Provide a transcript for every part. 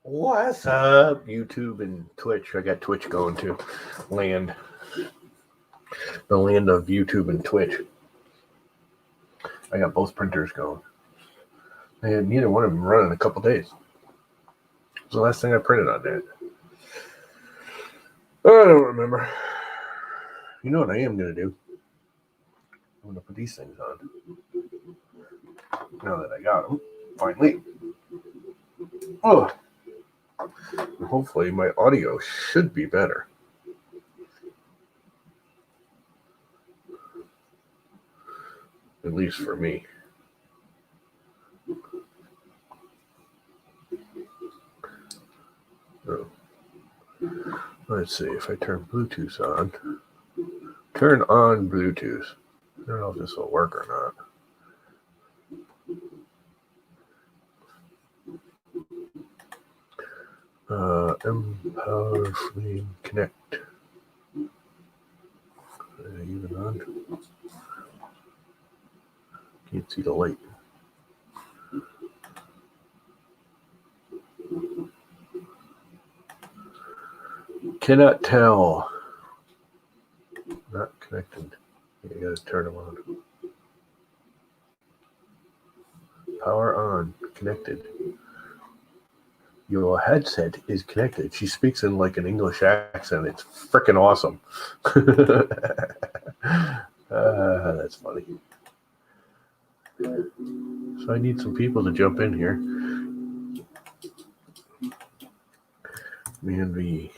What's up, YouTube and Twitch? I got Twitch going too. The land of YouTube and Twitch. I got both printers going. I had neither one of them running a couple days. It was the last thing I printed on that. I don't remember. You know what I am going to do? I'm going to put these things on. Now that I got them, finally. Oh. Hopefully my audio should be better. At least for me. Oh. Let's see if I turn Bluetooth on. Turn on Bluetooth. I don't know if this will work or not. Empower Flame Connect. Even on? Can't see the light. Cannot tell. Not connected. You gotta turn them on. Power on. Connected. Your headset is connected. She speaks in like an English accent. It's freaking awesome. That's funny. So I need some people to jump in here. Man,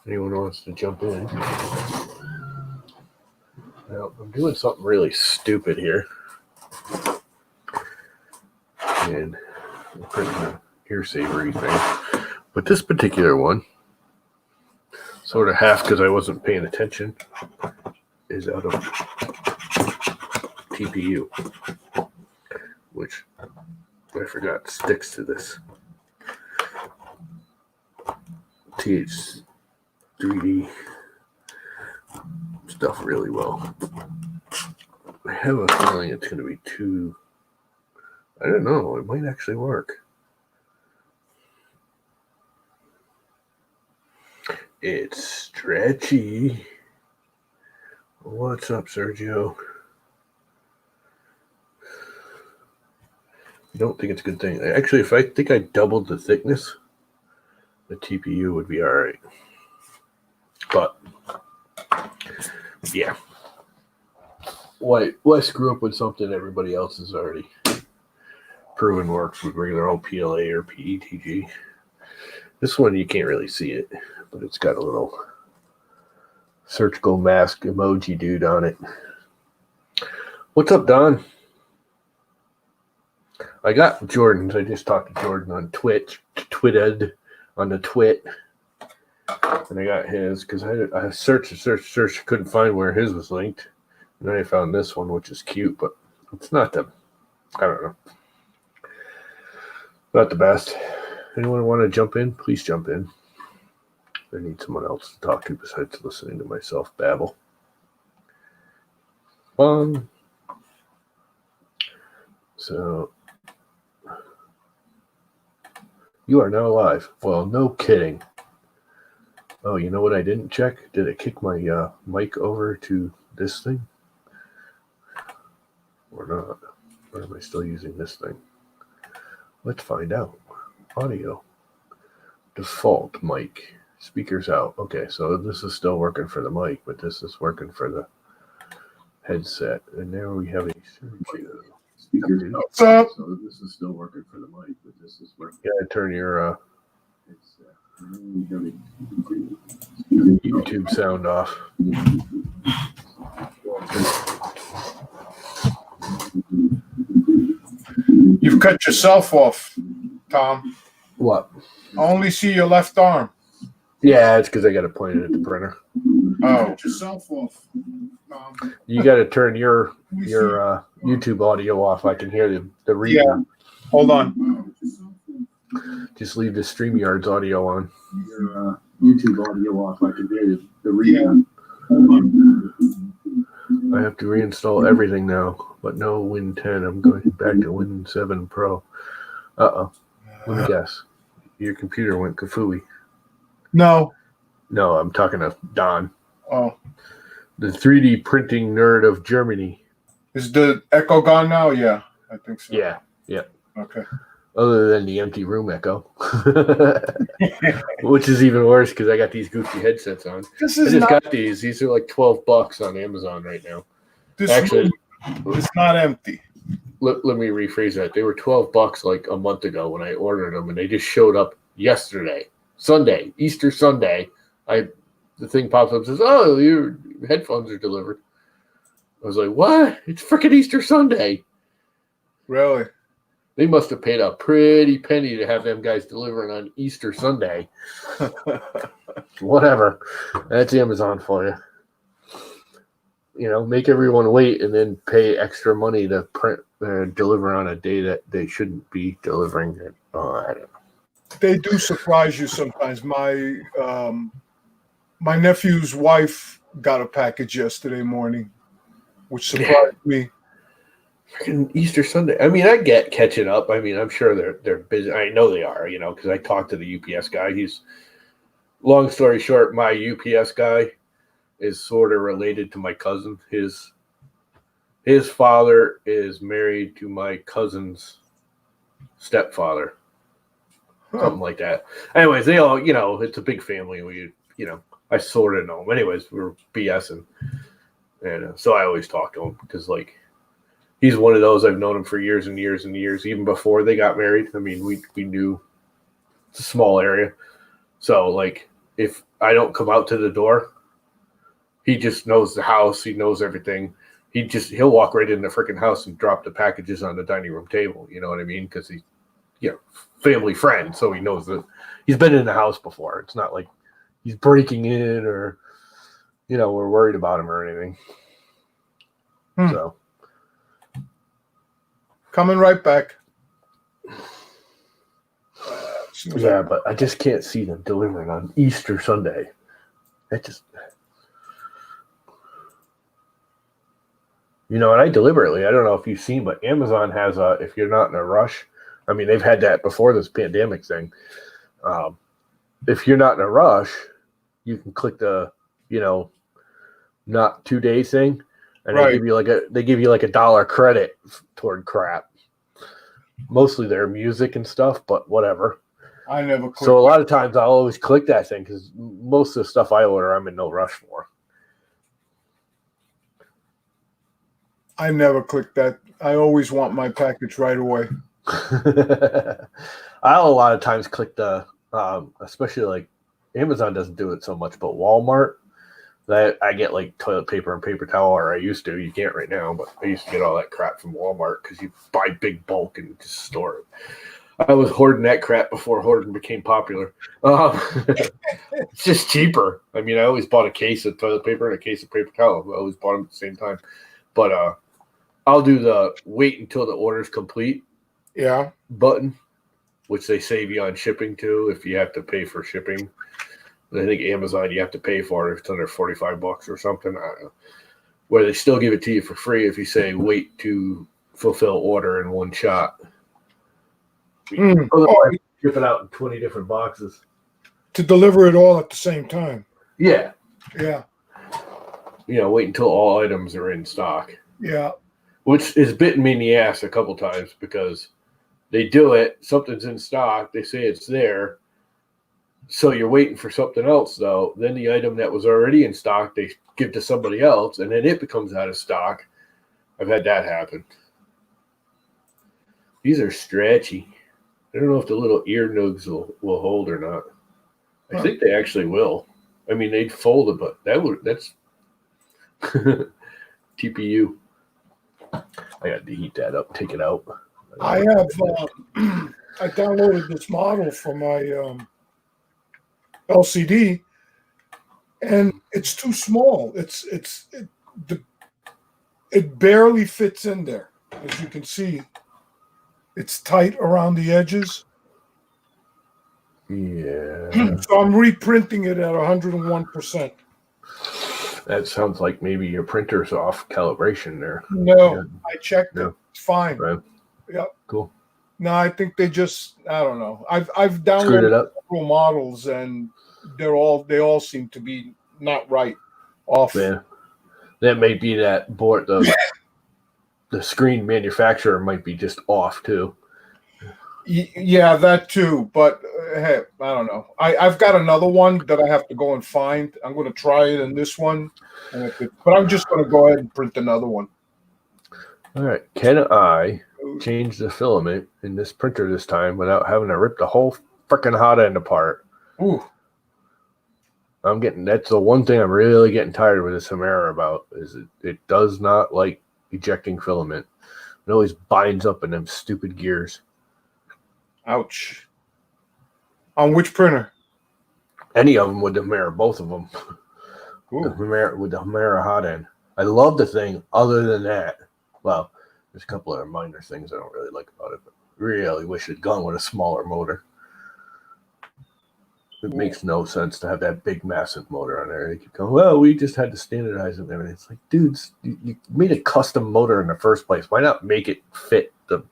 anyone wants to jump in? Now, I'm doing something really stupid here. And I'm printing a ear savery thing. But this particular one, sort of half because I wasn't paying attention, is out of TPU, which I forgot sticks to this TH3D stuff really well. I have a feeling it's going to be too, I don't know, it might actually work. It's stretchy. What's up, Sergio? I don't think it's a good thing. Actually, if I think I doubled the thickness, the TPU would be all right. But, yeah. Why screw up with something everybody else has already proven works with regular old PLA or PETG? This one, you can't really see it, but it's got a little surgical mask emoji dude on it. What's up, Don? I got Jordan's. I just talked to Jordan on Twitch, twitted on the twit, and I got his because I searched, couldn't find where his was linked, and then I found this one, which is cute, but it's not the, I don't know, not the best. Anyone want to jump in? Please jump in. I need someone else to talk to besides listening to myself babble. Fun. So, you are now live. Well, no kidding. Oh, you know what I didn't check? Did it kick my mic over to this thing? Or not? Or am I still using this thing? Let's find out. Audio. Default mic. Speakers out. Okay, so this is still working for the mic, but this is working for the headset. And there we have a Sergio. Speakers out. What's up? So this is still working for the mic, but this is working. Yeah, turn your YouTube sound off. You've cut yourself off, Tom. What? I only see your left arm. Yeah, it's because I got to point it at the printer. Oh. Cut yourself off, Tom. You got to turn your YouTube audio off. I can hear the read. Yeah. Hold on. Just leave the StreamYard's audio on. Your YouTube audio off. I can hear the read. Yeah. Hold on. I have to reinstall everything now, but no Win 10. I'm going back to Win 7 Pro. Uh-oh. Let me guess. your computer went kafooey. No. No, I'm talking to Don, Oh, the 3D printing nerd of Germany. is the echo gone now? Yeah, I think so. Yeah. Okay. Other than the empty room echo, which is even worse because I got these goofy headsets on. This I is just not. got these. These are like $12 on Amazon right now. This Actually, room is not empty. let me rephrase that. They were $12 like a month ago when I ordered them, and they just showed up yesterday, Sunday, Easter Sunday. The thing pops up and says, "Oh, your headphones are delivered." I was like, "What? It's freaking Easter Sunday." Really? They must have paid a pretty penny to have them guys delivering on Easter Sunday. Whatever. That's Amazon for you. You know, make everyone wait and then pay extra money to print deliver on a day that they shouldn't be delivering it. I don't know. They do surprise you sometimes. My nephew's wife got a package yesterday morning, which surprised me. Freaking Easter Sunday. I mean, I get catching up. I mean, I'm sure they're busy. I know they are, you know, because I talked to the UPS guy. Long story short, my UPS guy is sort of related to my cousin. His father is married to my cousin's stepfather. Something like that. Anyways, they all, you know, it's a big family. I sort of know them. Anyways, we were BSing. And so I always talk to him because, like, he's one of those. I've known him for years and years and years, even before they got married. I mean, we knew it's a small area. So, like, if I don't come out to the door, he just knows the house. He knows everything. He'll walk right in the freaking house and drop the packages on the dining room table. You know what I mean? Because he's, family friend. So he knows that he's been in the house before. It's not like he's breaking in or, we're worried about him or anything. So. Coming right back. Yeah, but I just can't see them delivering on Easter Sunday. And I deliberately, I don't know if you've seen, but Amazon has if you're not in a rush, I mean, they've had that before this pandemic thing. If you're not in a rush, you can click the, not 2 day thing, and right. they give you like $1 credit toward crap. Mostly their music and stuff, but whatever. I never clicked. So a lot of times I'll always click that thing because most of the stuff I order, I'm in no rush for. I never click that. I always want my package right away. I'll a lot of times click the, especially like Amazon doesn't do it so much, but Walmart, that I get like toilet paper and paper towel, or I used to. You can't right now, but I used to get all that crap from Walmart because you buy big bulk and just store it. I was hoarding that crap before hoarding became popular. It's just cheaper. I mean, I always bought a case of toilet paper and a case of paper towel. I always bought them at the same time. But I'll do the wait until the order's complete button, which they save you on shipping too if you have to pay for shipping. I think Amazon you have to pay for it if it's under $45 or something. I don't know. Where they still give it to you for free if you say wait to fulfill order in one shot. Otherwise, ship it out in 20 different boxes. To deliver it all at the same time. Yeah. Yeah. Wait until all items are in stock. Yeah. Which has bitten me in the ass a couple times because they do it, something's in stock, they say it's there. So you're waiting for something else, though. Then the item that was already in stock, they give to somebody else, and then it becomes out of stock. I've had that happen. These are stretchy. I don't know if the little ear nugs will hold or not. I think they actually will. I mean, they'd fold it, but that's TPU. I got to heat that up, take it out. I have I downloaded this model for my LCD, and it's too small. It barely fits in there. As you can see, it's tight around the edges. Yeah. So I'm reprinting it at 101%. That sounds like maybe your printer's off calibration there. No, I checked it. It's fine. Right. Yep. Cool. No, I think they just, I don't know. I've Screwed downloaded it up. several models and they all seem to be not right off. Yeah, that may be that board. The screen manufacturer might be just off too. Yeah, that too. But hey, I don't know. I've got another one that I have to go and find. I'm going to try it in this one, but I'm just going to go ahead and print another one. All right, can I change the filament in this printer this time without having to rip the whole freaking hot end apart? Ooh, That's the one thing I'm really getting tired with this Hemera about is it does not like ejecting filament. It always binds up in them stupid gears. ouch. On which printer? Any of them with the Hemera, both of them. Ooh. With the Hemera hot end. I love the thing. Other than that, well, there's a couple of minor things I don't really like about it, but really wish it'd gone with a smaller motor. It makes no sense to have that big, massive motor on there. They keep going, well, we just had to standardize it and everything. It's like, dudes, you made a custom motor in the first place. Why not make it fit the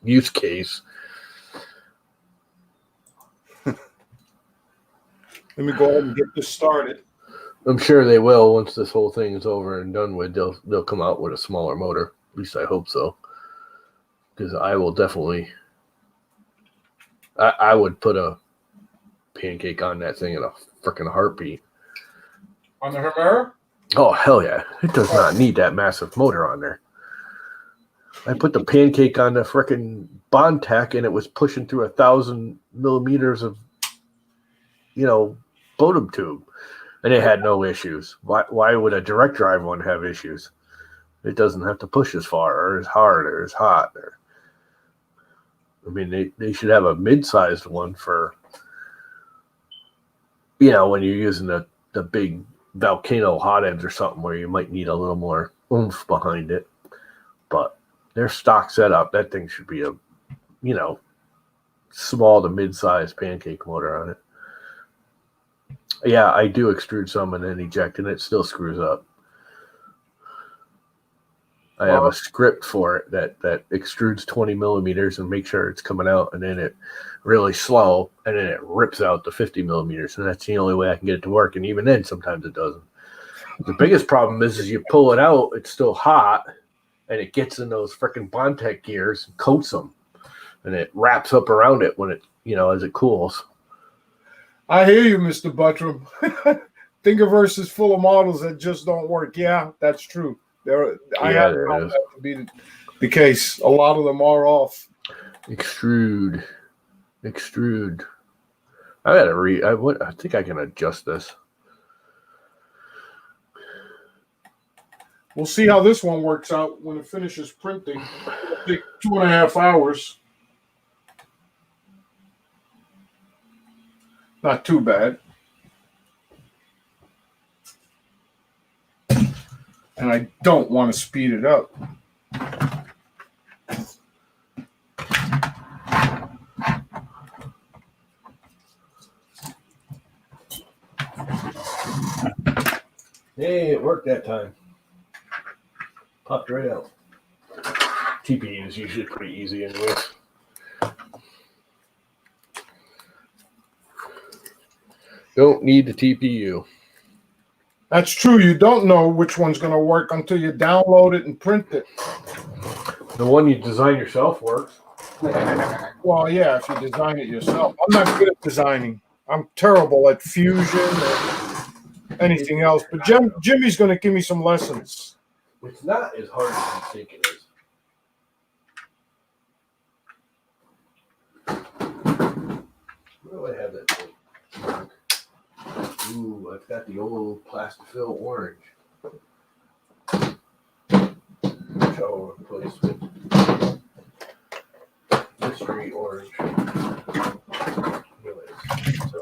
use case? Let me go ahead and get this started. I'm sure they will once this whole thing is over and done with. They'll come out with a smaller motor. At least I hope so. Because I will definitely. I would put a pancake on that thing in a freaking heartbeat. On the Hemera? Oh hell yeah! It does not need that massive motor on there. I put the pancake on the freaking Bondtech and it was pushing through 1,000 millimeters of, Bodum tube. And it had no issues. Why would a direct drive one have issues? It doesn't have to push as far or as hard or as hot. They should have a mid-sized one for, when you're using the big volcano hot ends or something where you might need a little more oomph behind it. But their stock setup, that thing should be a, small to mid-sized pancake motor on it. Yeah, I do extrude some and then eject, and it still screws up. I have a script for it that extrudes 20 millimeters and makes sure it's coming out, and then it really slow, and then it rips out the 50 millimeters, and that's the only way I can get it to work. And even then, sometimes it doesn't. The biggest problem is you pull it out, it's still hot, and it gets in those freaking Bondtech gears and coats them, and it wraps up around it when it, as it cools. I hear you, Mr. Buttram. Thingiverse is full of models that just don't work. Yeah, that's true. I have found that to be the case. A lot of them are off. Extrude. I think I can adjust this. We'll see how this one works out when it finishes printing. It'll take 2.5 hours. Not too bad. And I don't want to speed it up. Hey, it worked that time. Popped right out. TPU is usually pretty easy anyways. Don't need the TPU. That's true. You don't know which one's going to work until you download it and print it. The one you design yourself works. Well, yeah, if you design it yourself. I'm not good at designing. I'm terrible at fusion or anything else. But Jimmy's going to give me some lessons. It's not as hard as you think it is. Where do I have that thing? Ooh, I've got the old Plastifil orange. Which I'll replace with mystery orange. Anyways, so.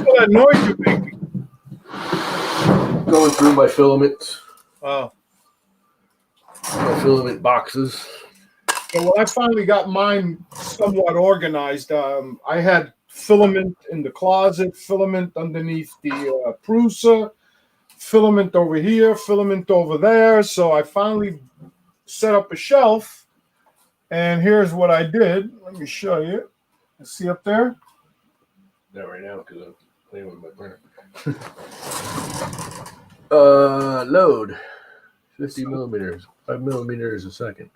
What that noise you're making? Going through my filaments. Oh. My filament boxes. So when I finally got mine somewhat organized, I had filament in the closet, filament underneath the Prusa, filament over here, filament over there. So I finally set up a shelf, and here's what I did. Let me show you. See up there? Not right now because I'm playing with my printer. Load 50 millimeters, 5 millimeters a second.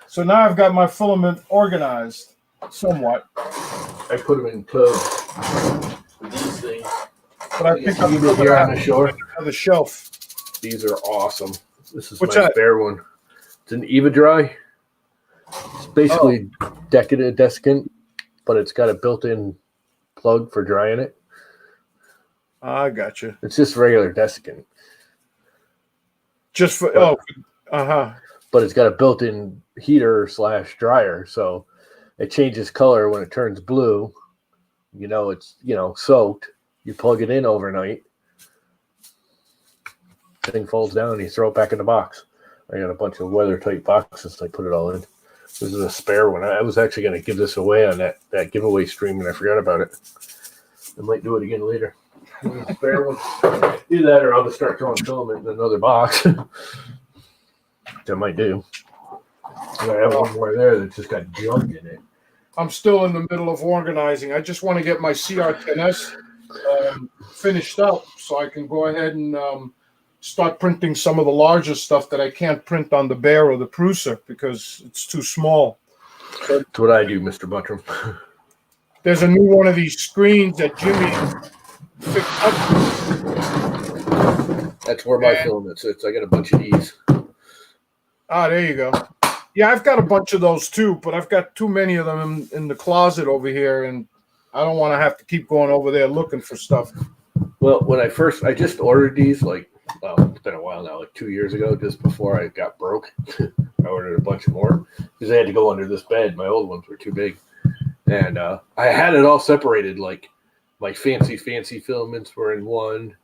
So now I've got my filament organized somewhat. I put them in tubs with these things. But I think I'm even here on the shore. The shelf. These are awesome. This is What's my that? spare one. It's an Eva Dry. It's basically desiccant, but it's got a built-in plug for drying it. I got you. It's just regular desiccant. Just for But it's got a built-in heater / dryer, so it changes color when it turns blue. You know it's soaked. You plug it in overnight. The thing folds down and you throw it back in the box. I got a bunch of weather-tight boxes. I put it all in. This is a spare one. I was actually going to give this away on that giveaway stream, and I forgot about it. I might do it again later. Spare one. Do that, or I'll just start throwing filament in another box. I might do. I have one more there that's just got junk in it. I'm still in the middle of organizing. I just want to get my CR10S finished up so I can go ahead and start printing some of the larger stuff that I can't print on the Bear or the Prusa because it's too small. That's what I do, Mr. Buttram. There's a new one of these screens that Jimmy fixed up. That's where my filament sits. I got a bunch of these. Ah, there you go. Yeah, I've got a bunch of those too, but I've got too many of them in the closet over here, and I don't want to have to keep going over there looking for stuff. Well, when I just ordered these, it's been a while now, 2 years ago, just before I got broke. I ordered a bunch more because I had to go under this bed. My old ones were too big. And I had it all separated, like my fancy filaments were in one,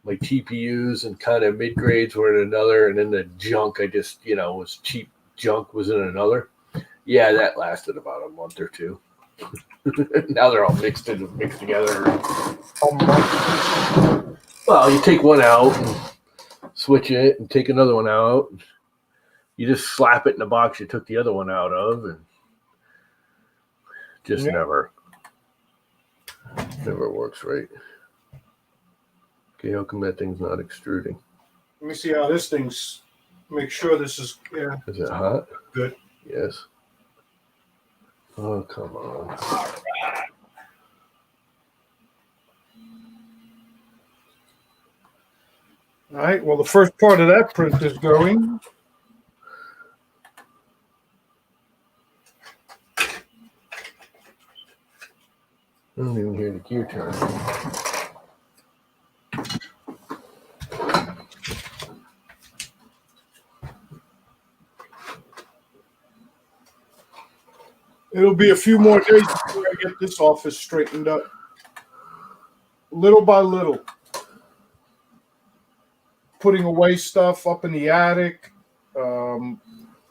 my TPUs and kind of mid-grades were in another, and then the junk I just, was cheap junk was in another. Yeah, that lasted about a month or two. Now they're all mixed together. Well, you take one out and switch it and take another one out. You just slap it in the box you took the other one out of, and just never works right. Okay, how come that thing's not extruding? Let me see how this thing's. Make sure this is Is it hot? Good. Yes. Oh, come on. All right. Well, the first part of that print is going. I don't even hear the gear turn. It'll be a few more days before I get this office straightened up. Little by little. Putting away stuff up in the attic. And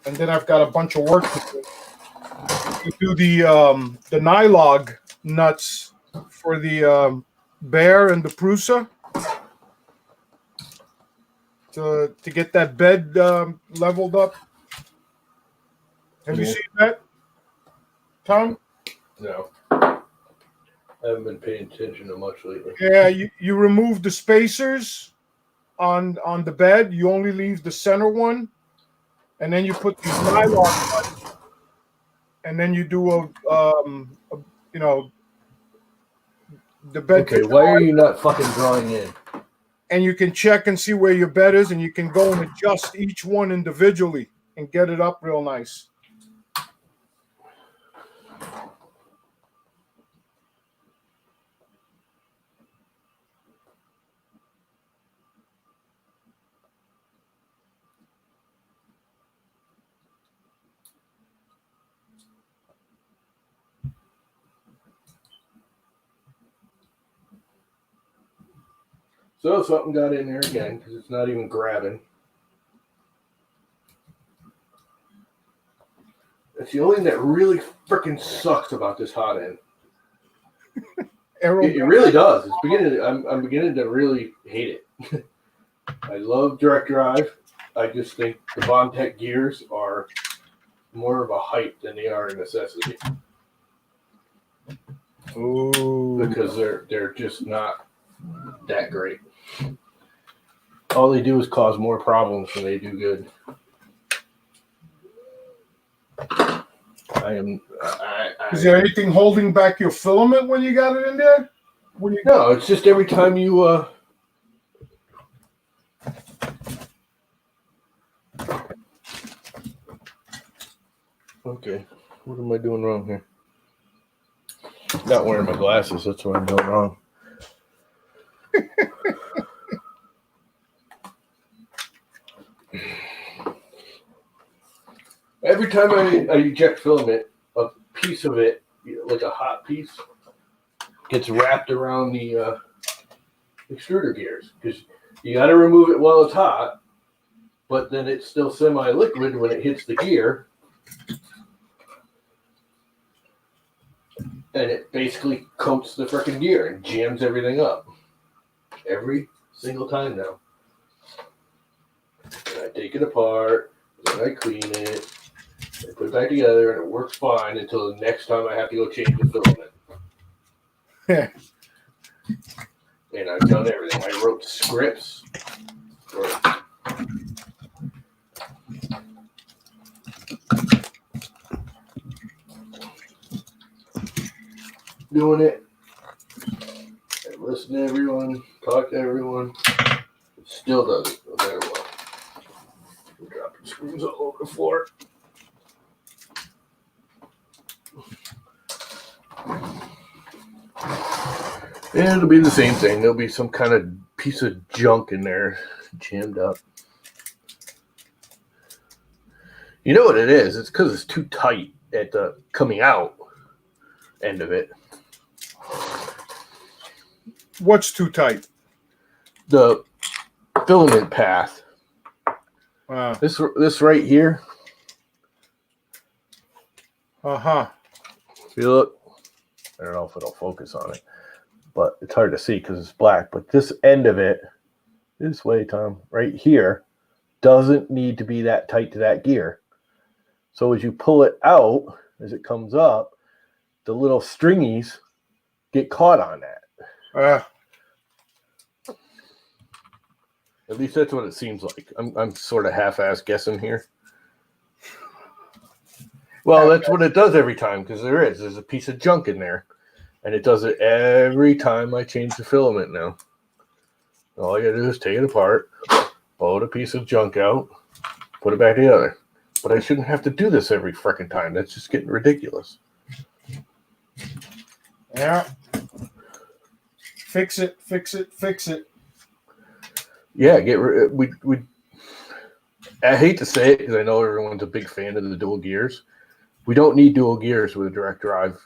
then I've got a bunch of work to do. To do the Nylog nuts for the Bear and the Prusa. To get that bed leveled up. Have you seen that, Tom? No. I haven't been paying attention to much lately. Yeah, you remove the spacers on the bed. You only leave the center one, and then you put these nylon nuts, and then you do the bed. Okay, why are you not fucking drawing in? And you can check and see where your bed is, and you can go and adjust each one individually and get it up real nice. So something got in there again because it's not even grabbing. It's the only thing that really freaking sucks about this hot end. It really does. I'm beginning to really hate it. I love direct drive. I just think the Bondtech gears are more of a hype than they are a necessity. Ooh. Because they're just not that great. All they do is cause more problems than they do good. Is there anything holding back your filament when you got it in there? No, it's just every time you okay, what am I doing wrong here? Not wearing my glasses, that's what I'm doing wrong. Every time I eject filament, a piece of it, like a hot piece, gets wrapped around the extruder gears. Because you got to remove it while it's hot, but then it's still semi-liquid when it hits the gear. And it basically coats the freaking gear and jams everything up. Every single time now. And I take it apart, then I clean it, I put it back together, and it works fine until the next time I have to go change the filament. And I've done everything. I wrote scripts for doing it. I listen to everyone, talk to everyone. It still does it no matter what. I'm dropping screws all over the floor. And it'll be the same thing. There'll be some kind of piece of junk in there jammed up. You know what it is? It's because it's too tight at the coming out end of it. What's too tight? The filament path. Wow. This right here. Uh-huh. If you look, I don't know if it'll focus on it, but it's hard to see because it's black. But this end of it, this way, Tom, right here, doesn't need to be that tight to that gear. So as you pull it out, as it comes up, the little stringies get caught on that. At least that's what it seems like. I'm sort of half-ass guessing here. Well, that's what it does every time because there's a piece of junk in there. And it does it every time I change the filament now. All I gotta do is take it apart, pull a piece of junk out, put it back together. But I shouldn't have to do this every frickin' time. That's just getting ridiculous. Yeah. Fix it, fix it, fix it. Yeah, I hate to say it because I know everyone's a big fan of the dual gears. We don't need dual gears with a direct drive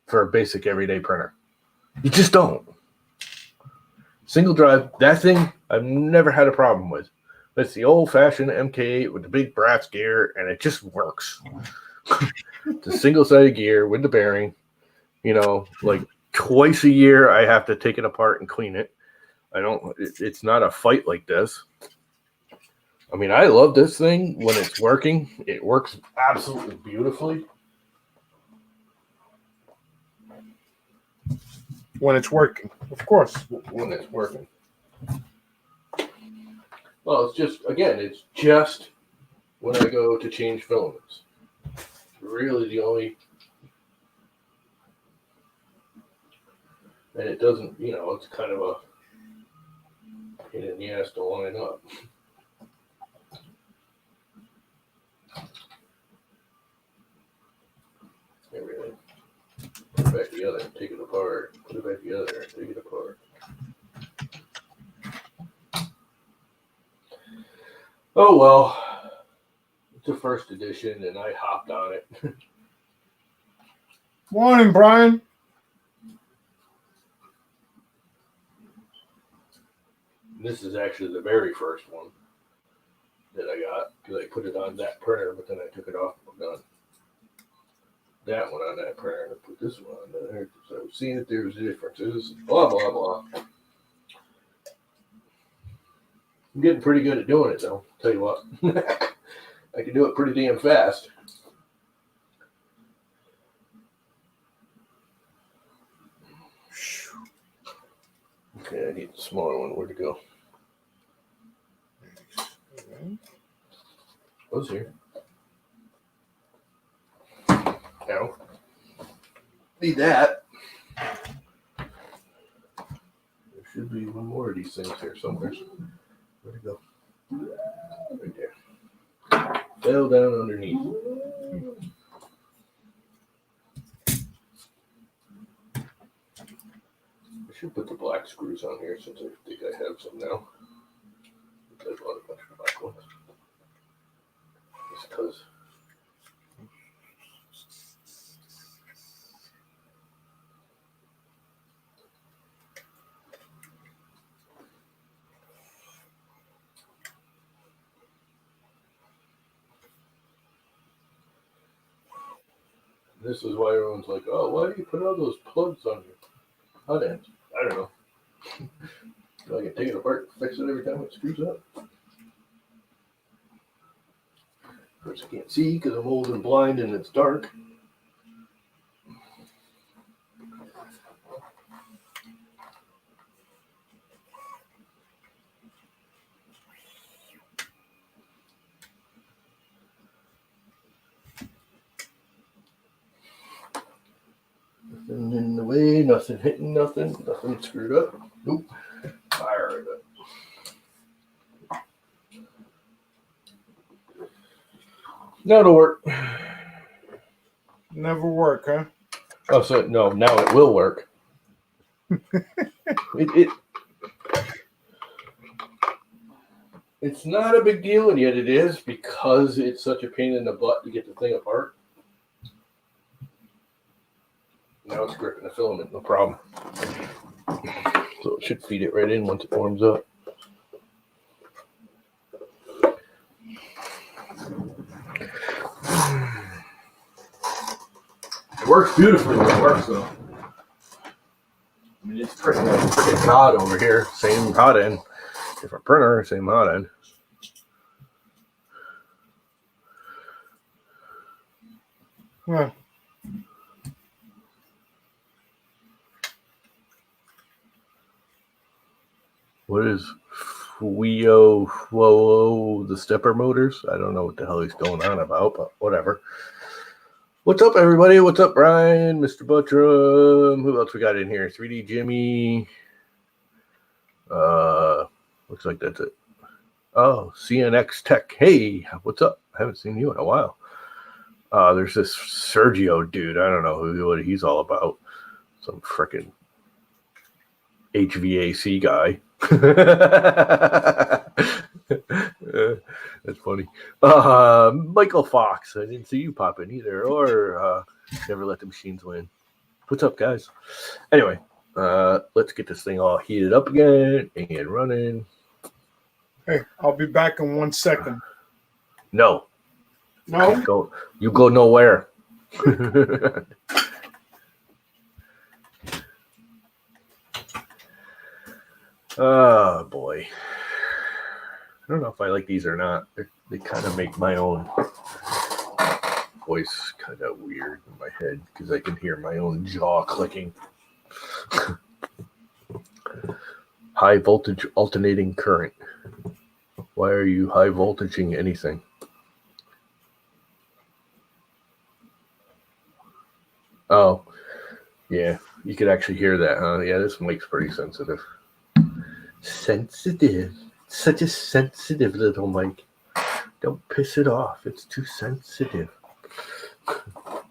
for a basic everyday printer. You just don't. Single drive, that thing I've never had a problem with. It's the old-fashioned MK8 with the big brass gear, and it just works. It's a single-sided gear with the bearing. You know, like twice a year I have to take it apart and clean it. It's not a fight like this. I mean, I love this thing when it's working. It works absolutely beautifully. When it's working, of course. When it's working. Well, it's just when I go to change filaments. It's really the only, and it doesn't, it's kind of a pain in the ass to line up. Everything. Put it back together, take it apart. Put it back together, take it apart. Oh well, it's a first edition, and I hopped on it. Morning, Brian. This is actually the very first one that I got because I put it on that printer, but then I took it off and I'm done. That one on that printer and I put this one on there. So I was seeing if there was differences. Blah blah blah. I'm getting pretty good at doing it, though. Tell you what. I can do it pretty damn fast. Okay, I need the smaller one. Where'd it go? Was here. No. Need that. There should be one more of these things here somewhere. Where'd it go? Right there. Fell down underneath. I should put the black screws on here since I think I have some now. I bought a bunch of black ones. Just because. This is why everyone's like, oh, why do you put all those plugs on your hot ends? I don't know. So I can take it apart and fix it every time it screws up. Of course, I can't see because I'm old and blind and it's dark. Nothing in the way, nothing hitting nothing, nothing screwed up. Nope. Fire it up. Now it'll work. Never work, huh? Oh, so no, now it will work. It's not a big deal, and yet it is because it's such a pain in the butt to get the thing apart. Now it's gripping the filament, no problem. So it should feed it right in once it warms up. It works beautifully when it works, though. I mean, it's pretty hot over here. Same hot end. Different printer, same hot end. Yeah. What is Whoa, the stepper motors? I don't know what the hell he's going on about, but whatever. What's up, everybody? What's up, Brian, Mr. Buttram? Who else we got in here? 3D Jimmy. Looks like that's it. Oh, CNX Tech. Hey, what's up? I haven't seen you in a while. There's this Sergio dude. I don't know what he's all about. Some frickin' HVAC guy. That's funny. Michael Fox. I didn't see you pop in either. Or Never Let the Machines Win. What's up, guys? Anyway, let's get this thing all heated up again and running. Hey, I'll be back in 1 second. No. No? You go nowhere. Oh, boy. I don't know if I like these or not. They kind of make my own voice kind of weird in my head because I can hear my own jaw clicking. High voltage alternating current. Why are you high voltaging anything? Oh, yeah. You could actually hear that, huh? Yeah, this mic's pretty sensitive. Sensitive. Such a sensitive little mic. Don't piss it off. It's too sensitive. All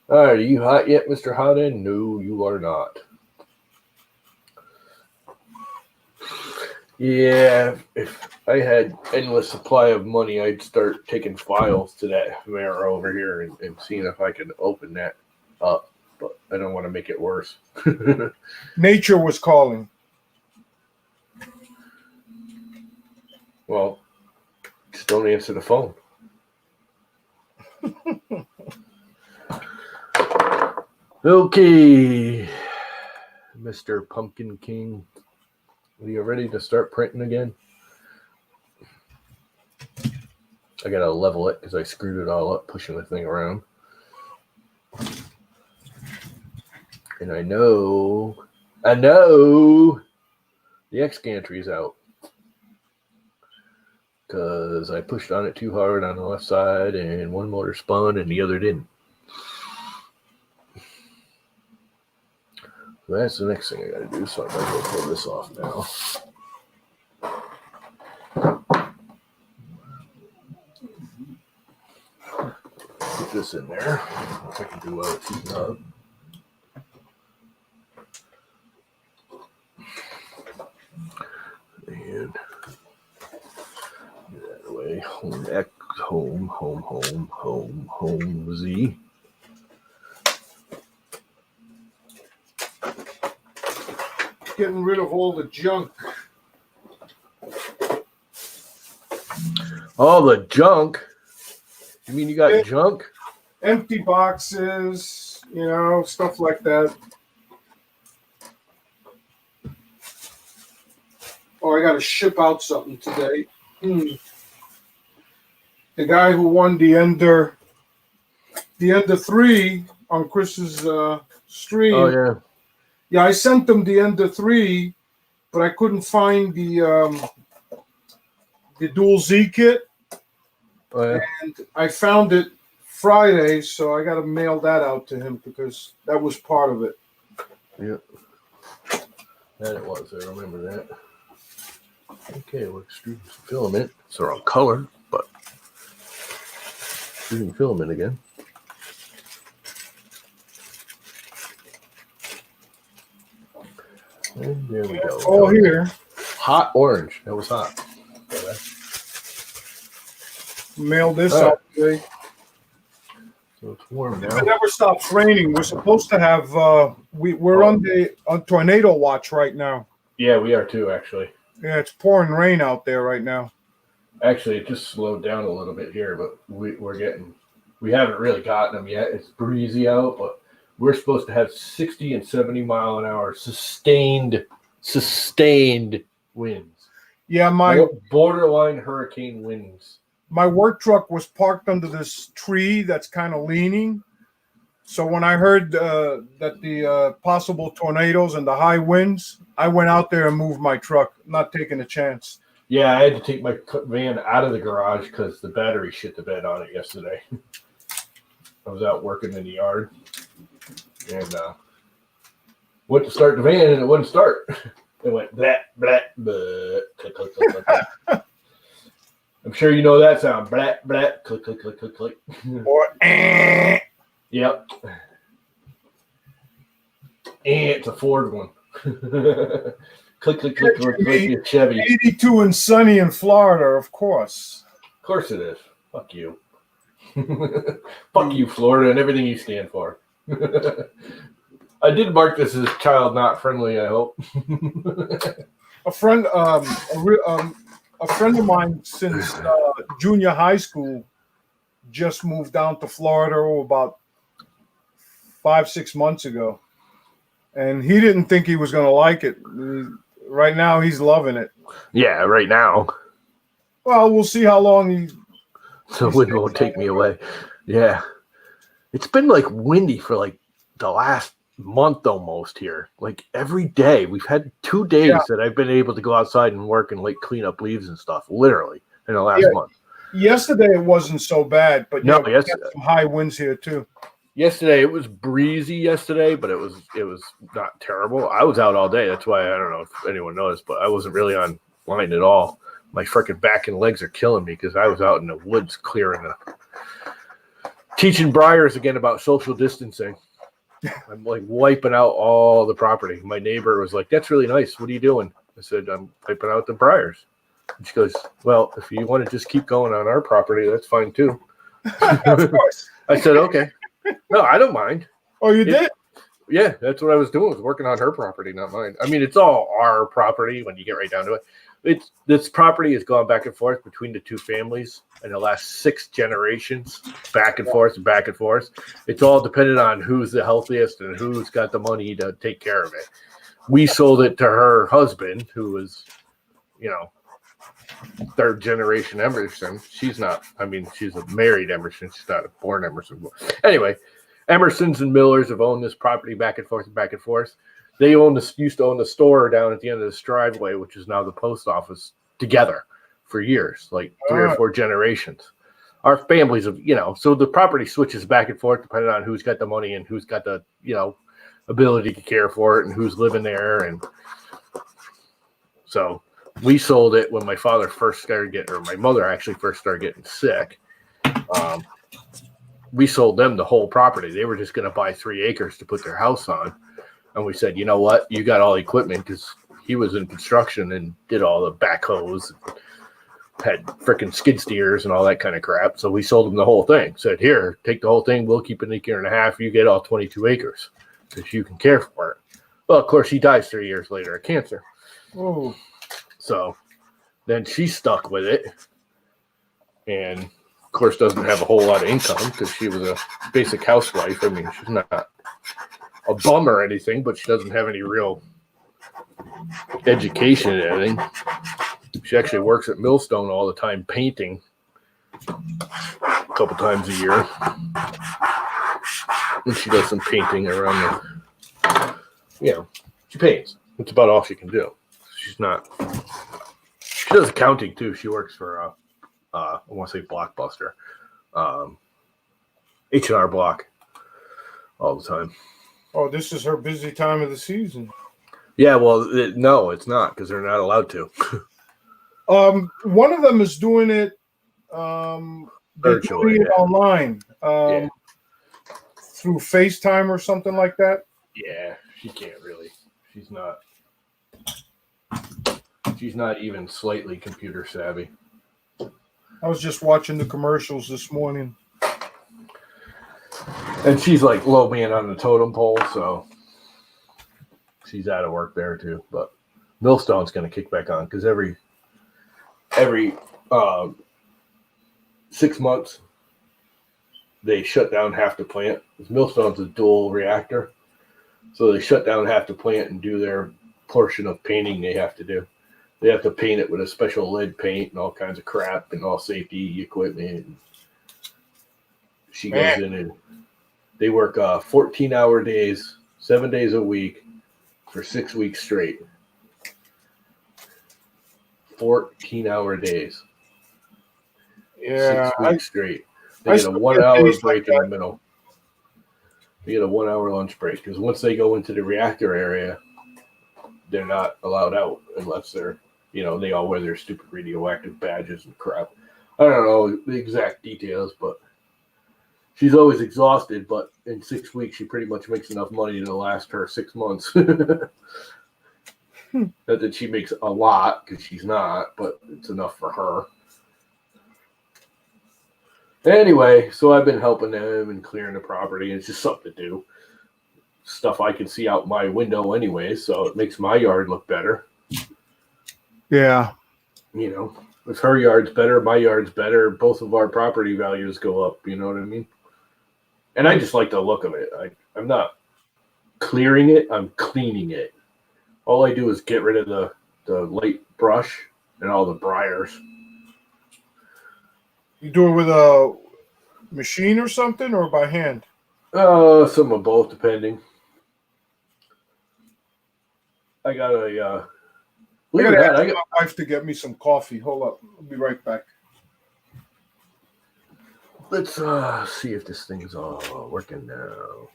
right, are you hot yet, Mr. Hot End? No, you are not. Yeah, if I had endless supply of money, I'd start taking files to that mirror over here and seeing if I could open that up. But I don't want to make it worse. Nature was calling. Well, just don't answer the phone. Okay, Mr. Pumpkin King. Are you ready to start printing again? I gotta level it because I screwed it all up pushing the thing around. And I know the X gantry's out because I pushed on it too hard on the left side and one motor spun and the other didn't. So that's the next thing I gotta do. So I might go pull this off now. Put this in there. If I can do well, it's heating up. And get that away. Home X, home Z. Getting rid of all the junk. All the junk? You mean you got junk? Empty boxes, stuff like that. Oh, I got to ship out something today. The guy who won the Ender 3 on Chris's stream. Oh, yeah. Yeah, I sent them the Ender 3, but I couldn't find the Dual Z kit. Oh, yeah. And I found it Friday, so I got to mail that out to him because that was part of it. Yeah. That it was. I remember that. Okay, we're extruding some filament. It's the wrong color, but extruding filament again. And there we go. All here. Hot orange. That was hot. Mail this out today. So it's warm It now. never stops raining. We're supposed to have we're on tornado watch right now. Yeah, we are too, actually. Yeah, it's pouring rain out there right now. Actually, it just slowed down a little bit here, but we haven't really gotten them yet. It's breezy out, but we're supposed to have 60 and 70 mile an hour sustained winds. Yeah, my borderline hurricane winds. My work truck was parked under this tree that's kind of leaning. So when I heard that the possible tornadoes and the high winds, I went out there and moved my truck, not taking a chance. Yeah, I had to take my van out of the garage because the battery shit the bed on it yesterday. I was out working in the yard and went to start the van and it wouldn't start. It went blah, blah, blah, click, click, click, click, click. I'm sure you know that sound. Blah, blah, click, click, click, click, click. Or Yep. And it's a Ford one. Click, click, click, click, click, your Chevy. 82 and sunny in Florida, of course. Of course it is. Fuck you. Fuck you, Florida, and everything you stand for. I did mark this as child not friendly, I hope. A friend of mine since junior high school just moved down to Florida about 5-6 months ago. And he didn't think he was going to like it. Right now, he's loving it. Yeah, right now. Well, we'll see how long The wind won't take me away. Yeah. It's been like windy for like the last month almost here. Like every day. We've had 2 days that I've been able to go outside and work and like clean up leaves and stuff, literally, in the last month. Yesterday it wasn't so bad, but no, we had some high winds here too. Yesterday it was breezy yesterday, but it was not terrible. I was out all day. That's why I don't know if anyone knows, but I wasn't really online at all. My freaking back and legs are killing me because I was out in the woods teaching Briars again about social distancing. I'm like wiping out all the property. My neighbor was like, "That's really nice. What are you doing?" I said, "I'm wiping out the Briars." And she goes, "Well, if you want to just keep going on our property, that's fine too." Of course. I said, "Okay." No, I don't mind. Oh, you did? Yeah, that's what I was doing, was working on her property, not mine. I mean, it's all our property when you get right down to it. This property has gone back and forth between the two families in the last 6 generations, back and forth and back and forth. It's all dependent on who's the healthiest and who's got the money to take care of it. We sold it to her husband, who was, third generation Emerson. She's not. I mean, she's a married Emerson. She's not a born Emerson. Anyway, Emersons and Millers have owned this property back and forth and back and forth. They used to own the store down at the end of this driveway, which is now the post office, together for years, like 3 or 4 generations. Our families have, so the property switches back and forth depending on who's got the money and who's got the, ability to care for it and who's living there. And so we sold it when my father first started getting, or my mother actually first started getting sick. We sold them the whole property. They were just going to buy 3 acres to put their house on. And we said, you know what? You got all the equipment, because he was in construction and did all the backhoes, had freaking skid steers and all that kind of crap. So we sold him the whole thing. Said, here, take the whole thing. We'll keep an acre and a half. You get all 22 acres because you can care for it. Well, of course, he dies 3 years later of cancer. Oh. So then she's stuck with it. And, of course, doesn't have a whole lot of income because she was a basic housewife. I mean, she's not a bum or anything, but she doesn't have any real education in anything. She actually works at Millstone all the time, painting a couple times a year. And she does some painting around she paints. That's about all she can do. She does accounting too. She works for, I want to say Blockbuster, H&R Block all the time. Oh, this is her busy time of the season. Yeah, well, no, it's not, because they're not allowed to. One of them is doing it. They're doing it online through FaceTime or something like that. Yeah, she can't really. She's not even slightly computer savvy. I was just watching the commercials this morning. And she's like low man on the totem pole, so she's out of work there too. But Millstone's going to kick back on because every 6 months they shut down half the plant. Millstone's a dual reactor, so they shut down half the plant and do their portion of painting they have to do. They have to paint it with a special lead paint and all kinds of crap and all safety equipment. And she goes in and they work 14-hour days, 7 days a week for 6 weeks straight. 14-hour days. Yeah. 6 weeks straight. They get a 1 hour break in the middle. They get a 1 hour lunch break because once they go into the reactor area, they're not allowed out unless they're, they all wear their stupid radioactive badges and crap. I don't know the exact details, but she's always exhausted. But in 6 weeks, she pretty much makes enough money to last her 6 months. Not that she makes a lot because she's not, but it's enough for her. Anyway, so I've been helping them and clearing the property. It's just something to do. Stuff I can see out my window anyway, so it makes my yard look better. Yeah. If her yard's better, my yard's better, both of our property values go up, you know what I mean? And I just like the look of it. I'm not clearing it, I'm cleaning it. All I do is get rid of the light brush and all the briars. You do it with a machine or something or by hand? Some of both, depending. I got a I got my wife to get me some coffee. Hold up. I'll be right back. Let's see if this thing's all working now.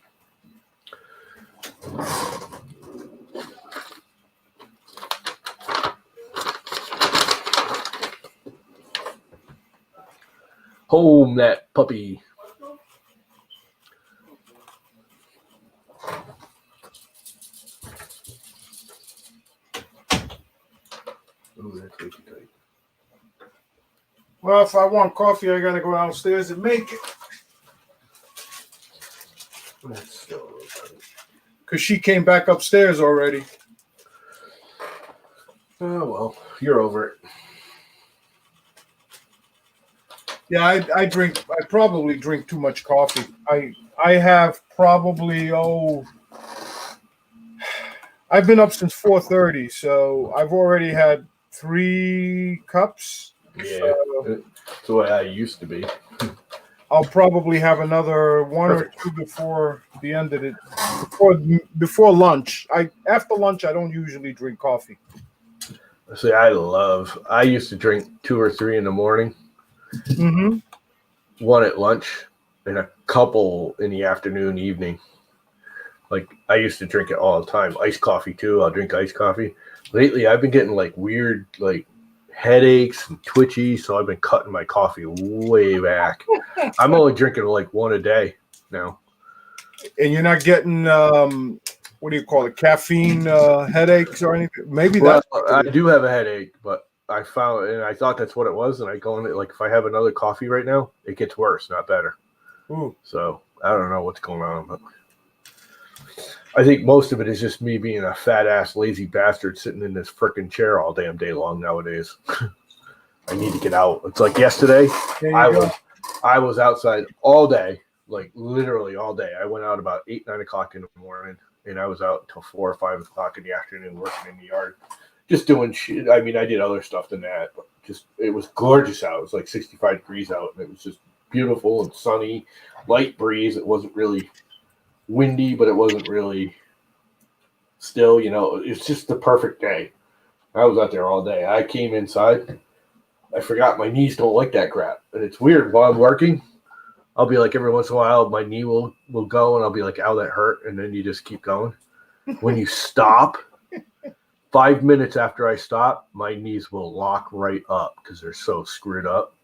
Home that puppy. Ooh, that's way too tight. Well, if I want coffee, I got to go downstairs and make it. That's still a little tight. Because she came back upstairs already. Oh, well, you're over it. Yeah, I probably drink too much coffee. I have probably, I've been up since 4:30, so I've already had 3 cups. Yeah, that's the way I used to be. I'll probably have another 1 or Perfect. 2 before the end of it, before lunch. After lunch, I don't usually drink coffee. See, I used to drink 2 or 3 in the morning, Mm-hmm. one at lunch, and a couple in the afternoon, evening. Like, I used to drink it all the time. Iced coffee, too. I'll drink iced coffee. Lately, I've been getting, like, weird, like, headaches and twitchy, so I've been cutting my coffee way back. I'm only drinking, like, one a day now. And you're not getting what do you call it, caffeine headaches or anything? Maybe Well, that's what I it is. do have a headache, but I found, and I thought that's what it was, and I go in it, like, if I have another coffee right now, it gets worse, not better. Ooh. So, I don't know what's going on, but I think most of it is just me being a fat ass lazy bastard sitting in this freaking chair all damn day long nowadays. I need to get out. It's like yesterday, There you I go. was outside all day, like literally all day. I went out about 8, 9 o'clock in the morning, and I was out until 4 or 5 o'clock in the afternoon working in the yard, just doing shit. I mean, I did other stuff than that, but just it was gorgeous out. It was like 65 degrees out, and it was just beautiful and sunny, light breeze. It wasn't really windy, but it wasn't really still, it's just the perfect day. I was out there all day. I came inside. I forgot my knees don't like that crap. And it's weird. While I'm working, I'll be like, every once in a while, my knee will go, and I'll be like, ow, that hurt. And then you just keep going. When you stop, 5 minutes after I stop, my knees will lock right up because they're so screwed up.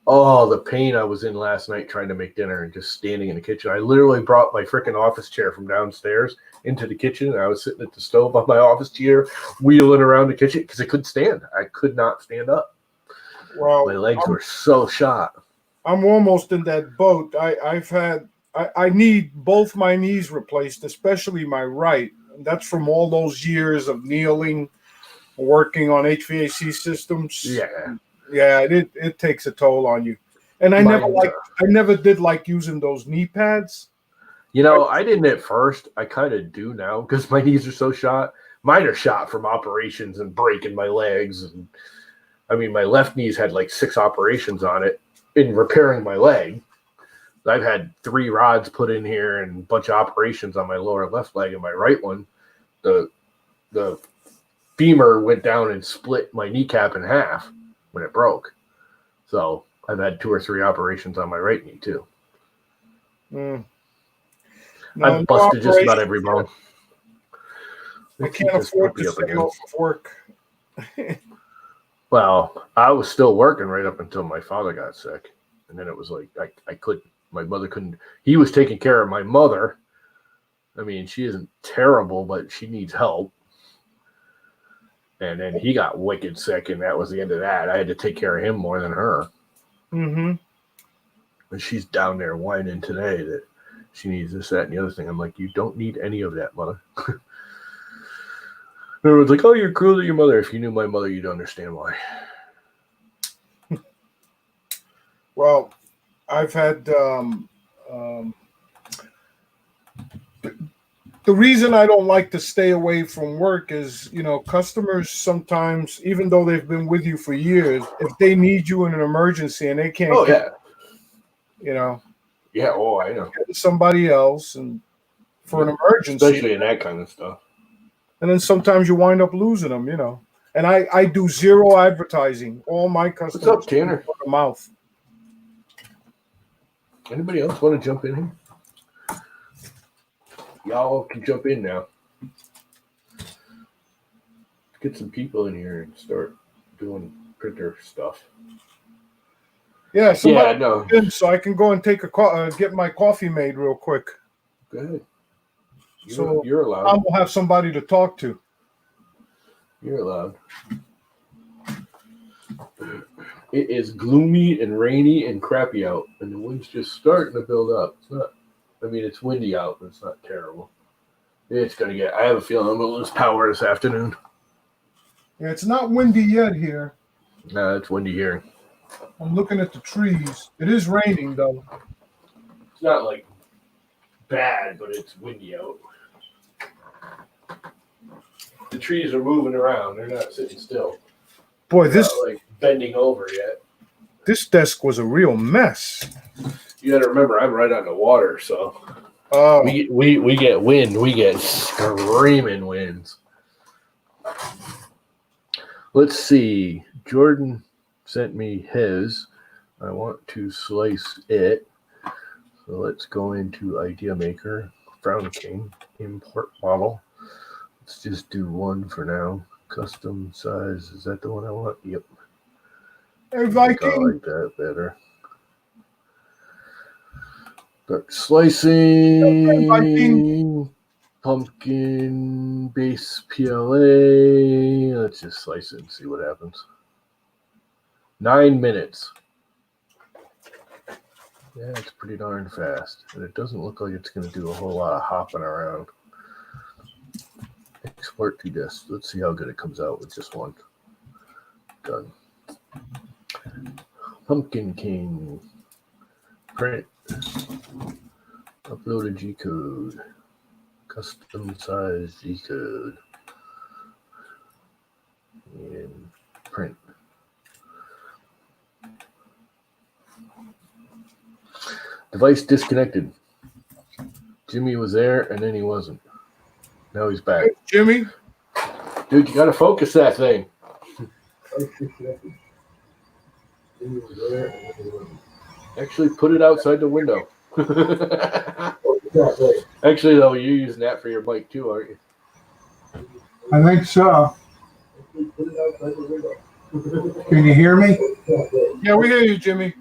Oh, the pain I was in last night trying to make dinner and just standing in the kitchen. I literally brought my freaking office chair from downstairs into the kitchen, and I was sitting at the stove on my office chair, wheeling around the kitchen because I couldn't stand. I could not stand up. Well, My legs were so shot. I'm almost in that boat. I need both my knees replaced, especially my right. And that's from all those years of kneeling, working on HVAC systems. Yeah. Yeah, it takes a toll on you. And I never did like using those knee pads. I didn't at first. I kind of do now because my knees are so shot. Mine are shot from operations and breaking my legs. And I mean, my left knee's had like 6 operations on it in repairing my leg. I've had 3 rods put in here and a bunch of operations on my lower left leg, and my right one, the femur went down and split my kneecap in half when it broke. So I've had 2 or 3 operations on my right knee too. No, I've busted just about every bone. I can't afford to stay off of work. Well, I was still working right up until my father got sick. And then it was like, I couldn't, my mother couldn't, he was taking care of my mother. I mean, she isn't terrible, but she needs help. And then he got wicked sick, and that was the end of that. I had to take care of him more than her. Mm-hmm. And she's down there whining today that she needs this, that, and the other thing. I'm like, you don't need any of that, mother. Everyone's like, oh, you're cruel to your mother. If you knew my mother, you'd understand why. Well, I've had the reason I don't like to stay away from work is, customers sometimes, even though they've been with you for years, if they need you in an emergency and they can't Yeah, I know. Somebody else and for an emergency. Especially in that kind of stuff. And then sometimes you wind up losing them, And I do zero advertising. All my customers What's up, Tanner? word of mouth. Anybody else want to jump in here? Y'all can jump in now. Let's get some people in here and start doing printer stuff. Yeah, I know. So I can go and take get my coffee made real quick. Go ahead. You're allowed. I will have somebody to talk to. You're allowed. It is gloomy and rainy and crappy out, and the wind's just starting to build up. It's not. I mean, it's windy out, but it's not terrible. It's gonna get. I have a feeling I'm gonna lose power this afternoon. Yeah, it's not windy yet here. No, it's windy here. I'm looking at the trees. It is raining though. It's not like bad, but it's windy out. The trees are moving around. They're not sitting still. Boy, this like bending over yet. desk was a real mess. You got to remember, I'm right on the water, so Oh, we get wind. We get screaming winds. Let's see. Jordan sent me his. I want to slice it. So let's go into Idea Maker, Frown King, import model. Let's just do one for now. Custom size. Is that the one I want? Yep. hey, I think I Viking. like that better. Start slicing. Pumpkin base PLA. Let's just slice it and see what happens. 9 minutes. Yeah, it's pretty darn fast. And it doesn't look like it's going to do a whole lot of hopping around. Export to disk. Let's see how good it comes out with just one. Done. Pumpkin King. Print. Upload a G code. Custom size G code. And print. Device disconnected. Jimmy was there and then he wasn't. Now he's back. Hey, Jimmy. Dude, you gotta focus that thing. Actually, put it outside the window. Actually, though, you're using that for your mic too, aren't you? I think so. Can you hear me? Yeah, we hear you, Jimmy.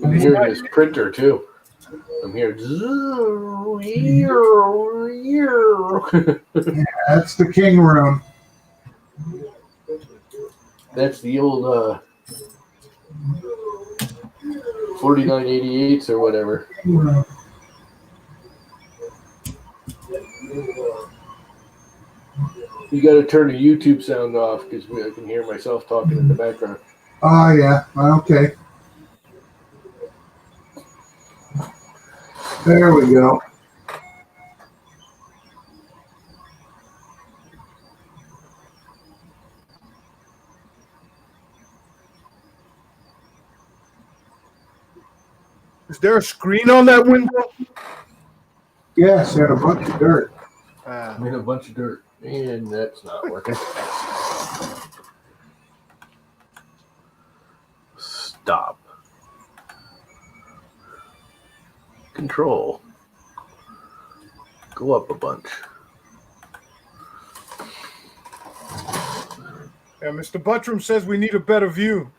I'm hearing his printer too. I'm hearing. That's the king room. That's the old 4988s or whatever. You got to turn the YouTube sound off because I can hear myself talking in the background. Oh, yeah. Okay. There we go. Is there a screen on that window? Yes, had a bunch of dirt. I made a bunch of dirt, and that's not working. Stop. Control. Go up a bunch. Yeah, Mr. Buttram says we need a better view.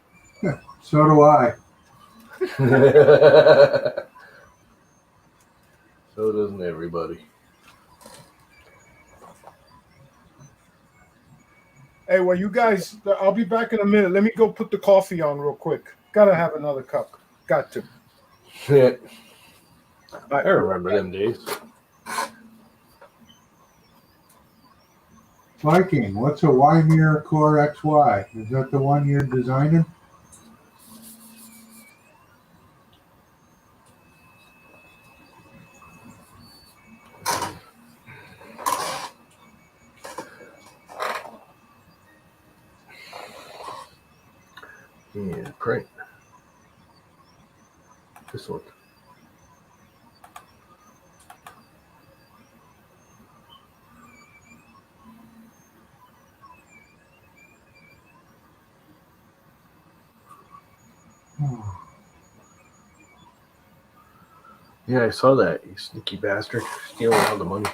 So do I. So doesn't everybody. Hey, well, you guys, I'll be back in a minute. Let me go put the coffee on real quick. Gotta have another cup. Got to. Shit. I remember them days. Viking, what's a Wymer Core XY? Is that the one you're designing? And print. This one. Oh, Yeah, I saw that, you sneaky bastard. Stealing all the money.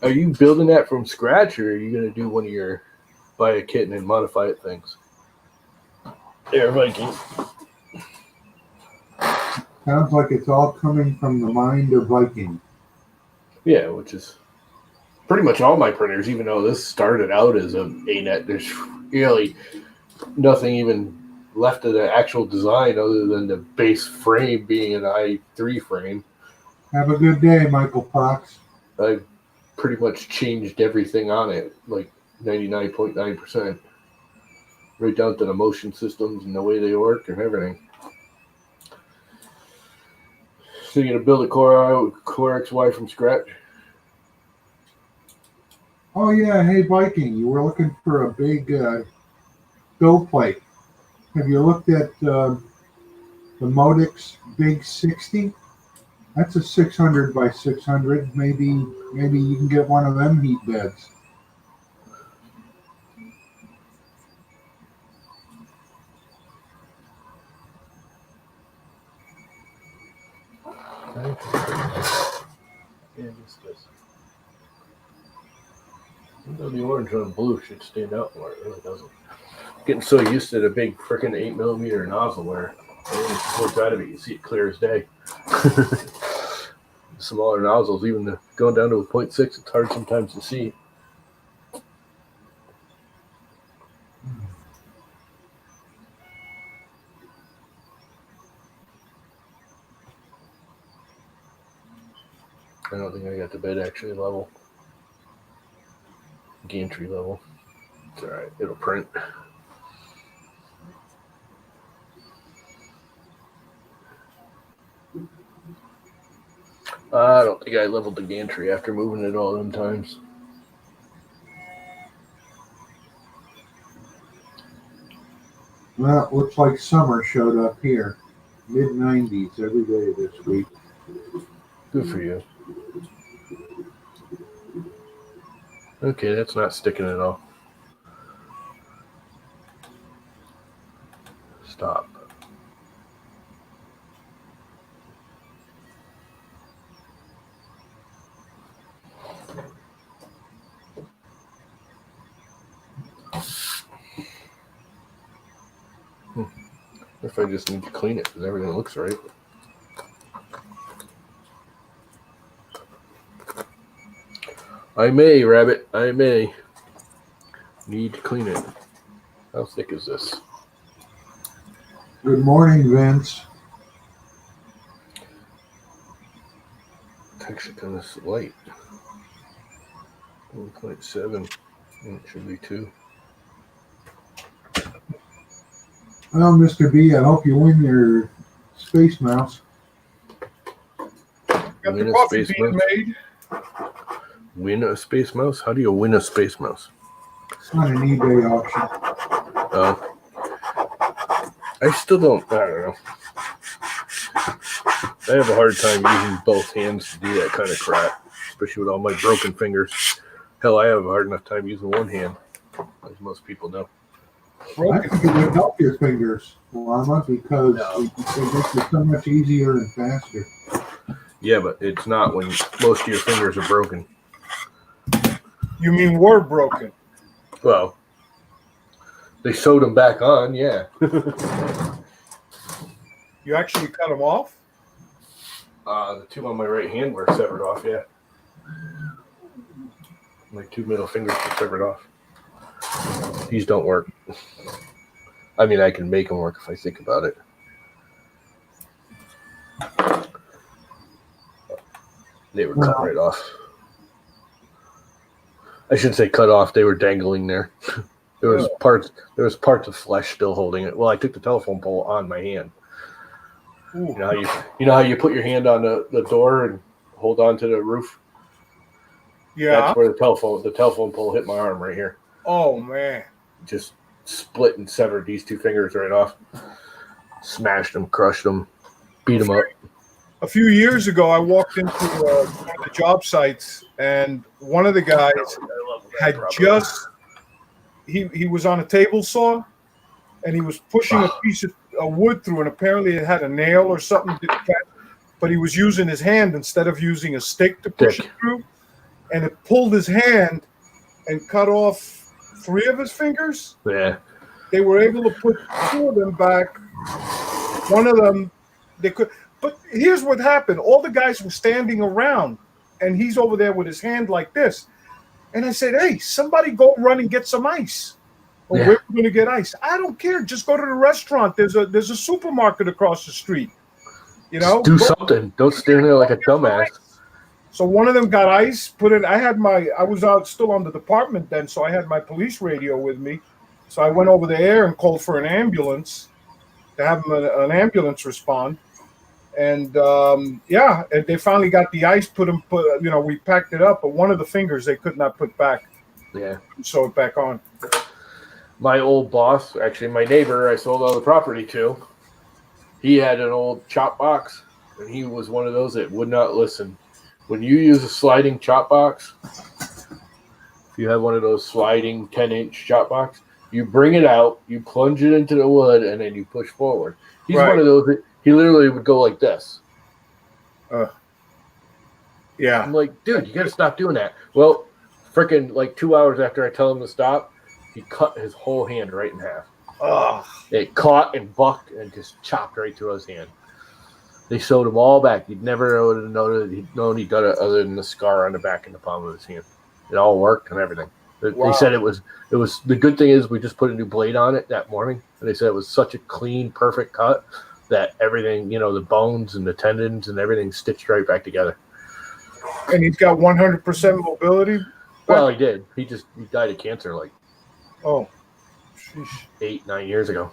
Are you building that from scratch, or are you going to do one of your buy a kit and then modify it things? There, Viking. sounds like it's all coming from the mind of Viking. Yeah, which is pretty much all my printers, even though this started out as a ANET. There's really nothing even left of the actual design other than the base frame being an i3 frame. Have a good day, Michael Fox. I've pretty much changed everything on it, like 99.9%. Right down to the motion systems and the way they work and everything. So you're going to build a Core XY from scratch? Oh yeah, hey Viking, you were looking for a big bill plate. Have you looked at the Modix Big 60? That's a 600 by 600. Maybe you can get one of them heat beds. Yeah, this does. The orange on blue should stand out more. It really doesn't. Getting so used to the big freaking 8mm nozzle where it works out of it. You see it clear as day. Smaller nozzles, even going down to a 0.6, it's hard sometimes to see. I don't think I got the bed actually level. Gantry level. It's alright, it'll print. I don't think I leveled the gantry after moving it all them times. Well, it looks like summer showed up here. Mid-90s every day this week. Good for you. Okay, that's not sticking at all. Stop. If I just need to clean it because everything looks right. I may, Rabbit. I may need to clean it. How thick is this? Good morning, Vince. It's actually kind of light. 1.7. It should be 2. Well, Mr. B, I hope you win your Space Mouse. Got Win the a coffee Space being Mouse? made. Win a Space Mouse? How do you win a Space Mouse? It's on an eBay auction. I still don't. I don't know. I have a hard time using both hands to do that kind of crap, especially with all my broken fingers. Hell, I have a hard enough time using one hand, as most people know. I think it would help your fingers, Llama, because it makes it so much easier and faster. Yeah, but it's not when most of your fingers are broken. You mean were broken? Well, they sewed them back on, yeah. You actually cut them off? The two on my right hand were severed off, yeah. My two middle fingers were severed off. These don't work. I mean, I can make them work if I think about it. They were cut right off. I should say cut off. They were dangling there. There was parts of flesh still holding it. Well, I took the telephone pole on my hand. Ooh. You know how you put your hand on the door and hold on to the roof? Yeah. That's where the telephone pole hit my arm right here. Oh, man. Just split and severed these two fingers right off. Smashed them, crushed them, beat them up. A few years ago, I walked into one of the job sites, and one of the guys had just he was on a table saw, and he was pushing a piece of wood through, and apparently it had a nail or something, but he was using his hand instead of using a stick to push it through, and it pulled his hand and cut off 3 of his fingers. Yeah. They were able to put 2 of them back. One of them, they could. But here's what happened. All the guys were standing around, and he's over there with his hand like this. And I said, hey, somebody go run and get some ice. Or we're going to get ice. I don't care. Just go to the restaurant. There's a supermarket across the street. You know, just do something. Don't stand there like a dumbass. So one of them got ice. I was out still on the department then, so I had my police radio with me. So I went over there and called for an ambulance to have an ambulance respond. And and they finally got the ice we packed it up, but one of the fingers they could not put back. Yeah. sew it back on. My old boss, actually my neighbor I sold all the property to, he had an old chop box, and he was one of those that would not listen. When you use a sliding chop box, if you have one of those sliding 10-inch chop box, you bring it out, you plunge it into the wood, and then you push forward. He's Right. one of those that he literally would go like this. Yeah. I'm like, dude, you got to stop doing that. Well, freaking like 2 hours after I tell him to stop, he cut his whole hand right in half. Ugh. It caught and bucked and just chopped right through his hand. They sewed him all back. You'd never would have known he'd done it other than the scar on the back and the palm of his hand. It all worked and everything. Wow. They said it was the good thing is we just put a new blade on it that morning, and they said it was such a clean, perfect cut that everything, the bones and the tendons and everything stitched right back together. And he's got 100% mobility. Well, he did. He died of cancer like Oh, sheesh. 8-9 years ago.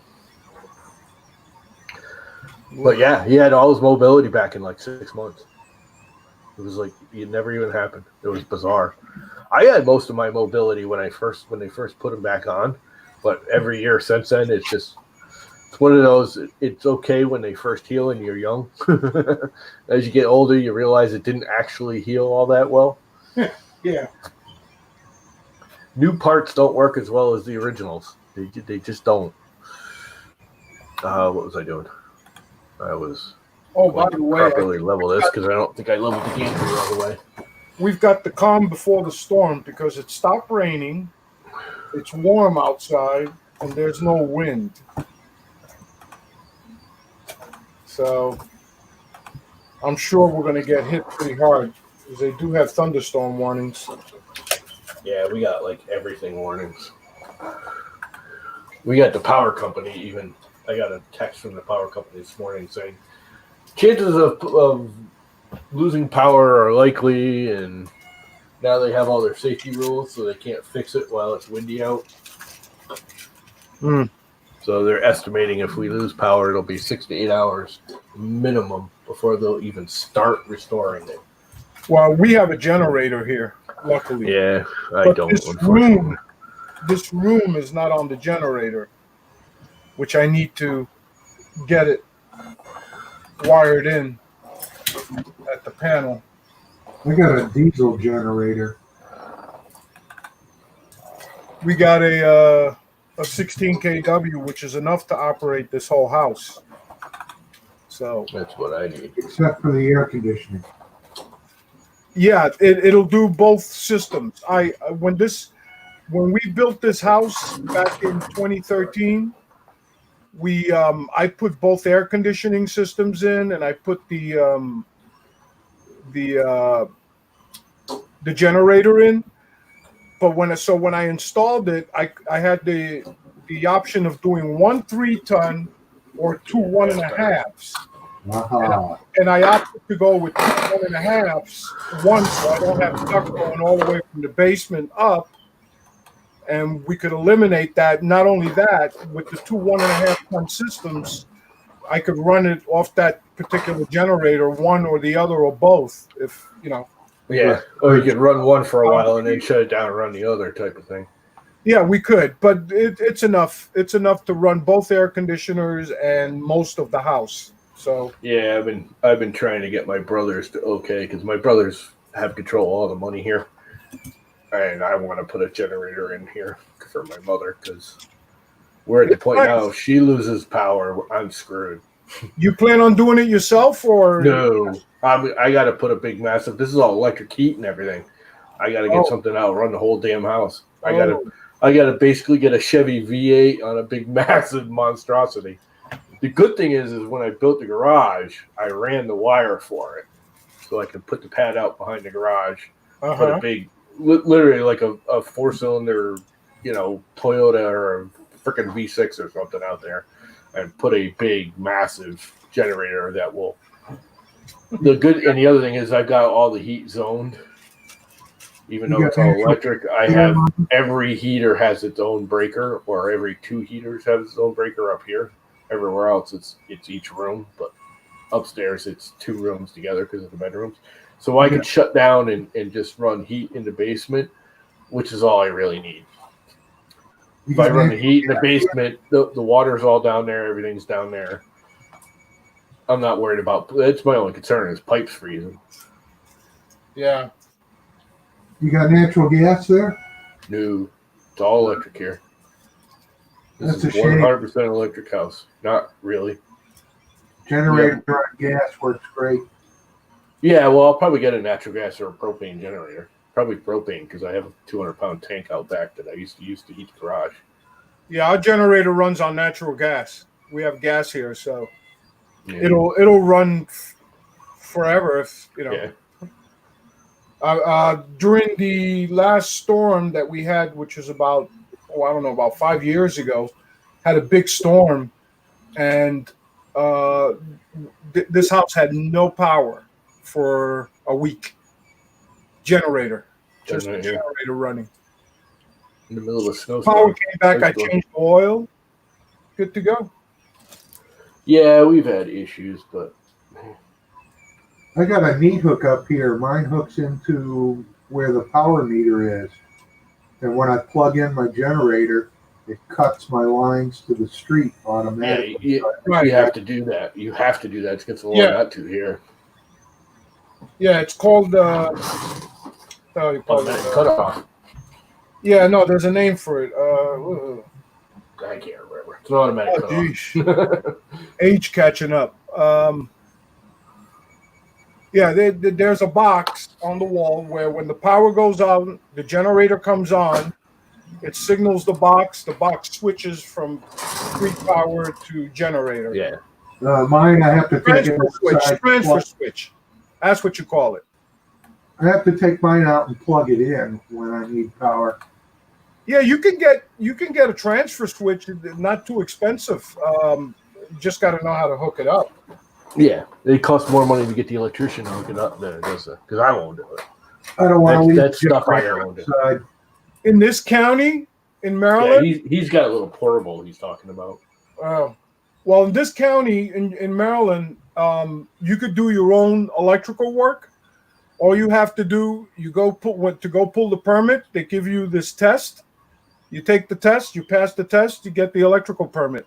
But yeah, he had all his mobility back in like 6 months. It was like it never even happened. It was bizarre. I had most of my mobility when they first put him back on, but every year since then, it's one of those. It's okay when they first heal and you're young. As you get older, you realize it didn't actually heal all that well. Yeah. New parts don't work as well as the originals. They just don't. What was I doing? I was. Oh, by the way, properly level this because I don't think I leveled the game all the way. we've got the calm before the storm because it stopped raining, it's warm outside, and there's no wind. So I'm sure we're going to get hit pretty hard because they do have thunderstorm warnings. Yeah, we got like everything warnings. We got the power company even. I got a text from the power company this morning saying chances of losing power are likely, and now they have all their safety rules, so they can't fix it while it's windy out. So they're estimating if we lose power, it'll be 6 to 8 hours minimum before they'll even start restoring it. Well, we have a generator here, luckily. Yeah, I But don't. this room is not on the generator, which I need to get it wired in at the panel. I got a diesel generator. We got a 16 kW, which is enough to operate this whole house. So That's what I need. Except for the air conditioning. yeah, it'll do both systems. When we built this house back in 2013, I put both air conditioning systems in, and I put the generator in. But when I installed it, I had the option of doing 1 3-ton or 2 1.5s. Wow. And I opted to go with 2 1.5s, one, so I don't have duct going all the way from the basement up. And we could eliminate that. Not only that, with the 2 1.5-ton systems, I could run it off that particular generator, one or the other or both, if you know. Yeah, or you could run one for a while and then shut it down and run the other type of thing. Yeah, we could, but it's enough. It's enough to run both air conditioners and most of the house. So yeah, I've been trying to get my brothers to because my brothers have control of all the money here, and I want to put a generator in here for my mother because we're at the point now. If she loses power, I'm screwed. You plan on doing it yourself, or no? I got to put a big massive. This is all electric heat and everything. I got to get something out, run the whole damn house. I got to basically get a Chevy V8 on a big massive monstrosity. The good thing is when I built the garage, I ran the wire for it, so I could put the pad out behind the garage. Put a big, literally like a 4-cylinder, Toyota or a freaking V6 or something out there, and put a big, massive generator that will. The good and the other thing is I've got all the heat zoned. Even though it's all electric, I have every heater has its own breaker, or every 2 heaters have its own breaker up here. Everywhere else, it's each room, but upstairs it's 2 rooms together because of the bedrooms. So I can shut down and just run heat in the basement which is all I really need. You If I got run the natural heat in the gas? basement, the water's all down there, everything's down there. I'm not worried about. It's my only concern is pipes freezing. Yeah. You got natural gas there? No, it's all electric here. This That's is a shame. 100% electric house. Not really. Generator on gas works great. Yeah, well, I'll probably get a natural gas or a propane generator. Probably propane because I have a 200-pound tank out back that I used to use to heat the garage. Yeah, our generator runs on natural gas. We have gas here, so Yeah. it'll run forever if you know. Yeah. During the last storm that we had, which was about, about 5 years ago, had a big storm, and this house had no power for a week. Generator, just the Generator. generator running. In the middle of a Power snowstorm. came back. I changed the oil. Good to go. Yeah, we've had issues, but I got a neat hook up here. Mine hooks into where the power meter is. And when I plug in my generator, it cuts my lines to the street yeah, automatically. you have to do that. You have to do that. It's against the law not to here. Yeah, it's called. You call Automatic it, cutoff. yeah, no, there's a name for it. I can't remember. It's an automatic Oh, cutoff. geez. Age catching up. Yeah, there's a box on the wall where when the power goes out, the generator comes on. It signals the box. The box switches from street power to generator. Yeah. Mine, I have to take it outside. Transfer switch. That's what you call it. I have to take mine out and plug it in when I need power. Yeah, you can get a transfer switch. Not too expensive. You just got to know how to hook it up. Yeah. It costs more money to get the electrician to hook it up than it does because I won't do it. I don't want to leave That's stuff I generator don't do. outside. In this county, in Yeah, Maryland, he's got a little portable he's talking about. well, in this county in Maryland, you could do your own electrical work. All you have to do, you go pull the permit. They give you this test. You take the test. You pass the test. You get the electrical permit.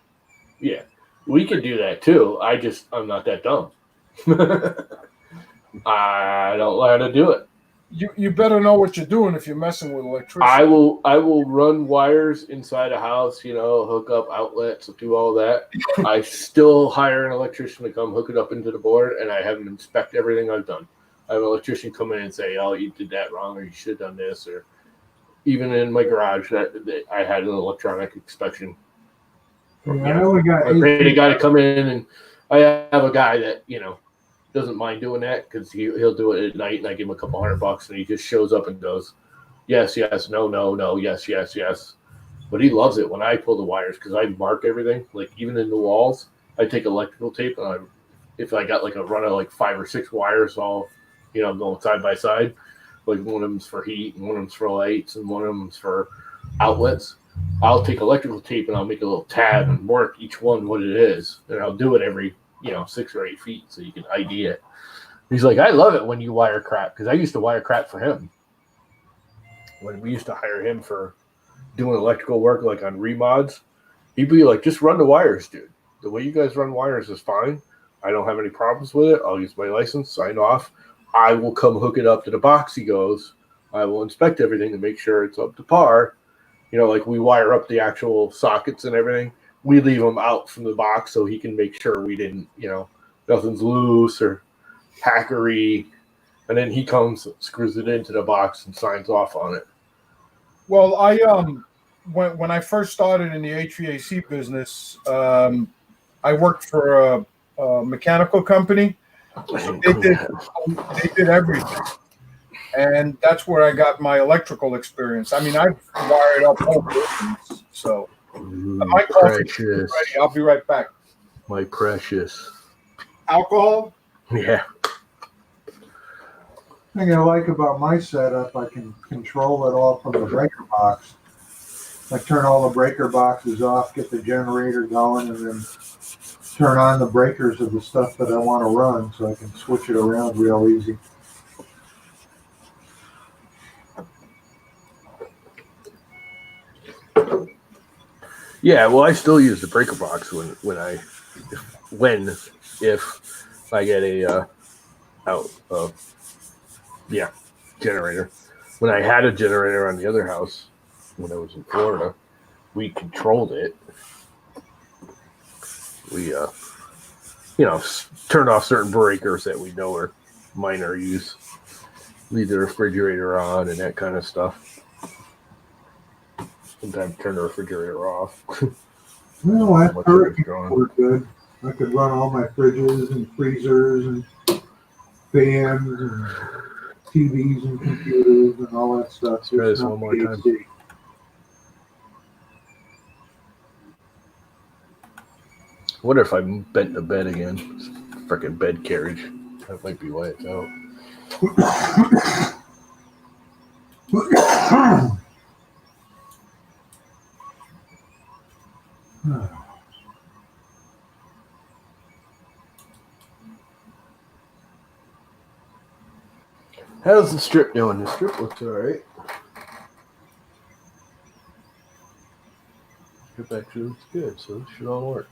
Yeah. We could do that too. I'm not that dumb. I don't know how to do it. You better know what you're doing if you're messing with electricity. I will run wires inside a house, hook up outlets, do all that. I still hire an electrician to come hook it up into the board, and I have him inspect everything I've done. I have an electrician come in and say, "Oh, you did that wrong, or you should have done this," or even in my garage, that I had an electronic inspection. Yeah, I only got I paid a guy to come in, and I have a guy that doesn't mind doing that because he'll do it at night, and I give him a couple $100, and he just shows up and goes, "Yes, yes, no, no, no, yes, yes, yes." But he loves it when I pull the wires because I mark everything, like even in the walls. I take electrical tape, and if I got like a run of like 5 or 6 wires all going side by side, like one of them's for heat and one of them's for lights and one of them's for outlets, I'll take electrical tape and I'll make a little tab and mark each one what it is, and I'll do it every 6 or 8 feet so you can ID it. He's like, "I love it when you wire crap," because I used to wire crap for him when we used to hire him for doing electrical work, like on remods. He'd be like, "Just run the wires, dude. The way you guys run wires is fine. I don't have any problems with it. I'll use my license, sign off. I will come hook it up to the box." He goes, "I will inspect everything to make sure it's up to par." Like we wire up the actual sockets and everything. We leave them out from the box so he can make sure we didn't, nothing's loose or hackery. And then he comes, screws it into the box, and signs off on it. Well, I when I first started in the HVAC business, I worked for a mechanical company. They did everything, and that's where I got my electrical experience. I mean, I've wired up whole buildings. So my coffee's ready. I'll be right back. My precious. Alcohol? Yeah. thing I like about my setup, I can control it all from the breaker box. I turn all the breaker boxes off, get the generator going, and then turn on the breakers of the stuff that I want to run, so I can switch it around real easy. Yeah, well, I still use the breaker box when if I get a generator. When I had a generator on the other house when I was in Florida, we controlled it. We turned off certain breakers that we know are minor use, leave the refrigerator on and that kind of stuff. Sometimes turn the refrigerator off. Well, How that much hurricane it's drawn. were good. I could run all my fridges and freezers and fans and TVs and computers and all that stuff. Let's try this Just one not more time. AC. I wonder if I bent the bed again. Freaking bed carriage. That might be why it's out. How's the strip doing? The strip looks alright. Strip actually looks good, so this should all work.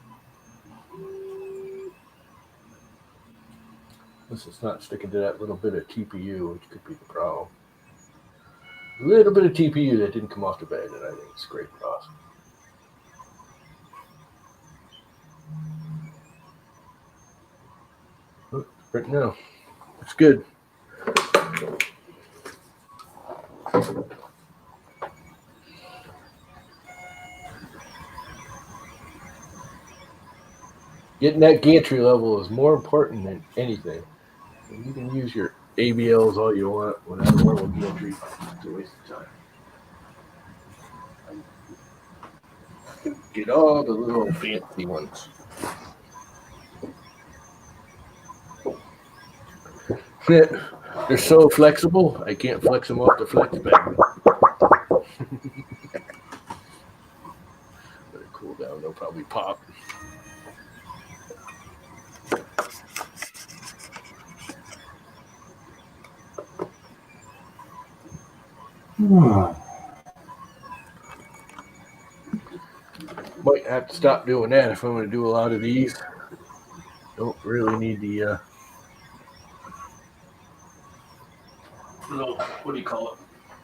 Unless it's not sticking to that little bit of TPU, which could be the problem. A little bit of TPU that didn't come off the bed, and I think it's scraped it off. Oh, right now, it's good. Getting that gantry level is more important than anything. And you can use your ABLs all you want without a normal gantry. It's a waste of time. Get all the little fancy ones. They're so flexible, I can't flex them off the flex bed. Let it cool down, they'll probably pop. Might have to stop doing that if I'm going to do a lot of these. Don't really need the little, what do you call it?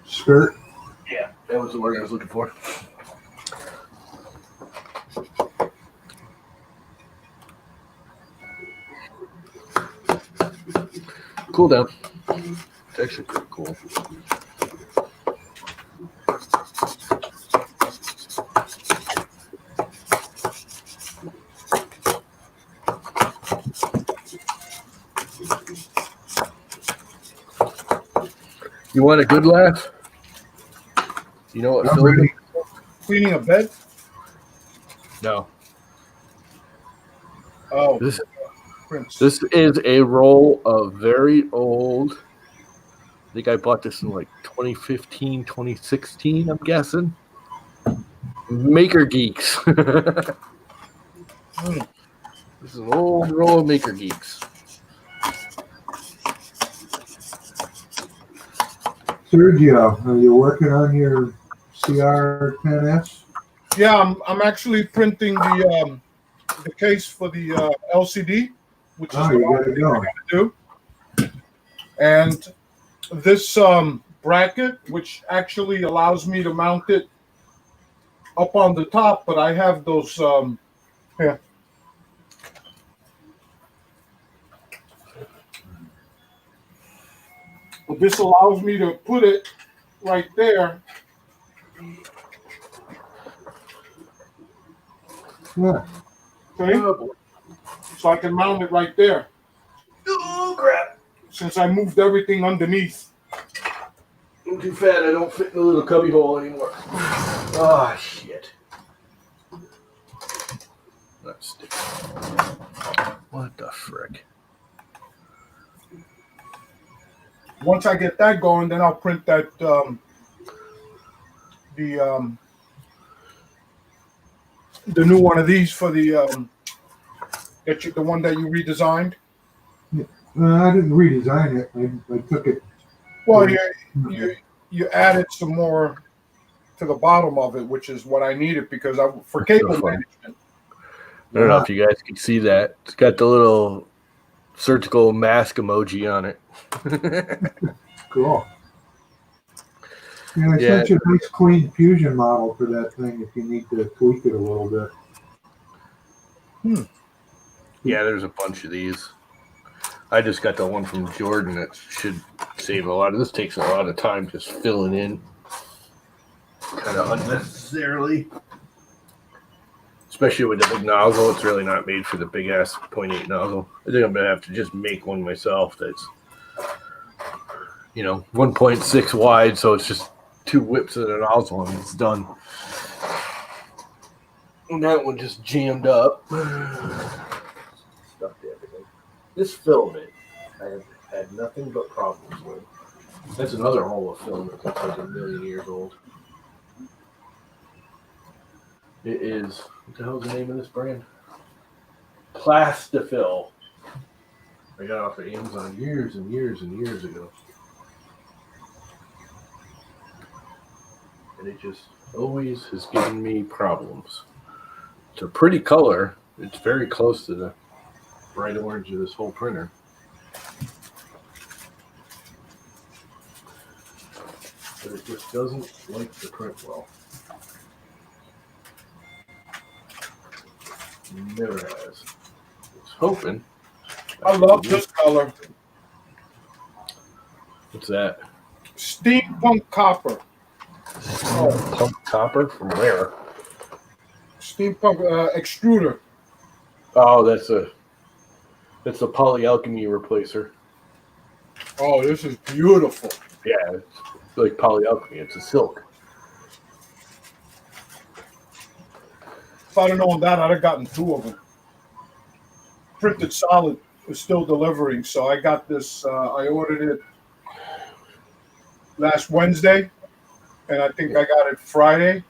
Skirt. Yeah, that was the word I was looking for. Cool down. It's actually pretty cool. You want a good laugh? You know what I'm film ready. Cleaning a bed? No. Oh, This Prince. This is a roll of very old. I think I bought this in like 2015, 2016, I'm guessing. Maker Geeks. This is an old roll of Maker Geeks. Sergio, are you working on your CR10S? Yeah, I'm actually printing the case for the LCD, which is Oh, you what got it going. do. And this bracket, which actually allows me to mount it up on the top, but I have those here. But this allows me to put it right there. Yeah. Okay? So I can mount it right there. Oh, crap. Since I moved everything underneath. I'm too fat. I don't fit in the little cubby hole anymore. Oh, shit. That's sticking. What the frick? Once I get that going, then I'll print that the new one of these for the the one that you redesigned. I didn't redesign it. I took it. Well, you added some more to the bottom of it, which is what I needed because for cable So funny. management. I don't know if you guys can see that. It's got the little surgical mask emoji on it. Cool. Yeah, it's Yeah. such a nice, clean fusion model for that thing if you need to tweak it a little bit. Yeah, there's a bunch of these. I just got the one from Jordan that should save a lot of this. Takes a lot of time just filling in, kind of unnecessarily. Especially with the big nozzle, it's really not made for the big ass 0.8 nozzle. I think I'm gonna have to just make one myself that's, 1.6 wide, so it's just 2 whips of the nozzle and it's done. And that one just jammed up. Stuck to everything. This filament, I have had nothing but problems with. That's another roll of filament that's like 1,000,000 years old. It is, what the hell's the name of this brand? Plastifil. I got it off of Amazon years and years and years ago. And it just always has given me problems. It's a pretty color. It's very close to the bright orange of this whole printer. But it just doesn't like to print well. Never has. I was hoping. I love this color. What's that? Steampunk copper. Oh, pump copper from where? Steampunk extruder. Oh, that's a polyalchemy replacer. Oh, this is beautiful. Yeah, it's like polyalchemy. It's a silk. If I'd have known that, I'd have gotten 2 of them. Printed solid is still delivering, so I got this. I ordered it last Wednesday, and I think I got it Friday.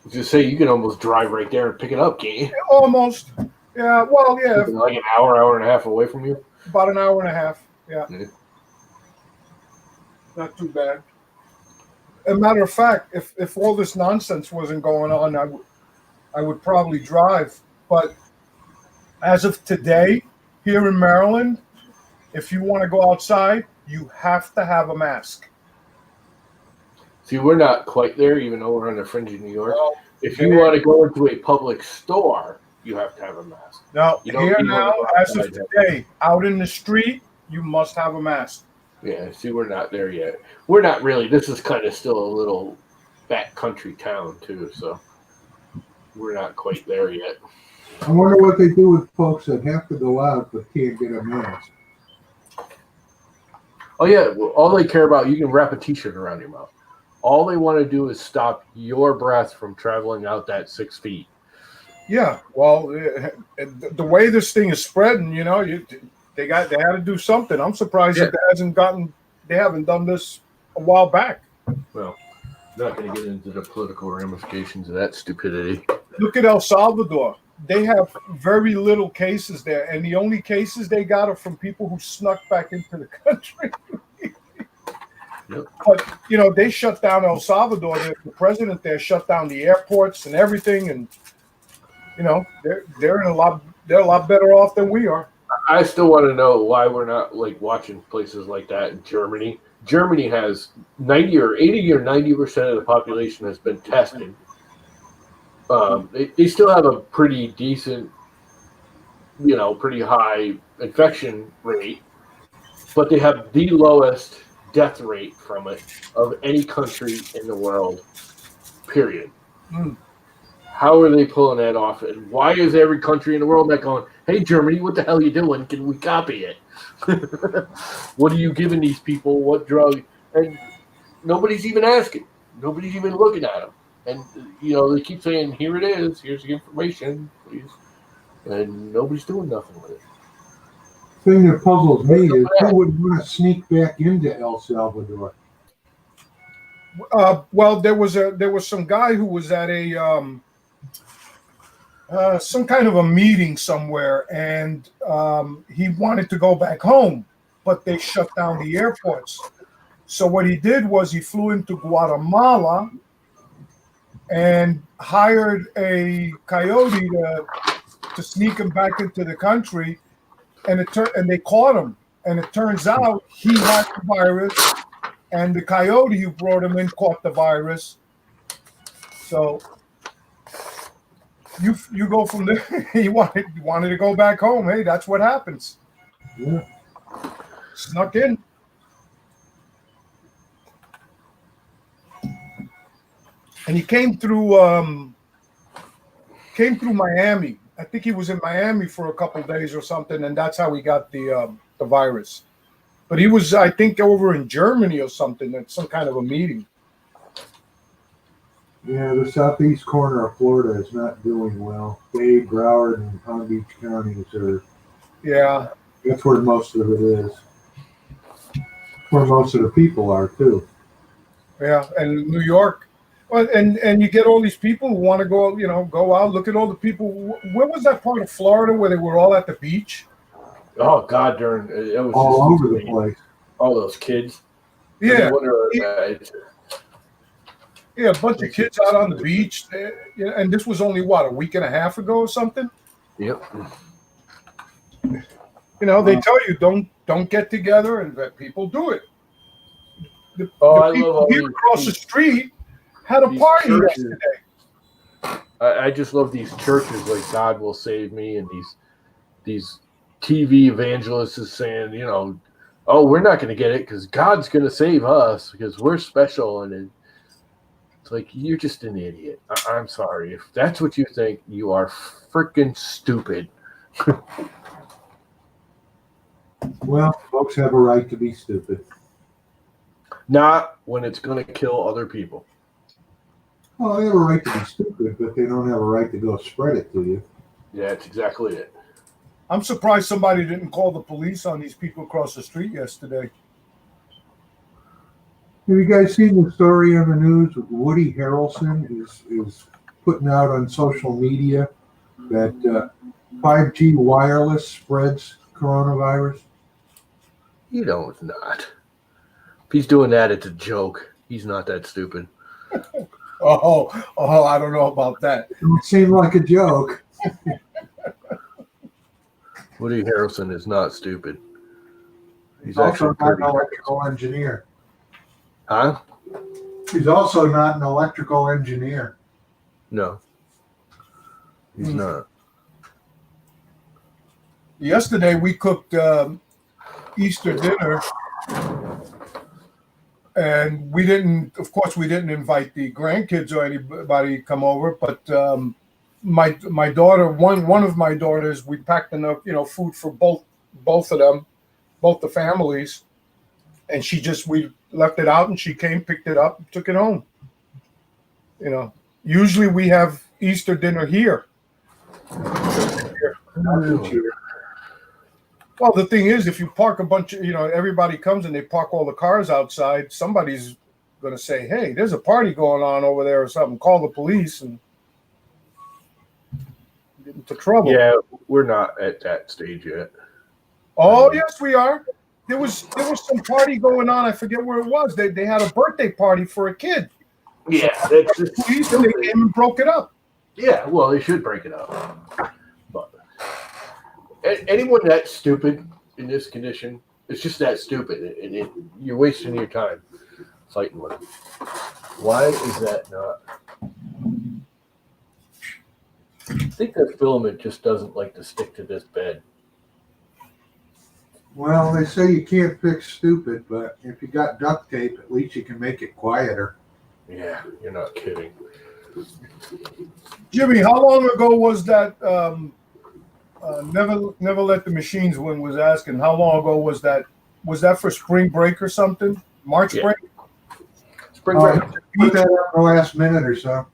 Just say you can almost drive right there and pick it up, can't you? Almost. Yeah. Well, yeah. Like an hour and a half away from you. About an hour and a half. Yeah. Yeah. Not too bad. As a matter of fact, if all this nonsense wasn't going on, I would probably drive. But as of today, here in Maryland, if you want to go outside, you have to have a mask. See, we're not quite there, even though we're on the fringe of New York. Well, If you want to go into a public store, you have to have a mask. now, You don't here need now, one as of outside. today, out in the street, you must have a mask. Yeah, see, we're not there yet. We're not really. This is kind of still a little back country town, too, so we're not quite there yet. I wonder what they do with folks that have to go out but can't get a mask. Oh, yeah, well, all they care about, you can wrap a T-shirt around your mouth. All they want to do is stop your breath from traveling out that 6 feet. Yeah, well, the way this thing is spreading, they had to do something. I'm surprised that they haven't done this a while back. Well, not going to get into the political ramifications of that stupidity. Look at El Salvador. They have very little cases there, and the only cases they got are from people who snuck back into the country. Yep. But they shut down El Salvador. The president there shut down the airports and everything, and they're a lot better off than we are. I still want to know why we're not like watching places like that in Germany. Germany has 90 or 80 or 90% of the population has been tested. They still have a pretty decent, pretty high infection rate, but they have the lowest death rate from it of any country in the world, period. How are they pulling that off? And why is every country in the world not going, hey, Germany, what the hell are you doing? Can we copy it? What are you giving these people? What drug? And nobody's even asking. Nobody's even looking at them. And, they keep saying, here it is. Here's the information, please. And nobody's doing nothing with it. The thing that puzzles me is who would want to sneak back into El Salvador? Well, there was some guy who was at some kind of a meeting somewhere, and he wanted to go back home, but they shut down the airports. So what he did was he flew into Guatemala, and hired a coyote to sneak him back into the country, and they caught him. And it turns out he had the virus, and the coyote who brought him in caught the virus. So you go from there. He wanted to go back home. Hey, that's what happens. Yeah. Snuck in. And he came through Miami. I think he was in Miami for a couple of days or something, and that's how he got the virus. But he was, I think, over in Germany or something at some kind of a meeting. Yeah, the southeast corner of Florida is not doing well. Dade, Broward, and Palm Beach counties are. Yeah. That's where most of it is. Where most of the people are too. Yeah, and New York. Well, and you get all these people who want to go, go out. Look at all the people. Where was that part of Florida where they were all at the beach? Oh God, it was All just over insane. the place. All those kids. Yeah, Yeah, a bunch of kids out on the beach. And this was only a week and a half ago or something. Yep. They tell you don't get together, and that people do it. The I people love here across the street had a these party churches. yesterday. I just love these churches like God Will Save Me, and these TV evangelists is saying, oh, we're not going to get it because God's going to save us because we're special, and it's like, you're just an idiot. I'm sorry. If that's what you think, you are freaking stupid. Well, folks have a right to be stupid. Not when it's going to kill other people. Well, they have a right to be stupid, but they don't have a right to go spread it to you. Yeah, that's exactly it. I'm surprised somebody didn't call the police on these people across the street yesterday. Have you guys seen the story on the news? Woody Harrelson is putting out on social media that 5G wireless spreads coronavirus. You know it's not. If he's doing that, it's a joke. He's not that stupid. Oh, I don't know about that. Don't seem like a joke. Woody Harrelson is not stupid. He's also not an electrical engineer. Huh? He's also not an electrical engineer. No. He's not. Yesterday we cooked Easter dinner, and we didn't invite the grandkids or anybody to come over, but my daughter, one of my daughters, we packed enough food for both of them, both the families, and we left it out, and she came, picked it up, and took it home. Usually we have Easter dinner here. Well, the thing is, if you park a bunch of, everybody comes and they park all the cars outside, somebody's going to say, hey, there's a party going on over there or something. Call the police and get into trouble. Yeah, we're not at that stage yet. Oh, yes, we are. There was some party going on. I forget where it was. They had a birthday party for a kid. Yeah, that's the police, and they came and broke it up. Yeah, well, they should break it up. But anyone that's stupid in this condition, it's just that stupid, and you're wasting your time fighting with it. Why is that not? I think that filament just doesn't like to stick to this bed. Well, they say you can't fix stupid, but if you got duct tape, at least you can make it quieter. Yeah, you're not kidding. Jimmy, how long ago was that? Never Let the Machines Win was asking. How long ago was that? Was that for spring break or something? March break? Spring break. Put that up the last minute or so.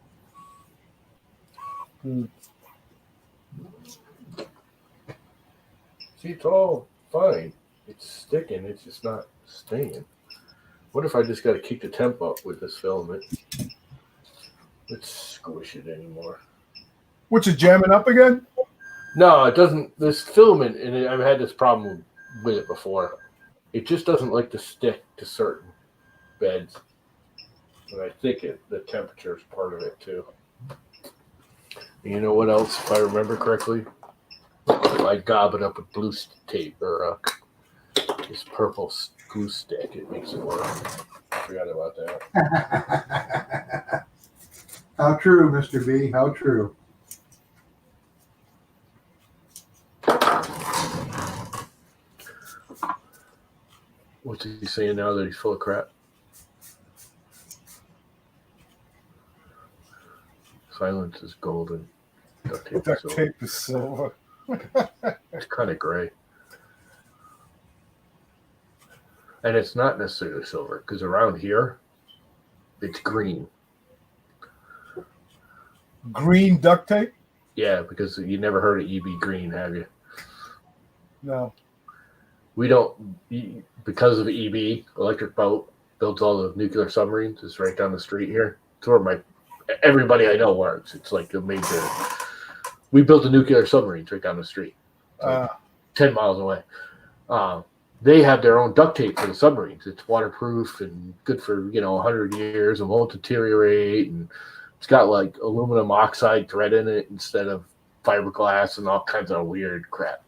See, it's all fine. It's sticking. It's just not staying. What if I just got to keep the temp up with this filament? Let's squish it anymore. What's it, jamming up again? No, it doesn't. This filament, and I've had this problem with it before. It just doesn't like to stick to certain beds. And I think the temperature is part of it too. And you know what else? If I remember correctly, I gob it up with blue tape or this purple glue stick. It makes it work. I forgot about that. How true, Mr. B. How true. What's he saying now that he's full of crap? Silence is golden. Duct tape is Duct silver. tape is silver. It's kind of gray. And it's not necessarily silver because around here, it's green. Green duct tape? Yeah, because you never heard of EB Green, have you? No. We don't, because of EB, Electric Boat, builds all the nuclear submarines. It's right down the street here. It's where everybody I know works. It's like a major, we built the nuclear submarines right down the street. Like 10 miles away. They have their own duct tape for the submarines. It's waterproof and good for, 100 years and won't deteriorate. And it's got like aluminum oxide thread in it instead of fiberglass and all kinds of weird crap.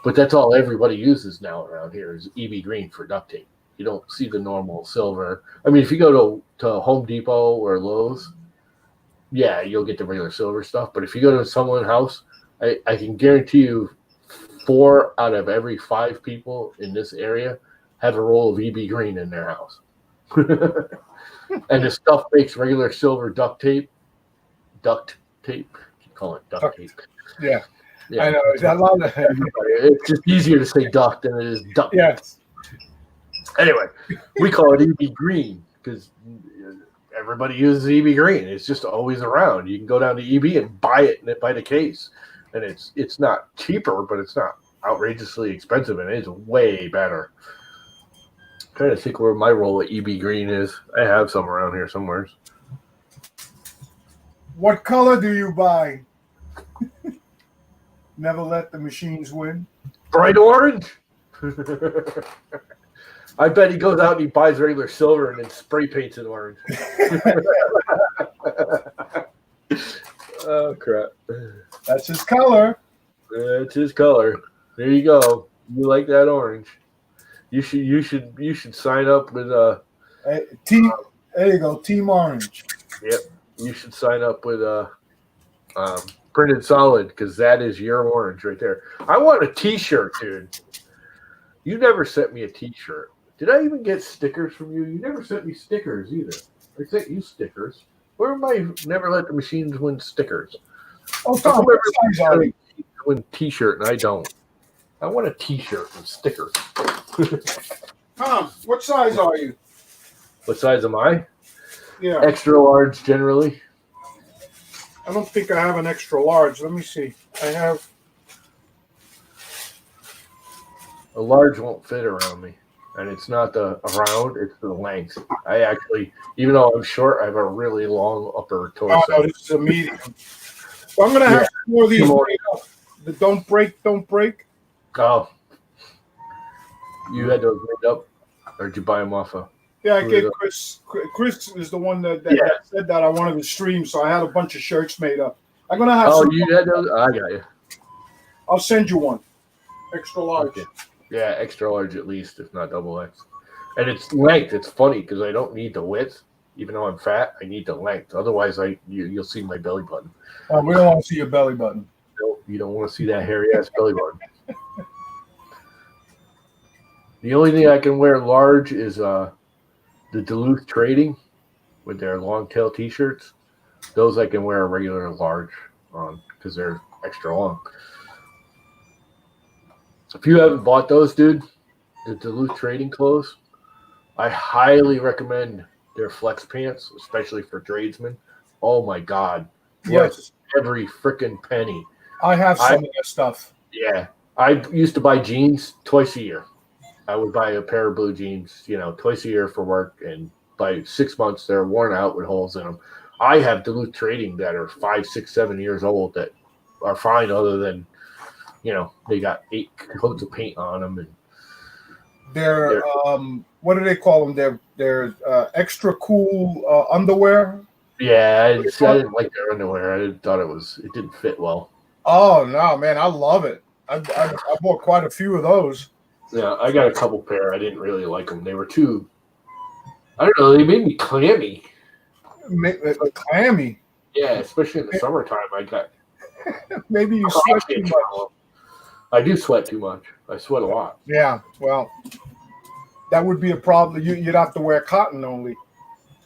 But that's all everybody uses now around here is EB Green for duct tape. You don't see the normal silver. I mean, if you go to Home Depot or Lowe's, yeah, you'll get the regular silver stuff. But if you go to someone's house, I can guarantee you 4 out of every 5 people in this area have a roll of EB Green in their house. And the stuff makes regular silver duct tape. Keep calling it duct tape. Yeah. Yeah. I know. I love that. It's just easier to say duct than it is duct. Yes. Anyway, we call it EB Green because everybody uses EB Green. It's just always around. You can go down to EB and buy it by the case. And it's not cheaper, but it's not outrageously expensive, and it's way better. I'm trying to think where my roll of EB Green is. I have some around here somewhere. What color do you buy? Never let the machines win. Bright orange. I bet he goes out and he buys regular silver and then spray paints it orange. Oh crap! That's his color. That's his color. There you go. You like that orange? You should sign up with Team. There you go. Team Orange. Yep. You should sign up with Printed Solid because that is your orange right there. I want a T-shirt, dude. You never sent me a T-shirt. Did I even get stickers from you? You never sent me stickers either. I sent you stickers. Where am I? Never let the machines win stickers. Oh, Tom, what size are you? Win T-shirt and I don't. I want a T-shirt with stickers. Tom, what size are you? What size am I? Yeah. Extra large generally. I don't think I have an extra large. Let me see. I have. A large won't fit around me. And it's not the around, it's the length. I actually, even though I'm short, I have a really long upper torso. Oh, no, this is a medium. Well, I'm going to have some more of these made up. The don't break. Oh. You had those made up? Or did you buy them off of? Yeah, I gave Chris. Chris is the one that said that on one of his streams, so I had a bunch of shirts made up. I'm going to have some. You had those? I got you. I'll send you one. Extra large. Okay. Yeah, extra large at least, if not double X. And it's length. It's funny because I don't need the width. Even though I'm fat, I need the length. Otherwise, you'll see my belly button. We don't want to see your belly button. No, you don't want to see that hairy-ass belly button. The only thing I can wear large is the Duluth Trading with their long tail T-shirts. Those I can wear a regular large on because they're extra long. If you haven't bought those, dude, the Duluth Trading clothes, I highly recommend their flex pants, especially for tradesmen. Oh my God. Yes. Every freaking penny. I have some of that stuff. Yeah. I used to buy jeans twice a year. I would buy a pair of blue jeans, twice a year for work, and by 6 months they're worn out with holes in them. I have Duluth Trading that are 5, 6, 7 years old that are fine other than, they got 8 coats of paint on them. And Their what do they call them? Their extra cool underwear. Yeah, I didn't like their underwear. I thought it didn't fit well. Oh no, man, I love it. I bought quite a few of those. Yeah, I got a couple pair. I didn't really like them. They were too. I don't know. They made me clammy. Clammy. Yeah, especially in the summertime. I got. Maybe you sweat too much. I do sweat too much. I sweat a lot. Yeah, well, that would be a problem. You'd have to wear cotton only.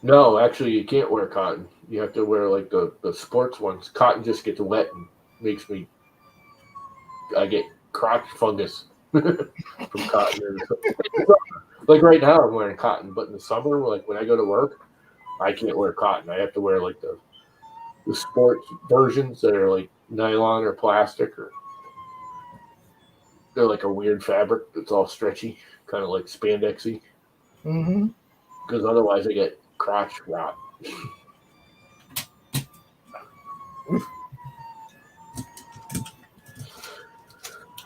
No, actually, you can't wear cotton. You have to wear like the sports ones. Cotton just gets wet and makes me. I get crotch fungus from cotton. Like right now, I'm wearing cotton, but in the summer, like when I go to work, I can't wear cotton. I have to wear like the sports versions that are like nylon or plastic, or they're like a weird fabric that's all stretchy, kind of like spandexy. Mm-hmm. Because otherwise, I get crotch rot.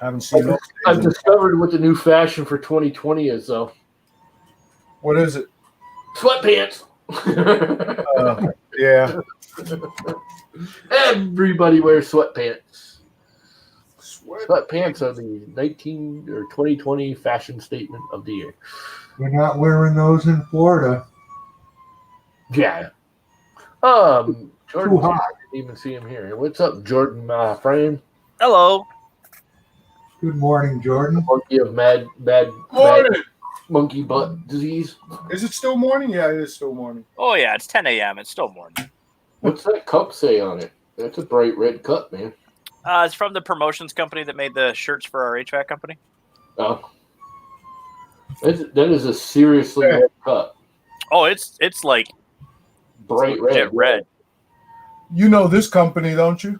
I haven't seen those. I've discovered what the new fashion for 2020 is, though. What is it? Sweatpants. Yeah. Everybody wears sweatpants. Sweatpants are the 2020 fashion statement of the year. We're not wearing those in Florida. Yeah. Jordan, Too hot. I didn't even see him here. What's up, Jordan, my friend? Hello. Good morning, Jordan. Monkey of mad Morning. monkey butt disease. Is it still morning? Yeah, it is still morning. Oh yeah, it's 10 a.m. It's still morning. What's that cup say on it? That's a bright red cup, man. It's from the promotions company that made the shirts for our HVAC company. Oh. That is a seriously red cup. Oh, it's like Bright legit red. You know this company, don't you?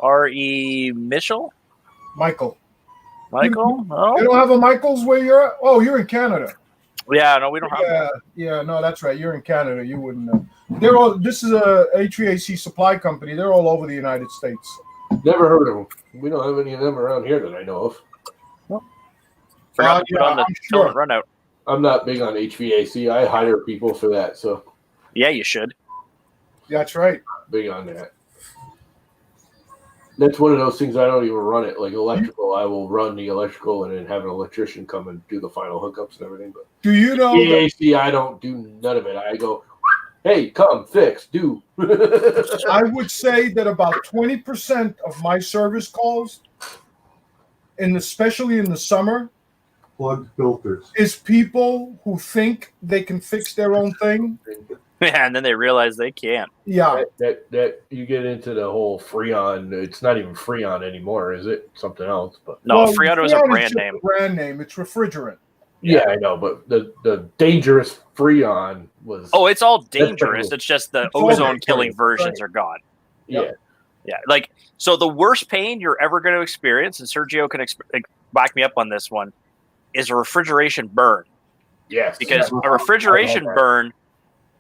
R.E. Mitchell? Michael. Michael? You Oh, don't have a Michael's where you're at? Oh, you're in Canada. yeah. No, we don't have. Yeah, no, that's right. You're in Canada. You wouldn't know. This is a HVAC supply company. They're all over the United States. Never heard of them. We don't have any of them around here that I know of. Forgot to put on the I'm sure. run out. I'm not big on HVAC. I hire people for that, so Yeah, you should. That's right. big on that. That's one of those things I don't even run it. Like electrical, I will run the electrical and then have an electrician come and do the final hookups and everything. But Do you know that HVAC, I don't do none of it. I go, hey, come, fix, do. I would say that about 20% of my service calls, especially in the summer, Plugged filters. is people who think they can fix their own thing. Yeah, and then they realize they can't. Yeah. that you get into the whole Freon. It's not even Freon anymore, is it? Something else, but No, Well, Freon was a Freon is brand just name. a brand name. It's refrigerant. yeah, I know. But the dangerous Freon was. Oh, it's all dangerous. cool. It's just the It's all ozone-killing dangerous, versions right. are gone. yeah. Yeah, like so the worst pain you're ever going to experience, and Sergio can back me up on this one, is a refrigeration burn. Yes, Because yeah. a refrigeration I love that. burn,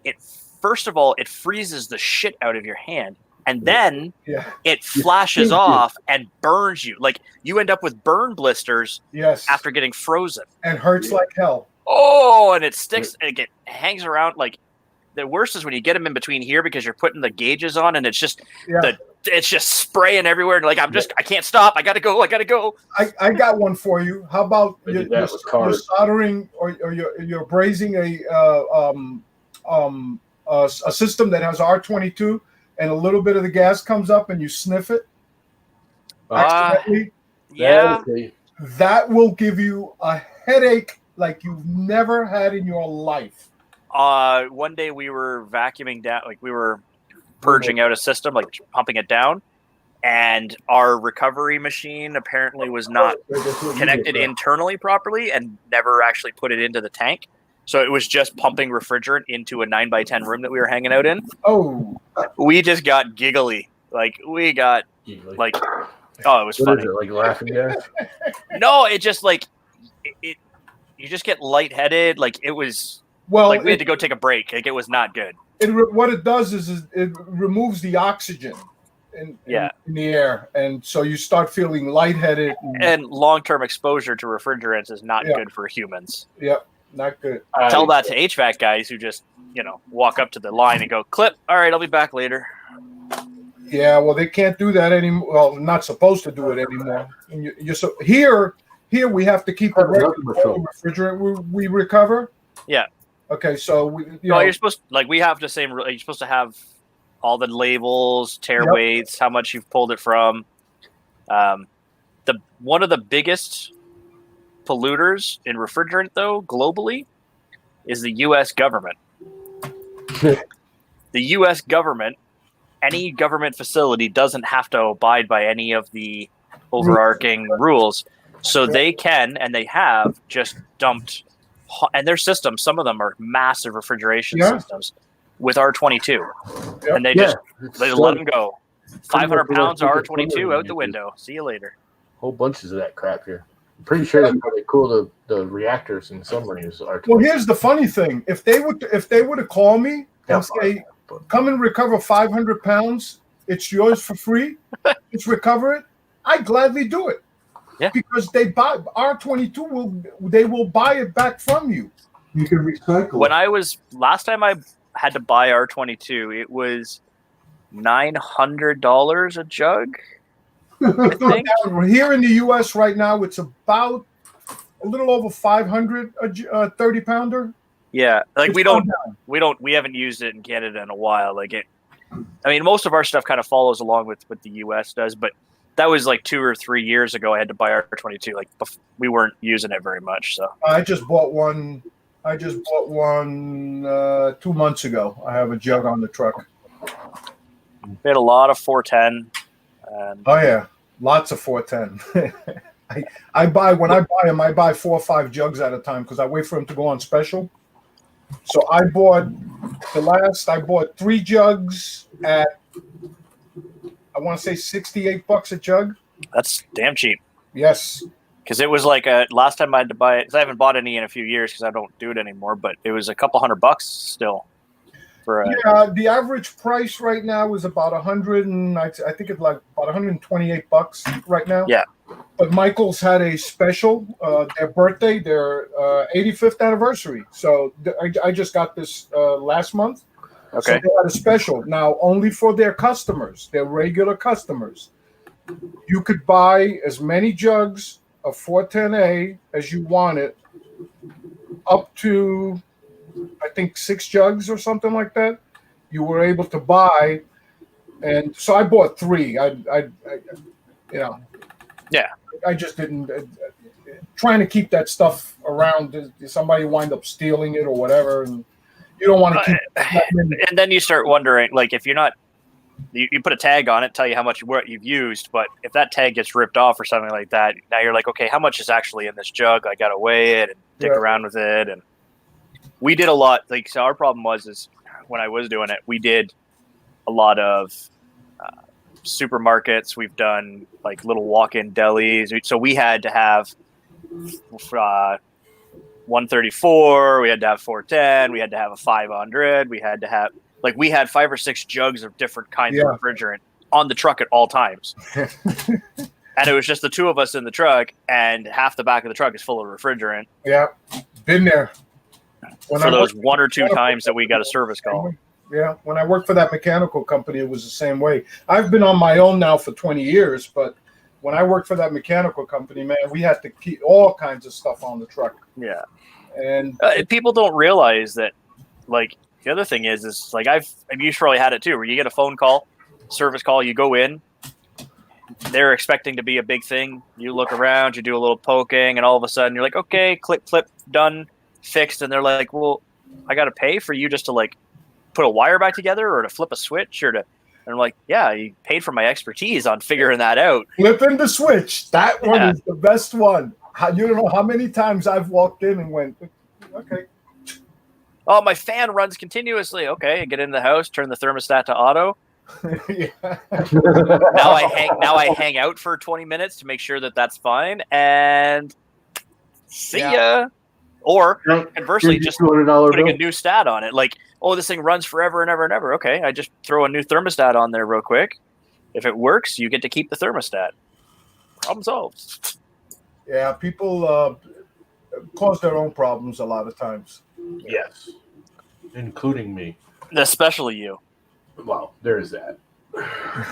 it first of all, it freezes the shit out of your hand, and then Yeah. it flashes off and burns you. Like you end up with burn blisters Yes. after getting frozen. And hurts like hell. Oh, and it sticks and it hangs around. Like the worst is when you get them in between here because you're putting the gauges on, and it's just Yeah. it's just spraying everywhere. Like I can't stop. I gotta go. I got one for you. How about I did that with you're cars. soldering or you're brazing a system that has R22 and a little bit of the gas comes up and you sniff it accidentally? Yeah. That will give you a headache like you've never had in your life. One day we were vacuuming down, like we were purging out a system, like pumping it down, and our recovery machine apparently was not connected internally properly and never actually put it into the tank. So it was just pumping refrigerant into a 9x10 room that we were hanging out in. Oh, We just got giggly. Like we got like, oh, it was What funny. is it, like laughing gas? No, it just like it you just get lightheaded. Like it was well, like we had to go take a break. Like it was not good. what it does is it removes the oxygen. in Yeah. the air, and so you start feeling lightheaded. And long-term exposure to refrigerants is not Yeah. good for humans. Yep, not good. Tell that to HVAC guys who just, walk up to the line and go, clip, all right, I'll be back later. Yeah, well, they can't do that anymore. Well, not supposed to do it anymore. And you're so here we have to keep the refrigerant we recover. Yeah. Okay, so You're supposed we have the same. You're supposed to have all the labels, tear Yep. weights, how much you've pulled it from. One of the biggest polluters in refrigerant, though, globally, is the U.S. government. The U.S. government, any government facility doesn't have to abide by any of the overarching rules, so they can and they have just dumped. And their systems, some of them are massive refrigeration systems with R22, Yep. and they let them go. 500 pounds of R22 out the window. See you later. Whole bunches of that crap here. I'm pretty sure that's how they cool the reactors in submarines. Well, here's the funny thing: if they would have called me and say, "Come and recover 500 pounds, it's yours for free. Let's recover it," I'd gladly do it. Yeah, because they buy R22 they will buy it back from you. You can recycle. When last time I had to buy R22, it was $900 a jug. I think. Here in the U.S. right now, it's about a little over 500 a 30-pounder. Yeah, we haven't used it in Canada in a while. Most of our stuff kind of follows along with what the U.S. does, but that was 2 or 3 years ago. I had to buy R22. We weren't using it very much. So I just bought one. 2 months ago. I have a jug on the truck. we had a lot of 410. Oh yeah, lots of 410. I buy them. I buy 4 or 5 jugs at a time because I wait for them to go on special. So I bought 3 jugs at, I want to say $68 a jug. That's damn cheap. Yes. Because it was last time I had to buy it, because I haven't bought any in a few years because I don't do it anymore, but it was a couple $100 still. The average price right now is about I think it's about $128 right now. Yeah. But Michael's had a special, their 85th anniversary. So I just got this last month. Okay. So they had a special now only for their customers, their regular customers. You could buy as many jugs of 410A as you wanted, up to I think 6 jugs or something like that. You were able to buy, and so I bought 3. Yeah. I just didn't trying to keep that stuff around. Somebody wind up stealing it or whatever, and you don't want to keep. And then you start wondering, if you're not, you put a tag on it, tell you how much you've used, but if that tag gets ripped off or something like that, now you're okay, how much is actually in this jug? I got to weigh it and dig around with it, and we did a lot. So our problem was when I was doing it, we did a lot of supermarkets. We've done little walk-in delis. So we had to have 134. We had to have 410. We had to have a 500. We had to have we had 5 or 6 jugs of different kinds of refrigerant on the truck at all times. And it was just the 2 of us in the truck, and half the back of the truck is full of refrigerant. Yeah, been there. For those 1 or 2 times that we got a service call. Yeah, when I worked for that mechanical company, it was the same way. I've been on my own now for 20 years, but when I worked for that mechanical company, man, we had to keep all kinds of stuff on the truck. Yeah. And people don't realize that, the other thing is you've probably had it too, where you get a phone call, service call, you go in, they're expecting to be a big thing. You look around, you do a little poking, and all of a sudden you're like, okay, click, done, fixed. And they're like, well, I got to pay for you just to put a wire back together or to flip a switch or to, and I'm like, yeah, you paid for my expertise on figuring that out. Flipping the switch. That one is the best one. You don't know how many times I've walked in and went, okay. Oh, my fan runs continuously. Okay, I get in the house, turn the thermostat to auto. Now I hang out for 20 minutes to make sure that that's fine, and see ya. Or conversely, just putting a new stat on it, this thing runs forever and ever and ever. Okay, I just throw a new thermostat on there real quick. If it works, you get to keep the thermostat. Problem solved. Yeah, people cause their own problems a lot of times. Yes, including me. Especially you. Well, there's that.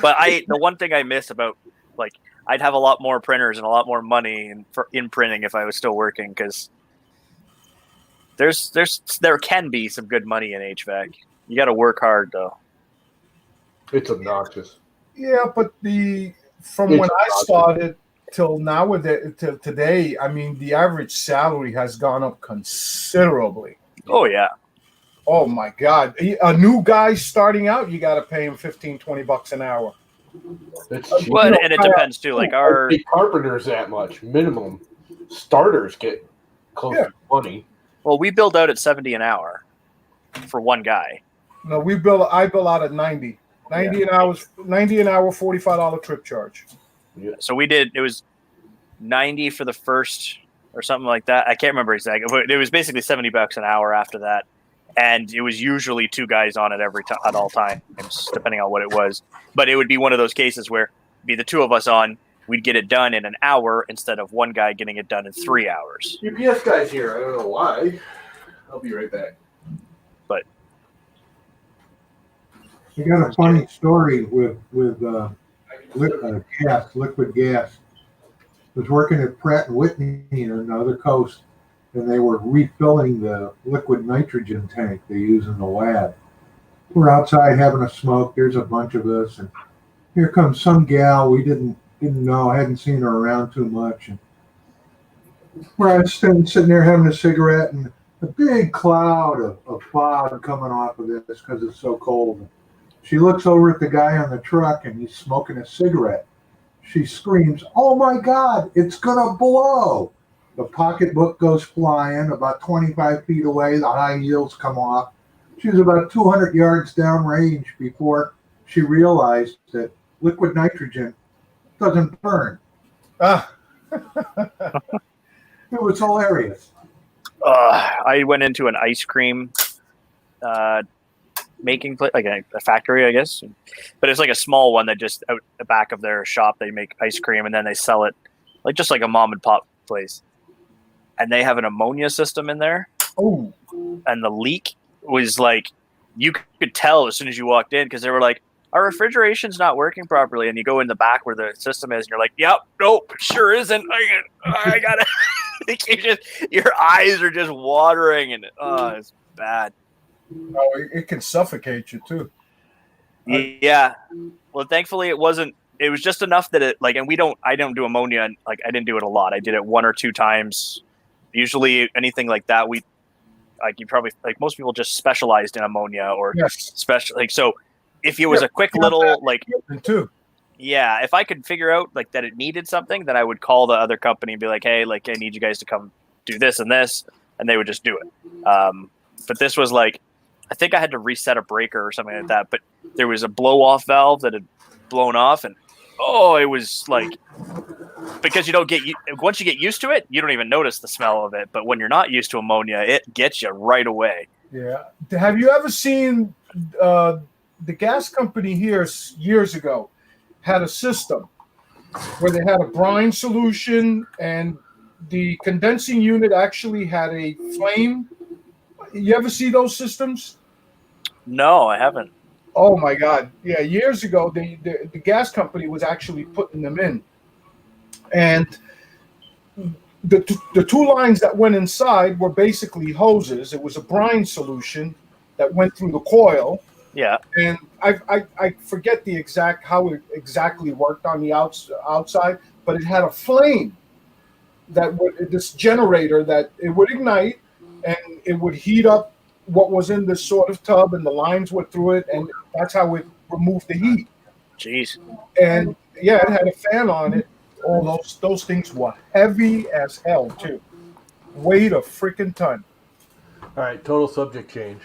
But the one thing I miss about, like, I'd have a lot more printers and a lot more money in printing if I was still working, because there can be some good money in HVAC. You got to work hard though. It's obnoxious. Yeah, but from It's when I awesome. started till nowadays, till today, I mean, the average salary has gone up considerably. Oh yeah. Oh my God. A new guy starting out, you got to pay him $15-20 an hour. It's cheap. Well, and it depends too. Like our Pay carpenters that much minimum. Starters get close to 20. well, we build out at 70 an hour for one guy. No, I bill out at 90. 90 an hour, $45 trip charge. So it was 90 for the first or something like that. I can't remember exactly, but it was basically $70 an hour after that. And it was usually two guys on it at all times, depending on what it was. But it would be one of those cases where it'd be the two of us on, we'd get it done in an hour instead of one guy getting it done in 3 hours. UPS guy's here. I don't know why. I'll be right back. But I got a funny story with liquid gas. I was working at Pratt & Whitney on the other coast, and they were refilling the liquid nitrogen tank they use in the lab. We're outside having a smoke. There's a bunch of us, and here comes some gal we didn't know. I hadn't seen her around too much. And where I was sitting there having a cigarette, and a big cloud of fog coming off of this because it's so cold. She looks over at the guy on the truck, and he's smoking a cigarette. She screams, "Oh my God, it's gonna blow!" The pocketbook goes flying about 25 feet away. The high heels come off. She was about 200 yards downrange before she realized that liquid nitrogen doesn't burn. Ah, It was hilarious. I went into an ice cream making place, like a factory, I guess. But it's like a small one that just out the back of their shop, they make ice cream and then they sell it just like a mom and pop place. And they have an ammonia system in there. oh, And the leak was like, you could tell as soon as you walked in, because they were like, our refrigeration's not working properly. And you go in the back where the system is and you're like, yep, nope, sure isn't. I got it. Your eyes are just watering and it's bad. no, it can suffocate you too. Yeah. Well, thankfully it wasn't. It was just enough that it and I don't do ammonia. And, I didn't do it a lot. I did it 1 or 2 times. Usually anything like that, you probably, most people just specialized in ammonia or Yes, special. So if it was a quick little, too. yeah, if I could figure out that it needed something, then I would call the other company and be like, hey, I need you guys to come do this and this. And they would just do it. But this was I think I had to reset a breaker or something like that. But there was a blow off valve that had blown off, and it was because once you get used to it, you don't even notice the smell of it. But when you're not used to ammonia, it gets you right away. Yeah. Have you ever seen the gas company here years ago had a system where they had a brine solution and the condensing unit actually had a flame? You ever see those systems? No, I haven't. Oh my God. Yeah. Years ago, the gas company was actually putting them in. And the 2 lines that went inside were basically hoses. It was a brine solution that went through the coil. Yeah. And I forget how it exactly worked on the outside, but it had a flame this generator that it would ignite, and it would heat up what was in this sort of tub, and the lines went through it, and that's how it removed the heat. Jeez. And yeah, it had a fan on it. Oh, those things were heavy as hell too. Weighed a freaking ton. All right, total subject change.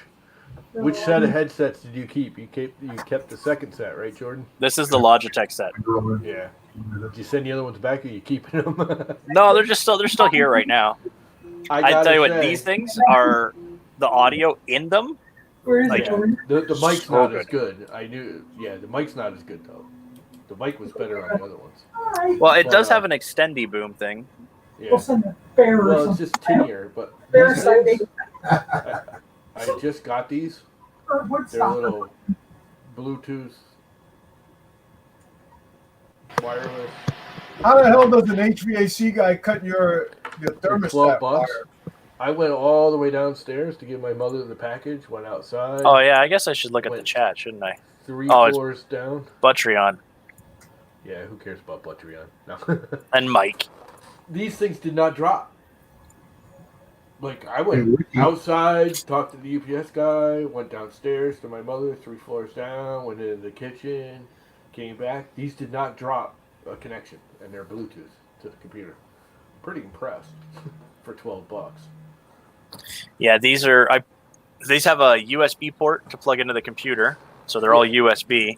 Which set of headsets did you keep? You kept the second set, right, Jordan? This is the Logitech set. Yeah. Did you send the other ones back, or are you keeping them? No, they're still here right now. I tell you what, these things are the audio in them. Where is Yeah. it? The mic's not as good. I knew. Yeah, the mic's not as good though. The mic was better on the other ones. Well, it But, does have an extendy boom thing. Yeah. We'll send a bear or Well, it's something. just tinnier, but Bear these sighting. things, I just got these. Or They're Woodstock. little Bluetooth wireless. How the hell does an HVAC guy cut your For thermostat 12 bucks. wire? I went all the way downstairs to give my mother the package. Went outside. Oh yeah, I guess I should look at the chat, shouldn't I? Three Oh, it's- floors down. Buttrion Yeah, who cares about Buttrion? No. and Mike. These things did not drop. Like I And went Ricky, outside, talked to the UPS guy, went downstairs to my mother, 3 floors down, went into the kitchen, came back. These did not drop a connection, and they're Bluetooth to the computer. Pretty impressed for 12 bucks. Yeah, these have a USB port to plug into the computer, so they're all USB.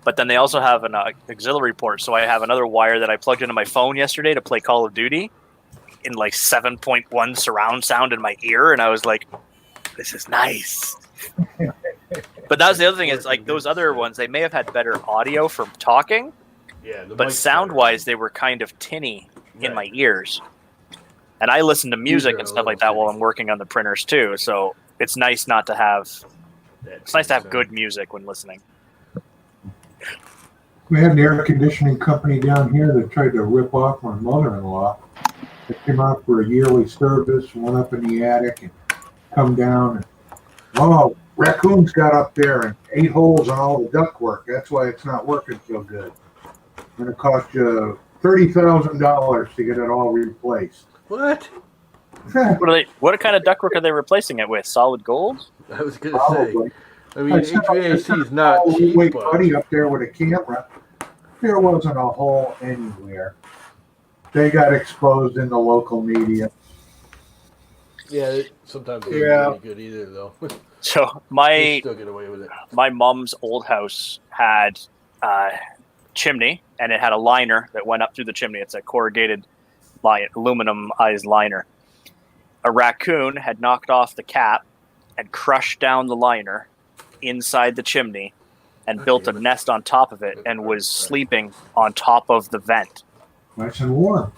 But then they also have an auxiliary port. So I have another wire that I plugged into my phone yesterday to play Call of Duty in like 7.1 surround sound in my ear, and I was like, "This is nice." But that was the other thing is like those other ones, they may have had better audio from talking, Yeah, the but mic's sound better. wise, they were kind of tinny in my Right. ears. And I listen to music are and a stuff like little that while tinny. I'm working on the printers too. So it's nice not to have. That It's nice to have sound. good music when listening. we had an air conditioning company down here that tried to rip off my mother-in-law. They came out for a yearly service, went up in the attic and come down and, oh, raccoons got up there and ate holes on all the ductwork. That's why it's not working so good. And it cost you $30,000 to get it all replaced. What? What kind of ductwork are they replacing it with? Solid gold? I was gonna Probably. say. I mean, HVAC is not Oh, cheap, wait, but buddy up there with a camera. There wasn't a hole anywhere. They got exposed in the local media. yeah, sometimes it's Yeah. not really good either, though. So They my still get away with it. my mom's old house had a chimney, and it had a liner that went up through the chimney. It's a corrugated aluminumized liner. A raccoon had knocked off the cap and crushed down the liner inside the chimney and built a nest on top of it and was sleeping on top of the vent. Nice and warm.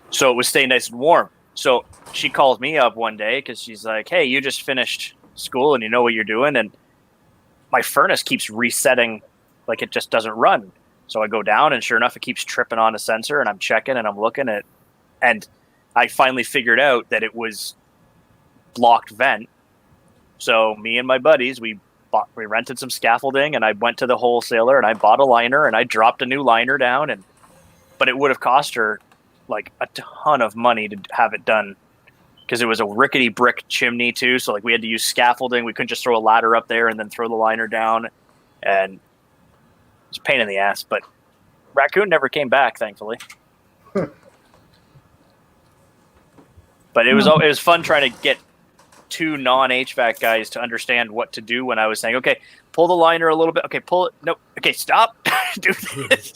So it was staying nice and warm. So she calls me up one day because she's like, "Hey, you just finished school and you know what you're doing." And my furnace keeps resetting, like it just doesn't run. So I go down, and sure enough, it keeps tripping on a sensor. And I'm checking, and I'm looking at, and I finally figured out that it was blocked vent. So me and my buddies, we rented some scaffolding, and I went to the wholesaler and I bought a liner, and I dropped a new liner down, but it would have cost her like a ton of money to have it done because it was a rickety brick chimney too. So like we had to use scaffolding. We couldn't just throw a ladder up there and then throw the liner down, and it's a pain in the ass. But raccoon never came back, thankfully. But it was fun trying to get two non-HVAC guys to understand what to do when I was saying, okay, pull the liner a little bit. Okay, pull it. No. Okay, stop. Do this.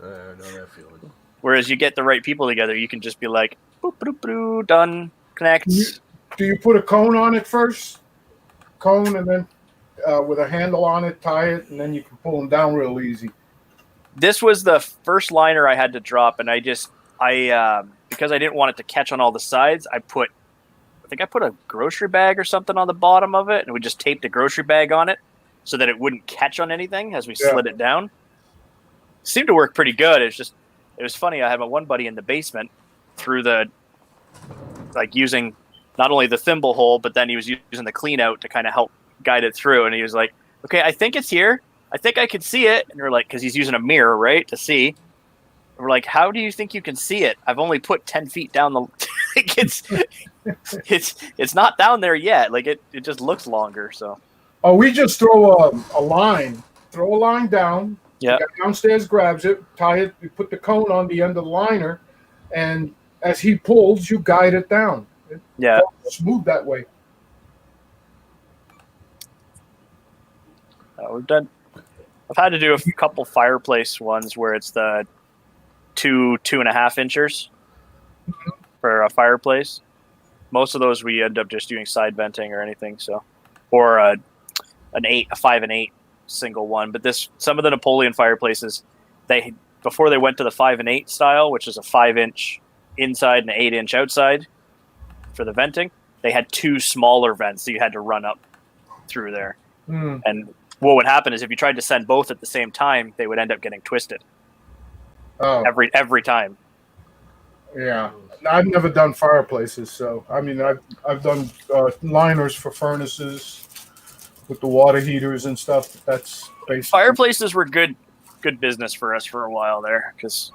I know that feeling. Whereas you get the right people together, you can just be like, boop, boop, boop, done, connect. Do you put a cone on it first? Cone, and then with a handle on it, tie it, and then you can pull them down real easy. This was the first liner I had to drop, and I because I didn't want it to catch on all the sides, I think I put a grocery bag or something on the bottom of it, and we just taped a grocery bag on it so that it wouldn't catch on anything as we slid it down. Seemed to work pretty good. It was funny. I had my one buddy in the basement through using not only the thimble hole, but then he was using the clean out to kind of help guide it through. And he was like, "Okay, I think it's here. I think I can see it." And we're like, because he's using a mirror, right, to see. And we're like, "How do you think you can see it? I've only put 10 feet down the. Like it's not down there yet. Like it just looks longer." So. Oh, we just throw a line. Throw a line down. Yeah. The guy downstairs grabs it, tie it, you put the cone on the end of the liner, and as he pulls, you guide it down. Yeah. It's smooth that way. We've done. I've had to do a couple fireplace ones where it's the 2.5 inches for a fireplace. Most of those we end up just doing side venting or anything. So, or a 5 and 8 single one. But some of the Napoleon fireplaces, they before they went to the 5 and 8 style, which is a 5-inch inside and an 8-inch outside for the venting. They had 2 smaller vents that you had to run up through there. Hmm. And what would happen is if you tried to send both at the same time, they would end up getting twisted Oh, every time. yeah. I've never done fireplaces, so I mean, I've done liners for furnaces with the water heaters and stuff. That's basically Fireplaces were good business for us for a while there because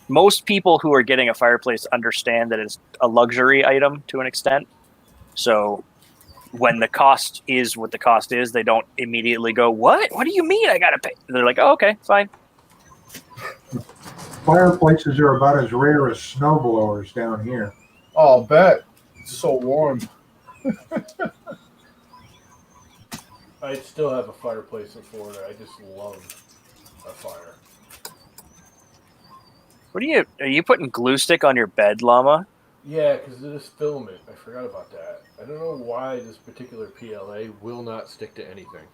most people who are getting a fireplace understand that it's a luxury item to an extent. So when the cost is what the cost is, they don't immediately go, "What? What do you mean I gotta pay?" They're like, "Oh, okay, fine." Fireplaces are about as rare as snowblowers down here. Oh, I bet. It's so warm. I still have a fireplace in Florida. I just love a fire. Are you putting glue stick on your bed, Llama? Yeah, because of this filament. I forgot about that. I don't know why this particular PLA will not stick to anything,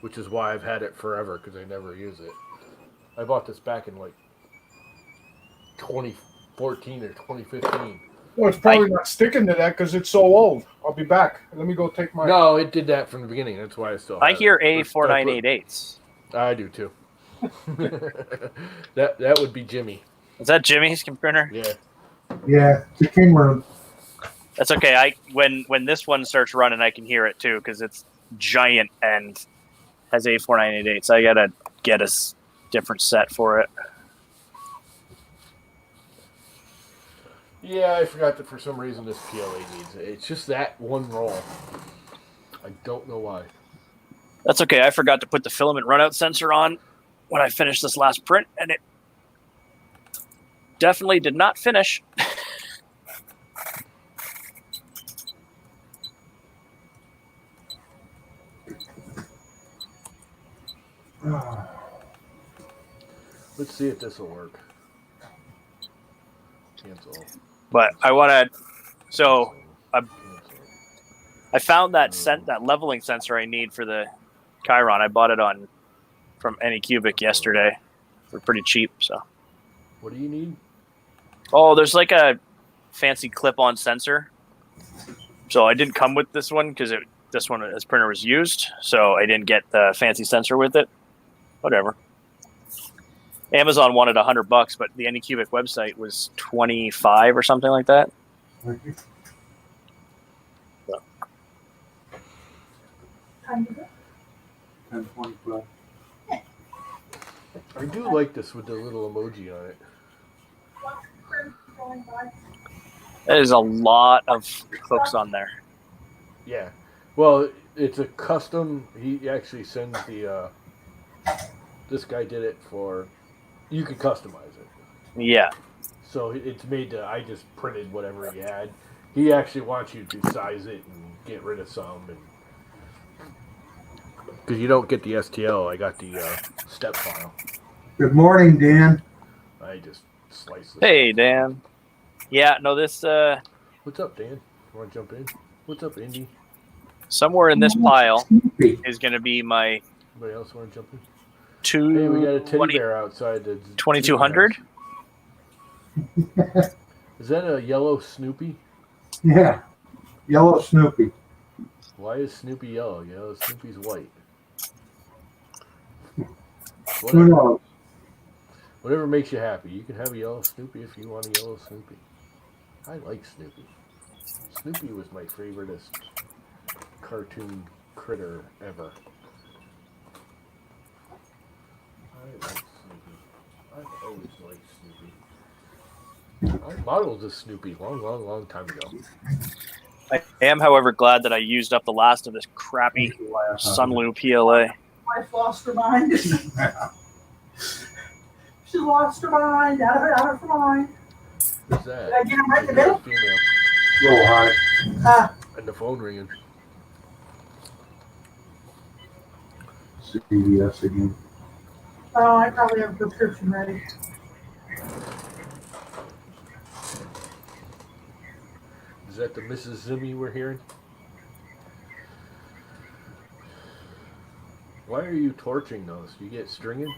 which is why I've had it forever because I never use it. I bought this back in like 2014 or 2015. Well, it's probably not sticking to that because it's so old. I'll be back. Let me go take my. No, it did that from the beginning. That's why I still have I it. hear That's- A4988s. I do too. that would be Jimmy. Is that Jimmy's printer? Yeah. Yeah, it's a king room. That's okay. When this one starts running, I can hear it too because it's giant and has A4988s. I gotta get a different set for it. Yeah, I forgot that for some reason this PLA needs it. It's just that one roll. I don't know why. That's okay. I forgot to put the filament runout sensor on when I finished this last print, and it definitely did not finish. Let's see if this will work. Cancel. But I want to. So Cancel. I found that leveling sensor I need for the Chiron. I bought it from Anycubic yesterday for pretty cheap. So. What do you need? Oh, there's like a fancy clip-on sensor. So I didn't come with this one because this printer was used. So I didn't get the fancy sensor with it. Whatever. Amazon wanted $100, but the Anycubic website was 25 or something like that. So. 1025. I do like this with the little emoji on it. There's a lot of hooks on there. Yeah. Well, it's a custom. He actually sends the. This guy did it for. You could customize it. Yeah. So it's made to. I just printed whatever he had. He actually wants you to size it and get rid of some, and because you don't get the STL, I got the step file. Good morning, Dan. I just sliced it. Hey, Dan. Yeah, no, this What's up, Dan? You want to jump in? What's up, Indy? somewhere in this pile Snoopy. is going to be my Anybody else want to jump in? two. Hey, we got a teddy bear outside. The 2200. Is that a yellow Snoopy? Yeah, yellow Snoopy. Why is Snoopy yellow? Yellow Snoopy's white. Who Whatever, knows? whatever makes you happy. You can have a yellow Snoopy if you want a yellow Snoopy. I like Snoopy. Snoopy was my favoriteest cartoon critter ever. I like Snoopy. I've always liked Snoopy. I modeled a Snoopy long time ago. I am, however, glad that I used up the last of this crappy Sunlu PLA. Wife lost her mind. She lost her mind, out of her mind. Who's that? Did I get him right in the middle? Female. Little high. And the phone ringing. CBS again. Oh, I probably have a prescription ready. Is that the Mrs. Zimmy we're hearing? Why are you torching those? You get stringing?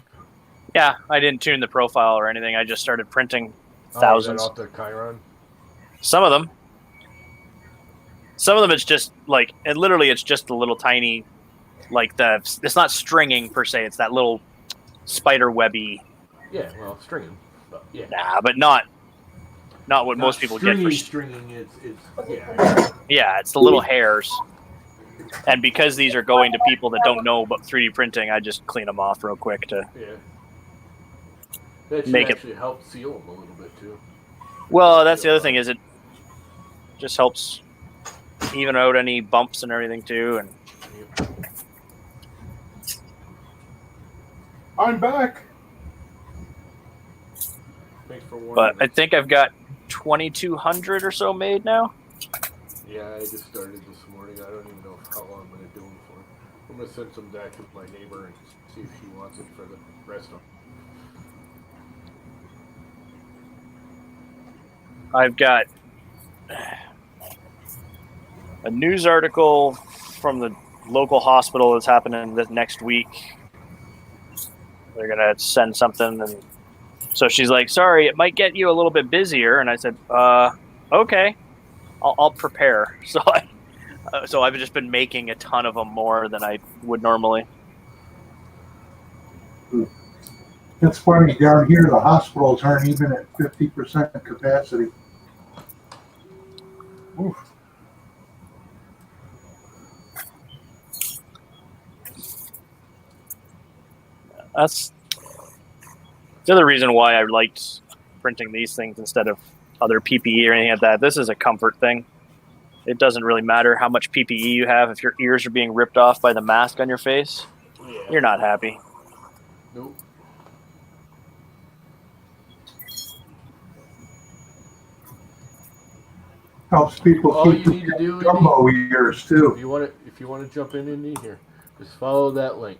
Yeah, I didn't tune the profile or anything. I just started printing Oh, thousands. is that off the Chiron? Some of them. It's just like, and literally it's just a little tiny, like it's not stringing per se. It's that little spider webby. Yeah, well, stringing. But yeah. Nah, but not what Not most people get for stringing. It's yeah. Yeah, it's the little hairs. And because these are going to people that don't know about 3D printing, I just clean them off real quick to. Yeah. That should Make it- actually help seal them a little bit too. Well, that's the other thing, is it just helps even out any bumps and everything too. And I'm back. Thanks for warning but me. I think I've got 2,200 or so made now. Yeah, I just started this morning. I don't even know how long I'm going to do them for. I'm going to send some back to my neighbor and see if she wants it for the rest of them. I've got a news article from the local hospital that's happening this next week. They're gonna send something, and so she's like, "Sorry, it might get you a little bit busier." And I said, "Okay, I'll prepare." So I've just been making a ton of them more than I would normally. It's funny, down here, the hospitals aren't even at 50% capacity. Oof. That's the other reason why I liked printing these things instead of other PPE or anything like that. This is a comfort thing. It doesn't really matter how much PPE you have. If your ears are being ripped off by the mask on your face, Yeah. you're not happy. Nope. Helps people All keep you need to do, gumbo ears too. if you want to jump in here, just follow that link.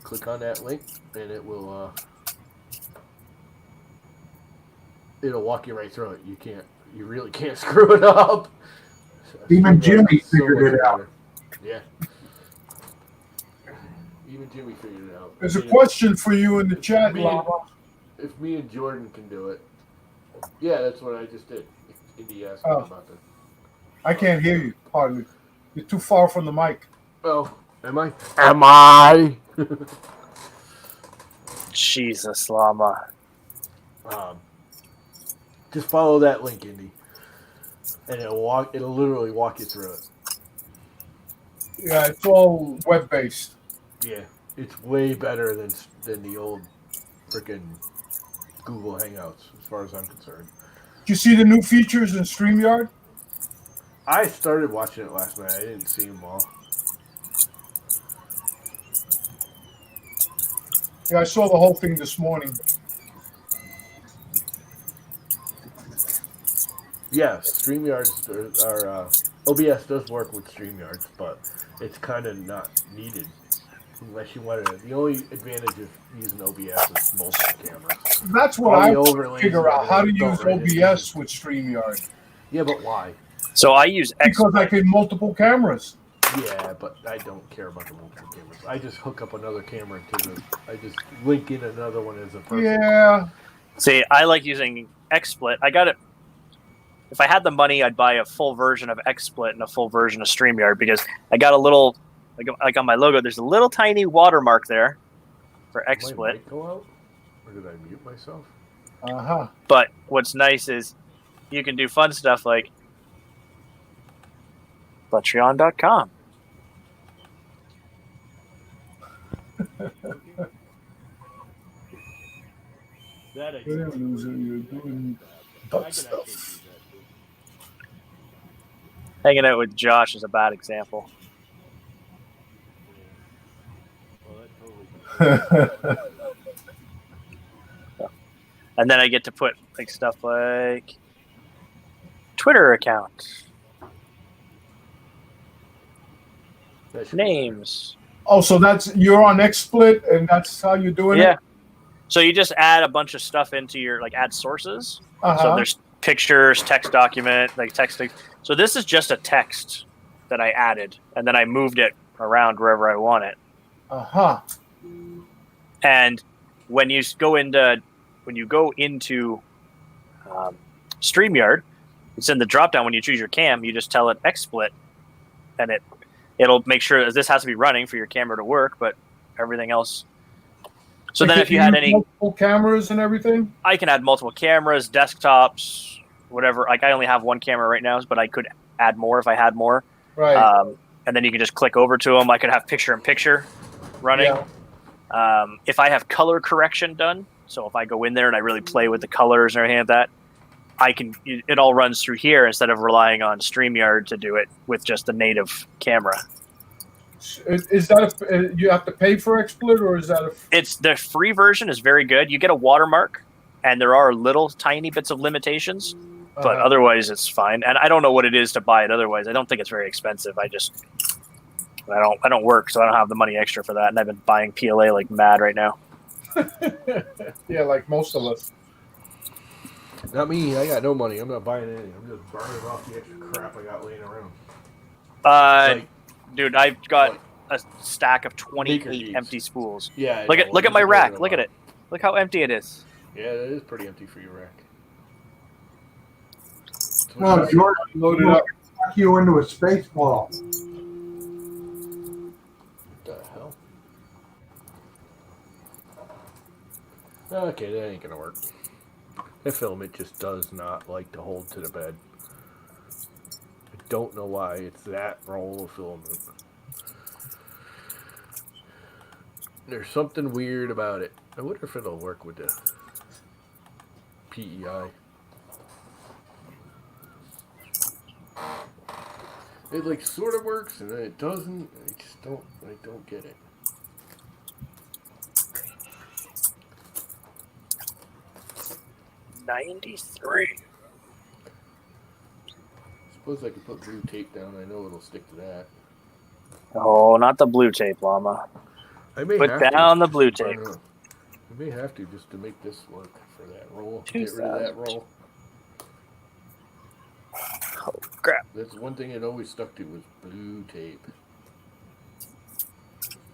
Click on that link, and it will it'll walk you right through it. You really can't screw it up. Even Jimmy It's so figured much it out. better. Yeah. Even Jimmy figured it out. There's a I mean, question for you in the chat, Me- Lava. If me and Jordan can do it, yeah, that's what I just did. Indy asked me Oh. about that. I can't hear you hardly. You're too far from the mic. Oh, am I? Am I? Jesus, llama. Just follow that link, Indy, and it'll literally walk you through it. Yeah, it's all web based. Yeah, it's way better than the old freaking Google Hangouts, as far as I'm concerned. Did you see the new features in StreamYard? I started watching it last night. I didn't see them all. Yeah, I saw the whole thing this morning. Yeah, StreamYards are OBS does work with StreamYards, but it's kind of not needed unless you want to. The only advantage of using OBS is multiple cameras. That's what All I the overlays figure and out. How to everything use don't really OBS with StreamYard. Yeah, but why? So I use Because I XSplit. can multiple cameras. Yeah, but I don't care about the multiple cameras. I just hook up another camera to the. I just link in another one as a person. Yeah. See, I like using XSplit. I got it. If I had the money, I'd buy a full version of XSplit and a full version of StreamYard, because I got a little, like on my logo, there's a little tiny watermark there for Did my XSplit. mic go out? Or did I mute myself? Uh-huh. But what's nice is you can do fun stuff like Patreon.com. That I You're doing butt stuff. Hanging out with Josh is a bad example. And then I get to put like stuff like Twitter account, That should be names. Oh, so you're on XSplit and that's how you're doing Yeah. it? So you just add a bunch of stuff into your add sources. So Uh-huh. there's pictures, text document, like text. So this is just a text that I added, and then I moved it around wherever I want it. Uh-huh. And when you go into StreamYard, it's in the drop down. When you choose your cam, you just tell it XSplit, and it'll make sure that this has to be running for your camera to work, but everything else. So then, if you had any multiple cameras and everything, I can add multiple cameras, desktops, whatever. Like I only have one camera right now, but I could add more if I had more. right? And then you can just click over to them. I could have picture-in-picture running. Yeah. If I have color correction done, so if I go in there and I really play with the colors and everything like that, it all runs through here instead of relying on StreamYard to do it with just the native camera. Is that you have to pay for XSplit, or is that It's the free version is very good. You get a watermark, and there are little tiny bits of limitations, but otherwise it's fine. And I don't know what it is to buy it otherwise. I don't think it's very expensive. I don't work, so I don't have the money extra for that. And I've been buying PLA like mad right now. yeah, like most of us. Not me. I got no money. I'm not buying anything. I'm just burning off the extra crap I got laying around. Dude, I've got like a stack of Baker 28 Beats. empty spools. Yeah. Look at my rack. Look at it. Look how empty it is. Yeah, it is pretty empty for your rack. No, George, Load it up. knock you into a space ball. What the hell? Okay, that ain't gonna work. The filament just does not like to hold to the bed. I don't know why it's that roll of filament. There's something weird about it. I wonder if it'll work with the PEI. It like sort of works and then it doesn't. I don't get it. $93. Suppose I could put blue tape down. I know it'll stick to that. Oh, not the blue tape, Llama. I may Put have down to. the blue I tape. don't know. I may have to just to make this work for that roll. Get rid of that roll. Oh, crap. That's one thing it always stuck to was blue tape.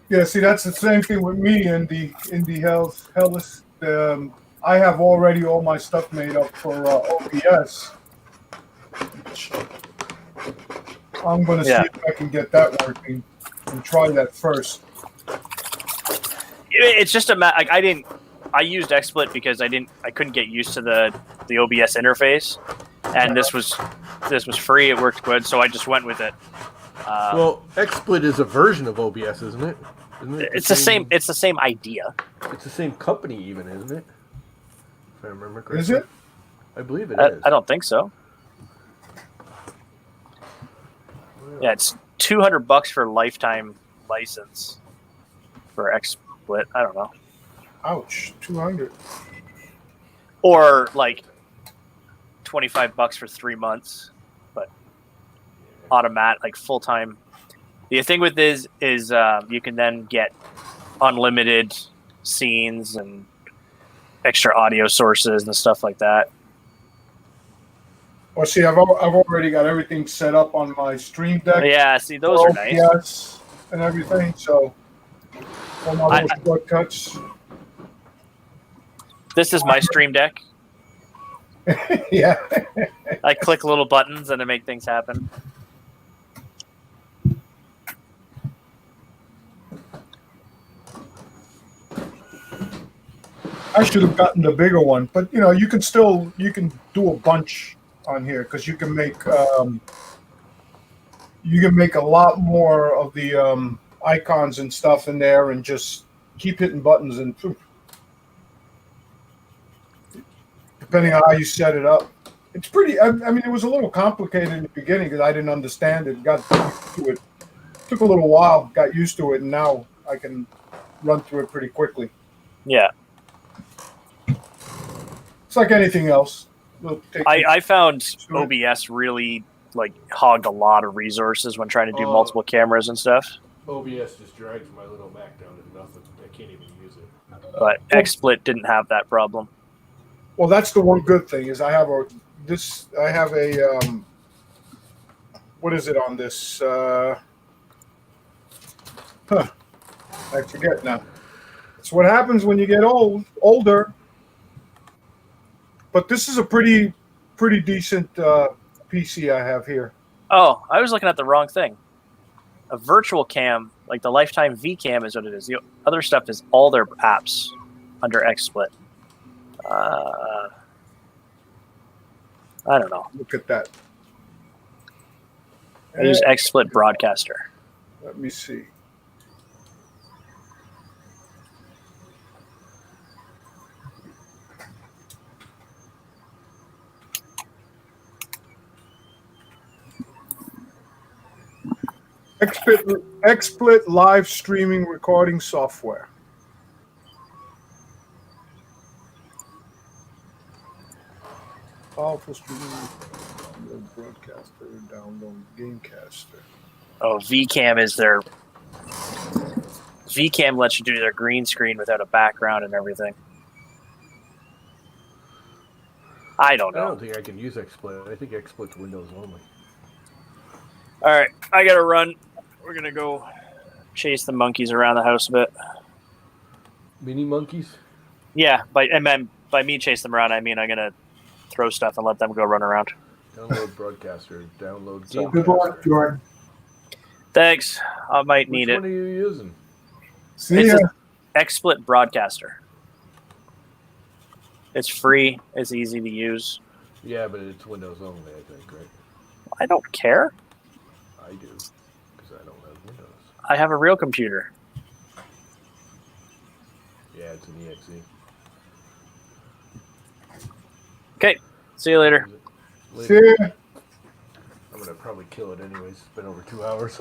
Yeah, see, that's the same thing with me in the Hellas. I have already all my stuff made up for OBS. I'm going to see if I can get that working and try that first. It's just I used XSplit because I couldn't get used to the OBS interface, and this was free. It worked good, so I just went with it. Well, XSplit is a version of OBS, isn't it? It's the same. It's the same idea. It's the same company, even, isn't it? If I remember correctly. Is it? I believe it is. I don't think so. Yeah, it's $200 for a lifetime license for XSplit. I don't know. Ouch, 200. Or like $25 for 3 months, but automatic, like full time. The thing with this is you can then get unlimited scenes and extra audio sources and stuff like that. Well, see, I've already got everything set up on my Stream Deck. Yeah, see, those are nice. OBS and everything, so all my little shortcuts. This is my Stream Deck. Yeah. I click little buttons and to make things happen. I should have gotten the bigger one, but you can do a bunch on here because you can make a lot more of the icons and stuff in there, and just keep hitting buttons and depending on how you set it up. It's pretty. I mean, it was a little complicated in the beginning because I didn't understand it. Got used to it. Took a little while. Got used to it, and now I can run through it pretty quickly. Yeah. It's like anything else. I found OBS really hogged a lot of resources when trying to do multiple cameras and stuff. OBS just drags my little Mac down to nothing. I can't even use it. But XSplit didn't have that problem. Well, that's the one good thing is I have a what is it on this? I forget now. It's what happens when you get older. But this is a pretty decent PC I have here. Oh, I was looking at the wrong thing. A virtual cam, like the Lifetime V Cam, is what it is. The other stuff is all their apps under XSplit. I don't know. Look at that. I use XSplit Broadcaster. Let me see. XSplit live streaming recording software. Powerful streaming broadcaster, download Gamecaster. Oh, VCam is their. VCam lets you do their green screen without a background and everything. I don't I know. don't think I can use XSplit. I think XSplit's Windows only. All right, I gotta run. We're gonna go chase the monkeys around the house a bit. Mini monkeys? Yeah, by me chase them around, I mean I'm gonna throw stuff and let them go run around. Download Broadcaster. Download So- Good luck, Gamecaster. Jordan. Thanks. I might need Which it. one are you using? See It's ya. a XSplit Broadcaster. It's free. It's easy to use. Yeah, but it's Windows only, I think, right? I don't care. I do, because I don't have Windows. I have a real computer. Yeah, it's an exe. Okay. See you later. See ya. I'm gonna probably kill it anyways. It's been over 2 hours.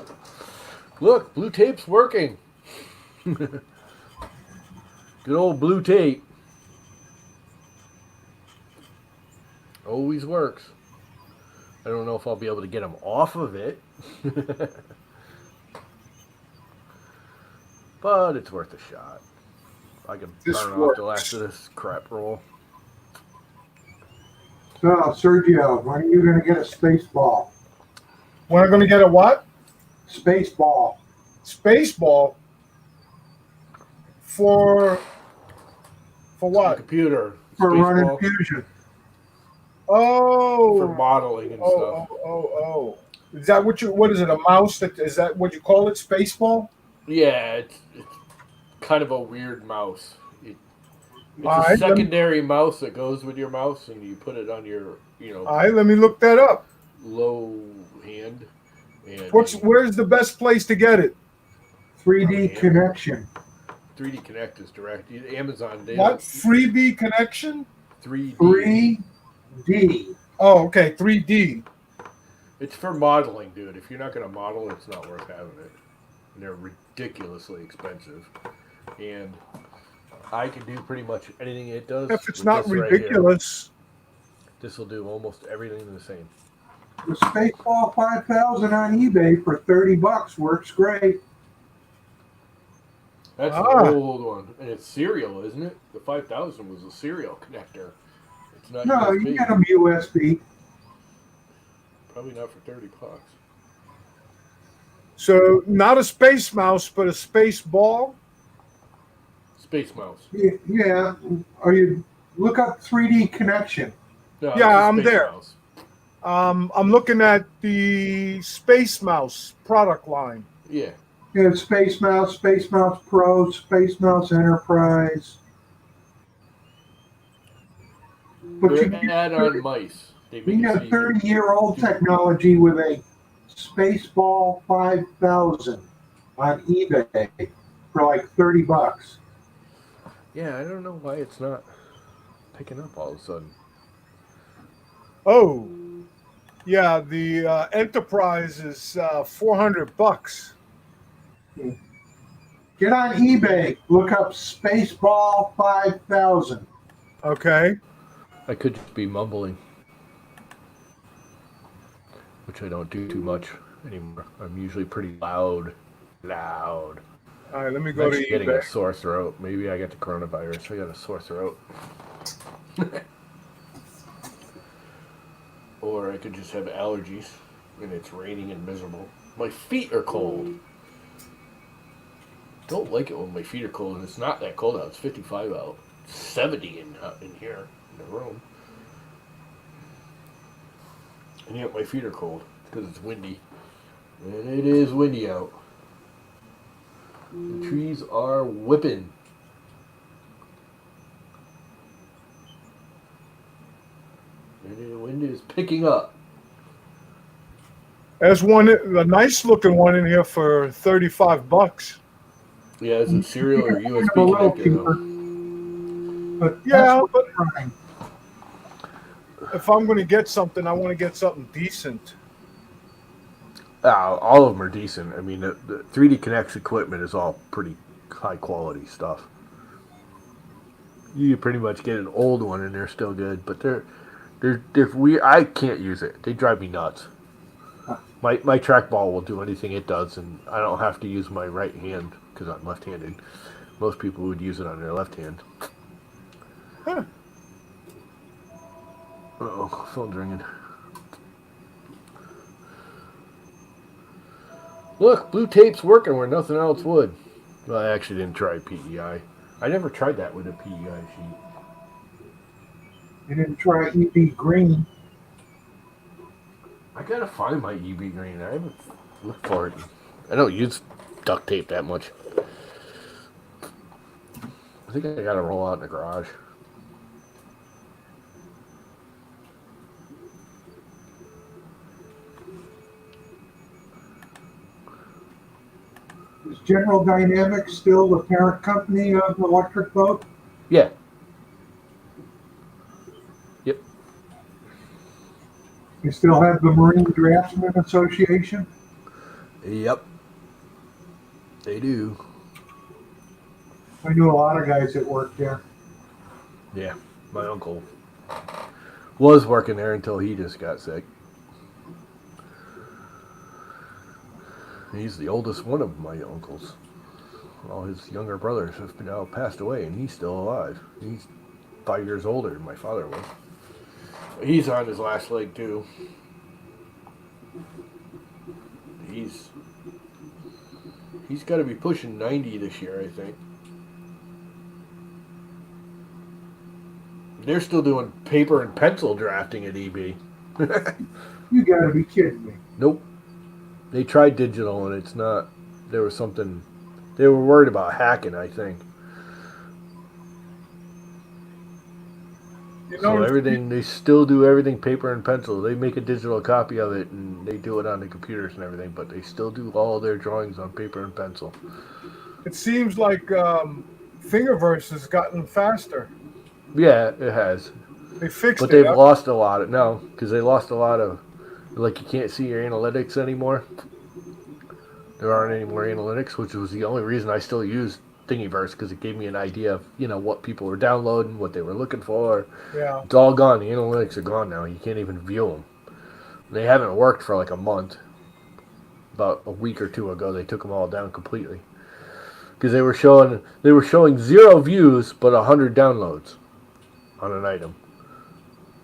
Look, blue tape's working. Good old blue tape. Always works. I don't know if I'll be able to get them off of it. But it's worth a shot. I can This burn off works. the last of this crap roll. So, Sergio, when are you going to get a space ball? When I'm going to get a what? Space ball. Space ball. For The what? computer. For space running ball, Fusion. Oh. for modeling and stuff. Oh. Is that what is it? A mouse? Is that what you call it? Space ball? Yeah, it's kind of a weird mouse. It's All a right, secondary mouse that goes with your mouse, and you put it on your, All right, let me look that up. low hand. And Where's the best place to get it? 3D connection. 3D Connect is direct. Amazon. They What? don't- Freebie connection? 3D. 3D. Oh, okay, 3D. It's for modeling, dude. If you're not going to model, it's not worth having it. And they're ridiculously expensive. And I can do pretty much anything it does. If it's with not this right here. ridiculous. This will do almost everything the same. The Spaceball 5000 on eBay for $30 works great. That's Ah. an old one. And it's serial, isn't it? The 5000 was a serial connector. It's not No, USB. you get them USB. Probably not for $30. So not a space mouse, but a space ball. Space mouse. Yeah. Are you look up 3D connection? No, Yeah, it's a I'm space there. mouse. I'm looking at the Space Mouse product line. Yeah. You have Space Mouse Pro, Space Mouse Enterprise. But you They're add-on mice. They make you it got so 30-year-old technology with a Spaceball 5000 on eBay for like $30. Yeah, I don't know why it's not picking up all of a sudden. Oh, yeah, the Enterprise is $400. Get on eBay, look up Spaceball 5000. Okay. I could just be mumbling, which I don't do too much anymore. I'm usually pretty loud. All right, let me I'm go to actually getting a eBay. sore throat. Maybe I got the coronavirus. I got a sore throat. Or I could just have allergies and it's raining and miserable. My feet are cold. don't like it when my feet are cold, and it's not that cold out. It's 55 out. It's 70 in here in the room. And yet my feet are cold because it's windy. And it is windy out. The trees are whipping. And the wind is picking up. There's a nice looking one in here for $35. Yeah, is it serial or A USB little connected? cheaper. Though? But Yeah, that's but fine. if I'm going to get something, I want to get something decent. All of them are decent. I mean, the 3D Connect's equipment is all pretty high quality stuff. You can pretty much get an old one and they're still good, but they're weird. I can't use it. They drive me nuts. My trackball will do anything it does, and I don't have to use my right hand because I'm left-handed. Most people would use it on their left hand. Huh. Uh-oh, phone's ringing. Look, blue tape's working where nothing else would. Well, I actually didn't try PEI. I never tried that with a PEI sheet. You didn't try EB Green. I gotta find my EB Green. I haven't looked for it. I don't use duct tape that much. I think I gotta roll out in the garage. Is General Dynamics still the parent company of Electric Boat? Yeah. You still have the Marine Draftsmen Association? Yep. They do. I knew a lot of guys that worked there. Yeah. My uncle was working there until he just got sick. He's the oldest one of my uncles. All his younger brothers have now passed away, and he's still alive. He's 5 years older than my father was. He's on his last leg too. He's got to be pushing 90 this year, I think. They're still doing paper and pencil drafting at EB. You gotta be kidding me. Nope. They tried digital, and it's not. There was something. They were worried about hacking, I think. So everything, they still do everything paper and pencil. They make a digital copy of it and they do it on the computers and everything, but they still do all their drawings on paper and pencil. It seems like Thingiverse has gotten faster. Yeah, it has. They fixed But it. they've lost a lot of, no, because they lost a lot of, like you can't see your analytics anymore. There aren't any more analytics, which was the only reason I still use Thingiverse, because it gave me an idea of, what people were downloading, what they were looking for. Yeah. It's all gone. The analytics are gone now. You can't even view them. They haven't worked for like a month. About a week or two ago, they took them all down completely because they were showing 0 views but 100 downloads on an item.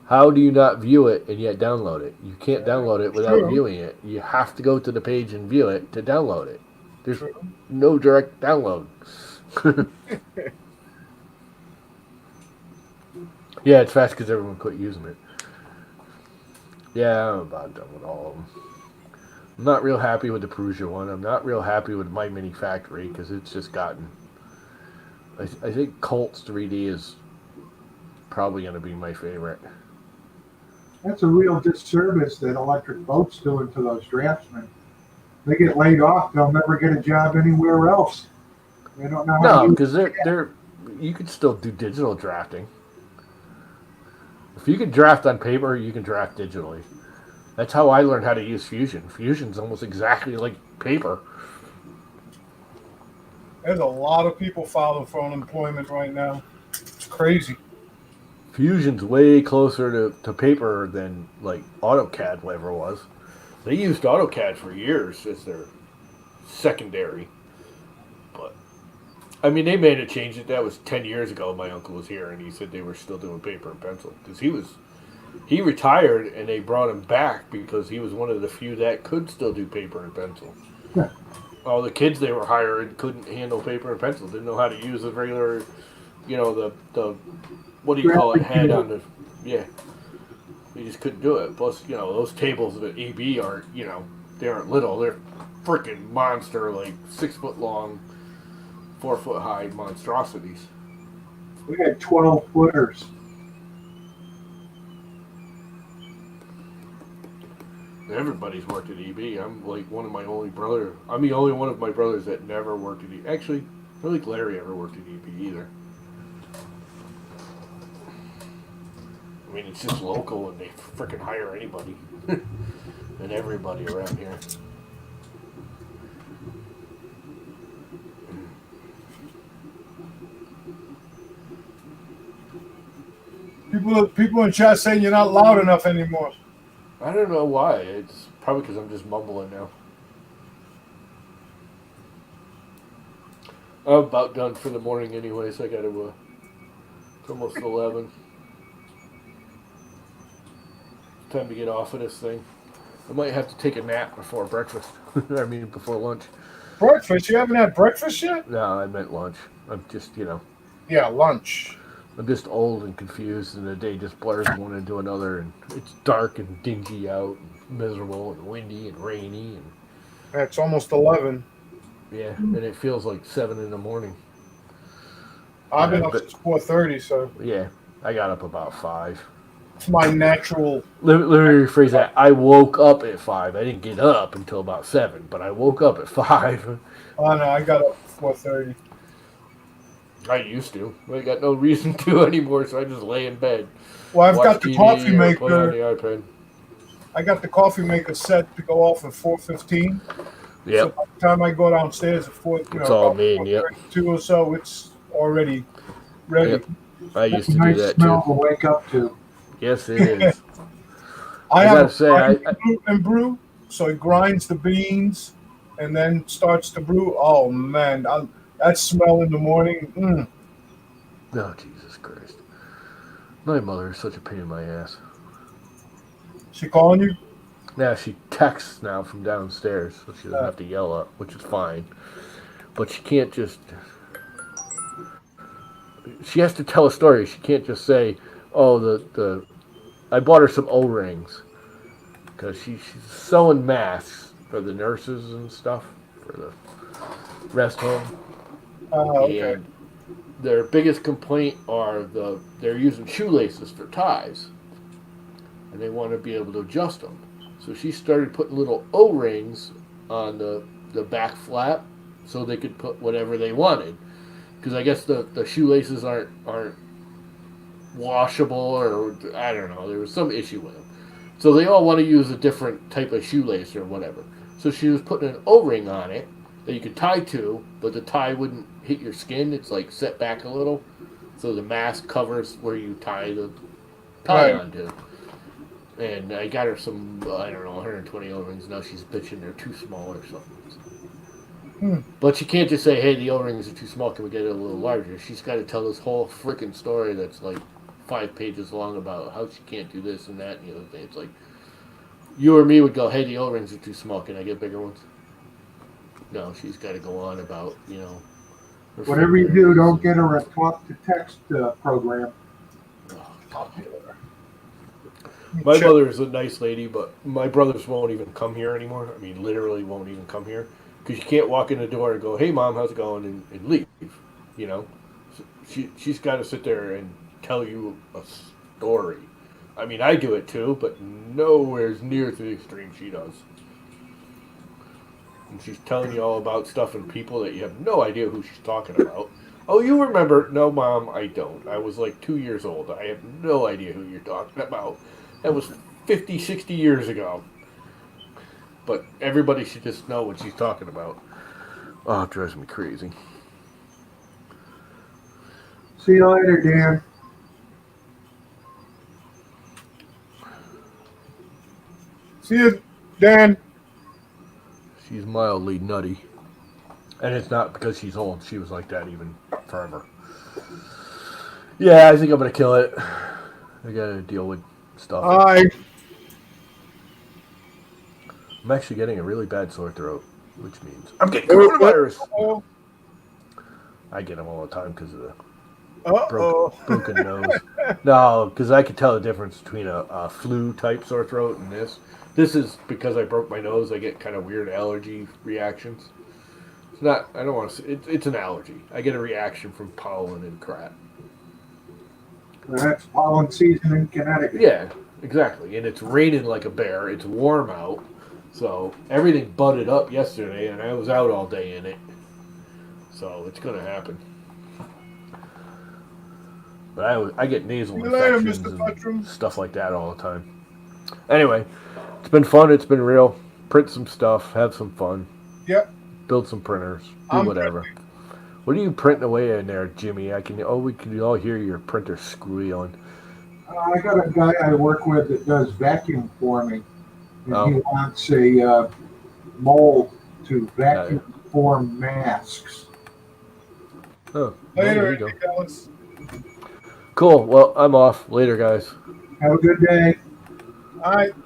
How do you not view it and yet download it? You can't download it without viewing it. You have to go to the page and view it to download it. There's no direct download. Yeah, it's fast because everyone quit using it. Yeah, I'm about done with all of them. I'm not real happy with the Perugia one. I'm not real happy with My Mini Factory because it's just gotten... I think Colts 3D is probably going to be my favorite. That's a real disservice that Electric Boat's doing to those draftsmen. They get laid off, they'll never get a job anywhere else. They don't know how No, to because you could still do digital drafting. If you can draft on paper, you can draft digitally. That's how I learned how to use Fusion. Fusion's almost exactly like paper. There's a lot of people filing for unemployment right now. It's crazy. Fusion's way closer to paper than like AutoCAD ever was. They used AutoCAD for years as their secondary. But, I mean, they made a change. That was 10 years ago. My uncle was here, and he said they were still doing paper and pencil. Because he retired, and they brought him back because he was one of the few that could still do paper and pencil. Yeah. all the kids they were hiring couldn't handle paper and pencil, didn't know how to use the regular, the what do you call it, head on the, yeah. They just couldn't do it. Plus, those tables at AB aren't, they aren't little. They're freaking monster, like 6 foot long, 4 foot high monstrosities. We had 12 footers. Everybody's worked at EB. I'm like one of my only brother. I'm the only one of my brothers that never worked at EB. Actually, I don't think Larry ever worked at EB either. I mean, it's just local, and they freaking hire anybody and everybody around here. People in chat saying you're not loud enough anymore. I don't know why. It's probably because I'm just mumbling now. I'm about done for the morning anyway, so I got to. It's almost 11. Time to get off of this thing. I might have to take a nap before breakfast. I mean, before lunch. Breakfast? You haven't had breakfast yet? No, I meant lunch. I'm just, Yeah, lunch. I'm just old and confused, and the day just blurs one into another, and it's dark and dingy out, and miserable and windy and rainy, and It's almost 11. yeah, and it feels like 7 in the morning. I've been up but- since 4:30, so Yeah, I got up about 5. it's my natural. Let me rephrase that. I woke up at 5. I didn't get up until about 7, but I woke up at 5. Oh no, I got up at 4:30. I used to. I got no reason to anymore, so I just lay in bed. Well, I've watch got the TV coffee or play on maker. the iPad. I got the coffee maker set to go off at 4:15. So Yep. by the time I go downstairs at 4, It's all me, yep. 2 or so, it's already ready. Yep. I used That's to a do nice that smell too. to wake up to. Yes, it is. I I have gotta a say, grind and brew, so he grinds the beans and then starts to brew. Oh man, that smell in the morning. Oh, Jesus Christ. My mother is such a pain in my ass. She calling you? Now, she texts now from downstairs, so she doesn't have to yell up, which is fine. But she can't just... She has to tell a story. She can't just say, oh, I bought her some O-rings. Because she's sewing masks for the nurses and stuff, for the rest home. Okay. And their biggest complaint are they're using shoelaces for ties, and they want to be able to adjust them. So she started putting little O-rings on the back flap, so they could put whatever they wanted. Because I guess the shoelaces aren't washable, or I don't know. There was some issue with them, so they all want to use a different type of shoelace or whatever. So she was putting an O-ring on it that you could tie to, but the tie wouldn't hit your skin. It's like set back a little, so the mask covers where you tie the tie Right. onto. And I got her some, I don't know, 120 O-rings. Now she's bitching they're too small or something. But she can't just say, hey, the O-rings are too small, can we get it a little larger? She's got to tell this whole freaking story that's like 5 pages long about how she can't do this and that and the other thing. It's like, you or me would go, hey, the O-rings are too small, can I get bigger ones? No, she's got to go on about, her Whatever you fingers. do, don't get her a talk-to-text program. Popular. My Check- mother is a nice lady, but my brothers won't even come here anymore. I mean, literally won't even come here. Because you can't walk in the door and go, hey, Mom, how's it going, and leave, So she's got to sit there and tell you a story. I mean, I do it too, but nowhere near to the extreme she does. And she's telling you all about stuff and people that you have no idea who she's talking about. Oh, you remember? No, Mom, I don't. I was like 2 years old. I have no idea who you're talking about. That was 50, 60 years ago. But everybody should just know what she's talking about. Oh, it drives me crazy. See you later, Dan. See you, Dan. She's mildly nutty. And it's not because she's old. She was like that even forever. Yeah, I think I'm going to kill it. I got to deal with stuff. Hi. I'm actually getting a really bad sore throat. which means I'm getting coronavirus. Oh, I get them all the time because of the uh-oh. broken nose. No, because I can tell the difference between a flu type sore throat and this. This is because I broke my nose. I get kind of weird allergy reactions. It's not. I don't want to. It's an allergy. I get a reaction from pollen and crap. That's pollen season in Connecticut. Yeah, exactly. And it's raining like a bear. It's warm out, so everything budded up yesterday, and I was out all day in it. So it's gonna happen. But I get nasal See you later, infections Mr. and Buttram. stuff like that all the time. Anyway, it's been fun. It's been real. Print some stuff. Have some fun. Yep. Build some printers. Do I'm whatever. What are you printing away in there, Jimmy? We can all hear your printer squealing. I got a guy I work with that does vacuum forming, and Oh. he wants a mold to vacuum form masks. Oh, Later, there you go. Ellis. Cool. Well, I'm off. Later, guys. Have a good day. All right.